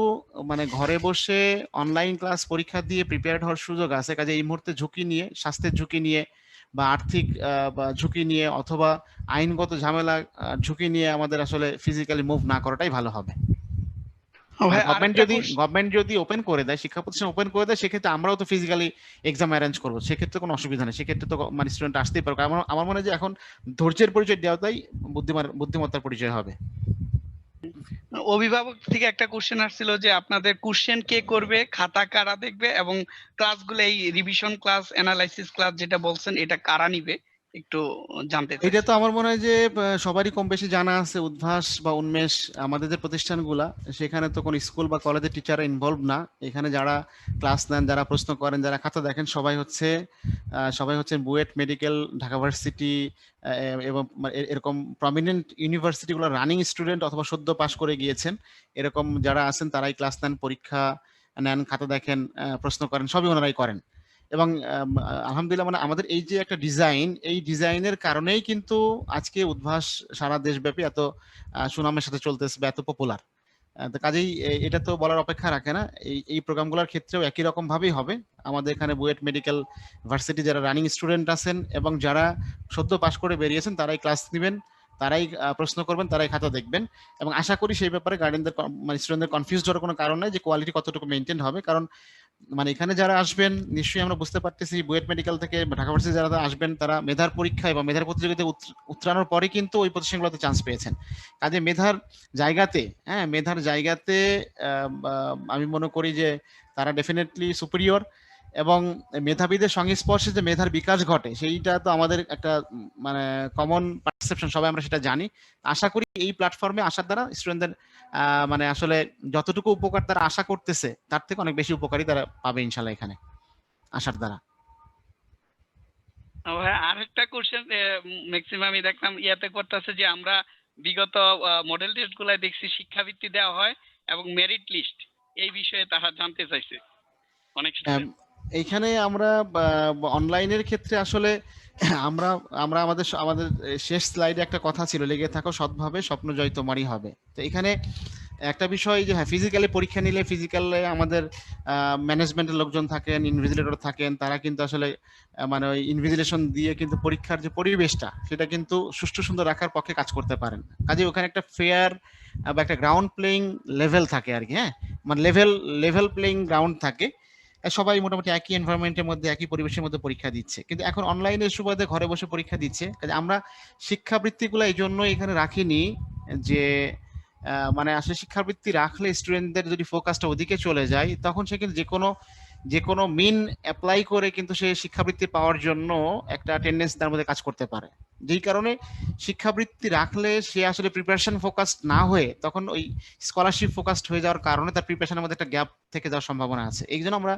মানে ঘরে বসে অনলাইন ক্লাস পরীক্ষা দিয়ে প্রিপেয়ার্ড হওয়ার সুযোগ আছে, কাজে এই মুহূর্তে ঝুঁকি নিয়ে, স্বাস্থ্যের ঝুঁকি নিয়ে বা আর্থিক বা ঝুঁকি নিয়ে অথবা আইনগত ঝামেলা ঝুঁকি নিয়ে আমাদের আসলে ফিজিক্যালি মুভ না করাটাই ভালো হবে। ভাই গভর্নমেন্ট যদি ওপেন করে দেয়, শিক্ষা প্রতিষ্ঠান ওপেন করে দেয়, সেক্ষেত্রে আমরাও তো ফিজিক্যালি এক্সাম অ্যারেঞ্জ করবো, সেক্ষেত্রে কোনো অসুবিধা নেই, সেক্ষেত্রে তো মানে স্টুডেন্ট আসতেই পারবে। আমার মনে হয় যে এখন ধৈর্যের পরিচয় দেওয়াটাই বুদ্ধিমত্তার পরিচয় হবে। অভিভাবক থেকে একটা কোশ্চেন আসছিল যে আপনাদের কোশ্চেন কে করবে, খাতা কারা দেখবে, এবং ক্লাসগুলো এই রিভিশন ক্লাস, অ্যানালাইসিস ক্লাস যেটা বলছেন এটা কারা নিবে, একটু জানতে চাই। এটা তো আমার মনে হয় যে সবারই কম বেশি জানা আছে, উদ্ভাস বা উন্মেষ আমাদের যে প্রতিষ্ঠানগুলা, সেখানে তো কোনো স্কুল বা কলেজের টিচার ইনভলভ না। এখানে যারা ক্লাস নেন, যারা প্রশ্ন করেন, যারা খাতা দেখেন, সবাই হচ্ছে বুয়েট মেডিকেল, ঢাকা ভার্সিটি এবং এরকম প্রমিনেন্ট ইউনিভার্সিটিগুলো রানিং স্টুডেন্ট অথবা সদ্য পাশ করে গিয়েছেন, এরকম যারা আছেন তারাই ক্লাস নেন, পরীক্ষা নেন, খাতা দেখেন, প্রশ্ন করেন, সবই ওনারাই করেন। এবং আলহামদুলিল্লাহ মানে আমাদের এই যে একটা ডিজাইন, এই ডিজাইনের কারণেই কিন্তু আজকে উদ্ভাস সারা দেশব্যাপী এত সুনামের সাথে চলতেছে বা এত পপুলার। তো কাজেই এটা তো বলার অপেক্ষা রাখে না, এই প্রোগ্রামগুলোর ক্ষেত্রেও একই রকম ভাবেই হবে। আমাদের এখানে বুয়েট মেডিকেল ভার্সিটি যারা রানিং স্টুডেন্ট আছেন এবং যারা সদ্য পাশ করে বেরিয়েছেন তারাই ক্লাস নেবেন, তারাই প্রশ্ন করবেন, তারাই খাতা দেখবেন, এবং আশা করি সেই ব্যাপারে গার্ডিয়ানদের মানে স্টুডেন্টদের কনফিউজ হওয়ার কোনো কারণ নেই যে কোয়ালিটি কতটুকু মেনটেন হবে। কারণ মানে এখানে যারা আসবেন নিশ্চয়ই আমরা বুঝতে পারতেছি বুয়েট মেডিকেল থেকে ঢাকা ভার্সিটি যারা আসবেন তারা মেধার পরীক্ষায় বা মেধার প্রতিযোগিতায় উত্তরানোর পরে কিন্তু ওই প্রতিষ্ঠানগুলোতে চান্স পেয়েছেন। কাজে মেধার জায়গাতে আমি মনে করি যে তারা ডেফিনেটলি সুপিরিয়র, এবং মেধাবীদের সংস্পর্শে যে মেধার বিকাশ ঘটে সেইটা তো আমাদের একটা মানে কমন পারসেপশন, সবাই আমরা সেটা জানি। আশা করি এই প্ল্যাটফর্মে আসার দ্বারা স্টুডেন্টদের মানে আসলে যতটুকু উপকার তারা আশা করতেছে তার থেকে অনেক বেশি উপকারী তারা পাবে ইনশাল্লাহ এখানে আসার দ্বারা। আরেকটা কোশ্চেন ম্যাক্সিমামই দেখলাম ইয়াতে করতেছে যে আমরা বিগত মডেল টেস্ট গুলাই দেখছি শিক্ষাবৃত্তি দেওয়া হয় এবং মেরিট লিস্ট, এই বিষয়ে তারা জানতে চাইছে অনেক। এইখানে আমরা অনলাইনের ক্ষেত্রে আসলে আমরা আমাদের শেষ স্লাইডে একটা কথা ছিল, লেগে থাকো সৎভাবে, স্বপ্ন জয় তোমারই হবে। তো এখানে একটা বিষয় যে হ্যাঁ, ফিজিক্যালি পরীক্ষা নিলে ফিজিক্যালে আমাদের ম্যানেজমেন্টের লোকজন থাকেন, ইনভিজিলেটর থাকেন, তারা কিন্তু আসলে মানে ওই ইনভিজিলেশন দিয়ে কিন্তু পরীক্ষার যে পরিবেশটা সেটা কিন্তু সুষ্ঠু সুন্দর রাখার পক্ষে কাজ করতে পারেন। কাজে ওখানে একটা ফেয়ার বা একটা গ্রাউন্ড প্লেইং লেভেল থাকে আর কি, হ্যাঁ, মানে লেভেল প্লেইং গ্রাউন্ড থাকে, সবাই মোটামুটি একই এনভায়রনমেন্টের মধ্যে একই পরিবেশের মধ্যে পরীক্ষা দিচ্ছে। কিন্তু এখন অনলাইনের সুবাদে ঘরে বসে পরীক্ষা দিচ্ছে। কাজে আমরা শিক্ষাবৃত্তিগুলো এই জন্য এখানে রাখিনি যে মানে আসলে শিক্ষাবৃত্তি রাখলে স্টুডেন্টদের যদি ফোকাসটা ওদিকে চলে যায় তখন সে কিন্তু যে কোনো মিন অ্যাপ্লাই করে কিন্তু সে শিক্ষাবৃত্তি পাওয়ার জন্য একটা টেন্ডেন্সি তার মধ্যে কাজ করতে পারে। যেই কারণে শিক্ষাবৃত্তি রাখলে সে আসলে প্রিপারেশন ফোকাসড না হয়ে তখন ওই স্কলারশিপ ফোকাসড হয়ে যাওয়ার কারণে তার প্রিপারেশনের মধ্যে একটা গ্যাপ থেকে যাওয়ার সম্ভাবনা আছে। এই জন্য আমরা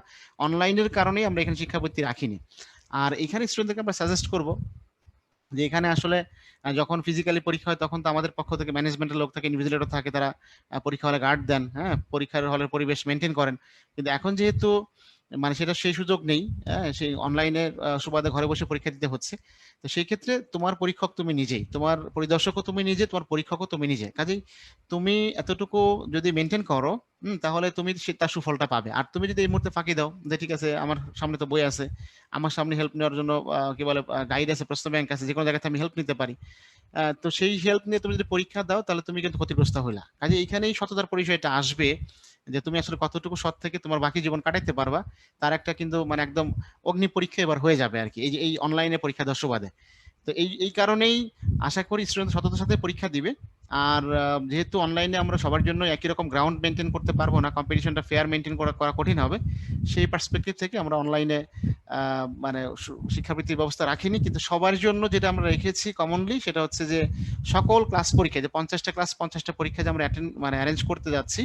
অনলাইনের কারণেই আমরা এখানে শিক্ষাবৃত্তি রাখিনি। আর এখানে স্টুডেন্টদেরকে আমরা সাজেস্ট করব যে এখানে আসলে যখন ফিজিক্যালি পরীক্ষা হয় তখন তো আমাদের পক্ষ থেকে ম্যানেজমেন্টের লোক থাকে, ইনভিজিলেটর থাকে, তারা পরীক্ষা হলে গার্ড দেন, হ্যাঁ, পরীক্ষার হলের পরিবেশ মেনটেন করেন। কিন্তু এখন যেহেতু মানে সেটা সেই সুযোগ নেই, সেই অনলাইনে সুবাদে ঘরে বসে পরীক্ষা দিতে হচ্ছে। তো সেই ক্ষেত্রে তোমার পরীক্ষক তুমি নিজেই, তোমার পরিদর্শকও তুমি নিজে, তোমার পরীক্ষকও তুমি নিজে। কাজেই তুমি এতটুকু যদি মেনটেন করো তাহলে তুমি তার সুফলটা পাবে। আর তুমি যদি এই মুহূর্তে ফাঁকি দাও যে ঠিক আছে আমার সামনে তো বই আছে, আমার সামনে হেল্প নেওয়ার জন্য কি বলে গাইড আছে, প্রশ্ন ব্যাংক আছে, যে কোনো জায়গাতে আমি হেল্প নিতে পারি, তো সেই হেল্প নিয়ে তুমি যদি পরীক্ষা দাও তাহলে তুমি কিন্তু ক্ষতিগ্রস্ত হইলা। কাজে এইখানেই সততার পরিচয়টা আসবে, যে তুমি আসলে কতটুকু সৎ থেকে তোমার বাকি জীবন কাটাইতে পারবা, তার একটা কিন্তু মানে একদম অগ্নি পরীক্ষা এবার হয়ে যাবে আর কি, এই যে এই অনলাইনে পরীক্ষা দেওয়ার সুবাদে। তো এই কারণেই আশা করি স্টুডেন্ট সততার সাথে পরীক্ষা দিবে। আর যেহেতু অনলাইনে আমরা সবার জন্য একই রকম গ্রাউন্ড মেনটেন করতে পারবো না, কম্পিটিশনটা ফেয়ার মেনটেন করা কঠিন হবে, সেই পার্সপেক্টিভ থেকে আমরা অনলাইনে মানে শিক্ষাবৃত্তির ব্যবস্থা রাখিনি, কিন্তু সবার জন্য যেটা আমরা রেখেছি কমনলি সেটা হচ্ছে যে সকল ক্লাস পরীক্ষা, যে 50টা ক্লাস 50টা পরীক্ষা যে আমরা অ্যারেঞ্জ করতে যাচ্ছি,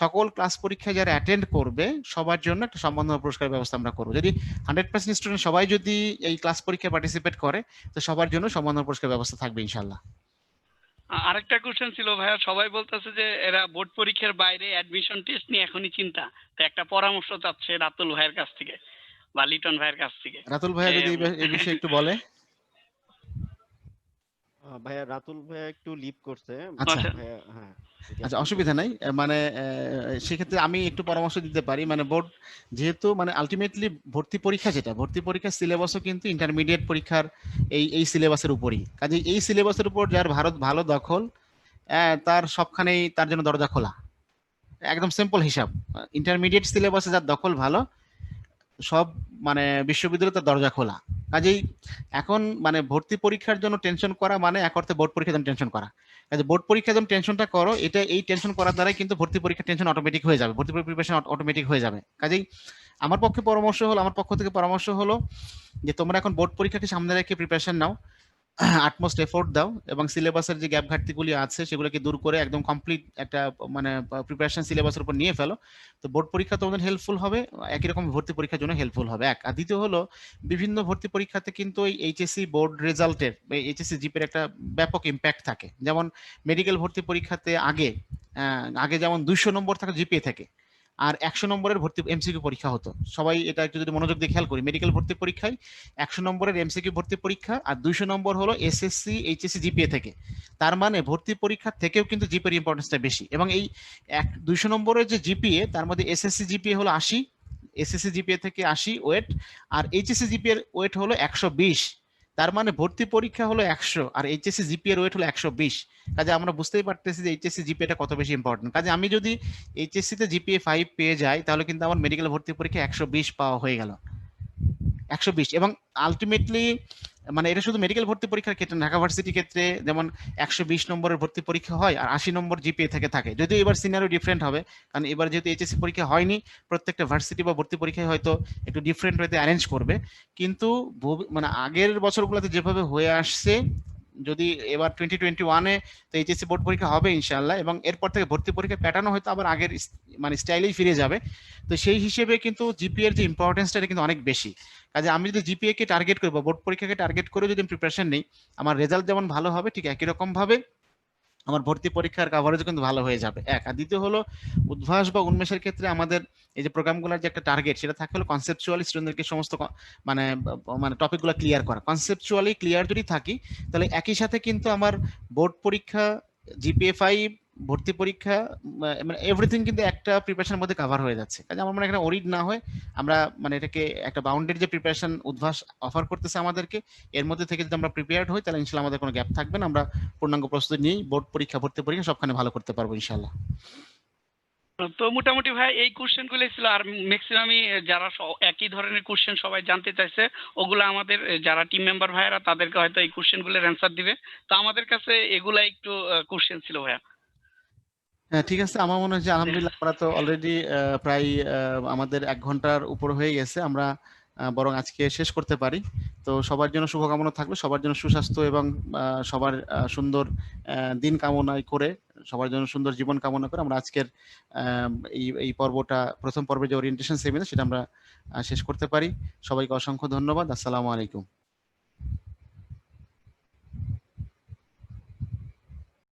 সকল ক্লাস পরীক্ষায় যারা অ্যাটেন্ড করবে সবার জন্য একটা সম্মাননা পুরস্কার ব্যবস্থা আমরা করবো। যদি 100% স্টুডেন্ট সবাই যদি এই ক্লাস পরীক্ষায় পার্টিসিপেট করে তো সবার জন্য সম্মাননা পুরস্কার ব্যবস্থা থাকবে ইনশাল্লাহ। আরেকটা কোশ্চেন ছিল ভাইয়া, সবাই বলতেছে যে এরা বোর্ড পরীক্ষার বাইরে অ্যাডমিশন টেস্ট নিয়ে এখনই চিন্তা, তো একটা পরামর্শ চাচ্ছে রাতুল ভাইয়ের কাছ থেকে বা লিটন ভাইয়ের কাছ থেকে। রাতুল ভাইয়া যদি এই বিষয়ে একটু বলে। ভাইয়া রাতুল ভাইয়া একটু লিভ করছে। আচ্ছা ভাইয়া, হ্যাঁ আচ্ছা, অসুবিধা নাই। মানে সেক্ষেত্রে আমি একটু পরামর্শ দিতে পারি। মানে বোর্ড যেহেতু মানে আলটিমেটলি ভর্তি পরীক্ষা, যেটা ভর্তি পরীক্ষার সিলেবাসও কিন্তু ইন্টারমিডিয়েট পরীক্ষার এই সিলেবাসের উপরই। কাজে এই সিলেবাসের উপর যার ভালো দখল, তার সবখানেই তার জন্য দরজা খোলা। একদম সিম্পল হিসাব, ইন্টারমিডিয়েট সিলেবাসে যার দখল ভালো, সব মানে বিশ্ববিদ্যালয়ে তার দরজা খোলা। কাজেই এখন মানে ভর্তি পরীক্ষার জন্য টেনশন করা মানে এক অর্থে বোর্ড পরীক্ষার জন্য টেনশন করা। কাজে বোর্ড পরীক্ষার জন্য টেনশনটা করো, এটা এই টেনশন করার দ্বারাই কিন্তু ভর্তি পরীক্ষার টেনশন অটোমেটিক হয়ে যাবে, ভর্তি পরীক্ষার প্রিপারেশন অটোমেটিক হয়ে যাবে। কাজেই আমার পক্ষ থেকে পরামর্শ হলো যে তোমরা এখন বোর্ড পরীক্ষাকে সামনে রেখে প্রিপারেশন নাও, আটমোস্ট এফোর্ট দাও, এবং সিলেবাসের যে গ্যাপ ঘাটতিগুলি আছে সেগুলোকে দূর করে একদম কমপ্লিট একটা মানে প্রিপারেশন সিলেবাসের উপর নিয়ে ফেলো। তো বোর্ড পরীক্ষা তোমাদের হেল্পফুল হবে, একই রকম ভর্তি পরীক্ষার জন্য হেল্পফুল হবে। আর দ্বিতীয় হলো বিভিন্ন ভর্তি পরীক্ষাতে কিন্তু এই এইচএসসি বোর্ড রেজাল্টের, এইচএসসি জিপির একটা ব্যাপক ইম্প্যাক্ট থাকে। যেমন মেডিকেল ভর্তি পরীক্ষাতে আগে যেমন 200 নম্বর থাকে জিপিএ থেকে, আর 100 নম্বরের ভর্তি এমসিকিউ পরীক্ষা হতো। সবাই এটা একটু যদি মনোযোগ দিয়ে খেয়াল করি, মেডিকেল ভর্তি পরীক্ষায় 100 নম্বরের এমসিকিউ ভর্তি পরীক্ষা আর 200 নম্বর হলো এসএসসি এইচএসসি জিপিএ থেকে। তার মানে ভর্তি পরীক্ষার থেকেও কিন্তু জিপিএর ইম্পর্টেন্সটা বেশি। এবং এই 200 নম্বরের যে জিপিএ, তার মধ্যে এসএসসি জিপিএ হলো 80, এসএসসি জিপিএ থেকে 80 ওয়েট, আর এইচএসসি জিপিএর ওয়েট হলো 120। তার মানে ভর্তি পরীক্ষা হলো 100 আর এইচএসসি জিপিএর ওয়েট হলো 120। কাজে আমরা বুঝতেই পারতেছি যে এইচএসসি জিপিএটা কত বেশি ইম্পর্টেন্ট। কাজে আমি যদি এইচএসসি তে জিপিএ 5 পেয়ে যাই তাহলে কিন্তু আমার মেডিকেল ভর্তি পরীক্ষা 120 পাওয়া হয়ে গেল, 120। এবং আলটিমেটলি মানে এটা শুধু মেডিকেল ভর্তি পরীক্ষার ক্ষেত্রে, ঢাকা ভার্সিটির ক্ষেত্রে যেমন 120 নম্বরের ভর্তি পরীক্ষা হয় আর 80 নম্বর জিপিএ থেকে থাকে। যদিও এবার সিনারিও ডিফারেন্ট হবে, কারণ এবার যেহেতু এইচএসসি পরীক্ষা হয়নি, প্রত্যেকটা ভার্সিটি বা ভর্তি পরীক্ষায় হয়তো একটু ডিফারেন্ট ওয়েতে অ্যারেঞ্জ করবে। কিন্তু মানে আগের বছরগুলোতে যেভাবে হয়ে আসছে, যদি এবার 2021-এ তো এইচএসসি বোর্ড পরীক্ষা হবে ইনশাআল্লাহ, এবং এরপর থেকে ভর্তি পরীক্ষা প্যাটার্নও হয়তো আবার আগের মানে স্টাইলেই ফিরে যাবে। তো সেই হিসেবে কিন্তু জিপিএ এর যে ইম্পর্টেন্সটা এটা কিন্তু অনেক বেশি। কাজে আমি যদি জিপিএ কে টার্গেট করি বা বোর্ড পরীক্ষাকে টার্গেট করে যদি প্রিপারেশন নেই, আমার রেজাল্ট যেমন ভালো হবে ঠিক একই রকম ভাবে আমার ভর্তি পরীক্ষার কাভারেজও কিন্তু ভালো হয়ে যাবে। আর দ্বিতীয় হলো উদ্ভাস বা উন্মেষের ক্ষেত্রে আমাদের এই যে প্রোগ্রামগুলোর যে একটা টার্গেট, সেটা থাকে হলো কনসেপচুয়ালি স্টুডেন্টদেরকে সমস্ত মানে মানে টপিকগুলো ক্লিয়ার করা। কনসেপচুয়ালি ক্লিয়ার যদি থাকি তাহলে একই সাথে কিন্তু আমার বোর্ড পরীক্ষা, জিপিএ 5, ভর্তি পরীক্ষা, মানে এভরিথিং কিন্তু একটা প্রিপারেশনের মধ্যে কভার হয়ে যাচ্ছে। কাজে আমার মনে একটা ওরিড না হয় আমরা মানে এটাকে একটা বাউন্ডেড যে প্রিপারেশন উদ্ভাস অফার করতেছে আমাদেরকে, এর মধ্যে থেকে যদি আমরা প্রিপেয়ার্ড হই তাহলে ইনশাআল্লাহ আমাদের কোনো গ্যাপ থাকবে না, আমরা পূর্ণাঙ্গ প্রস্তুতি নিয়েই বোর্ড পরীক্ষা, ভর্তি পরীক্ষা সবখানে ভালো করতে পারবো ইনশাআল্লাহ। তো মোটামুটি ভাই এই কোশ্চেন গুলো ছিল, আর ম্যাক্সিমামই যারা একই ধরনের কোশ্চেন সবাই জানতে চাইছে, ওগুলো আমাদের যারা টিম মেম্বার ভাইয়েরা তাদেরকে হয়তো এই কোশ্চেন গুলোর অ্যান্সার দিবে। তো আমাদের কাছে এগুলা একটু কোশ্চেন ছিল ভাইয়া। হ্যাঁ ঠিক আছে, আমার মনে হয় যে আলহামদুলিল্লাহ আমরা তো অলরেডি প্রায় আমাদের 1 ঘন্টার উপর হয়ে গেছে, আমরা বরং আজকে শেষ করতে পারি। তো সবার জন্য শুভকামনা থাকলো, সবার জন্য সুস্বাস্থ্য এবং সবার সুন্দর দিন কামনা করে, সবার জন্য সুন্দর জীবন কামনা করে আমরা আজকের এই পর্বটা, প্রথম পর্বে যে ওরিয়েন্টেশন সেমিনার, সেটা আমরা শেষ করতে পারি। সবাইকে অসংখ্য ধন্যবাদ। আসসালামু আলাইকুম।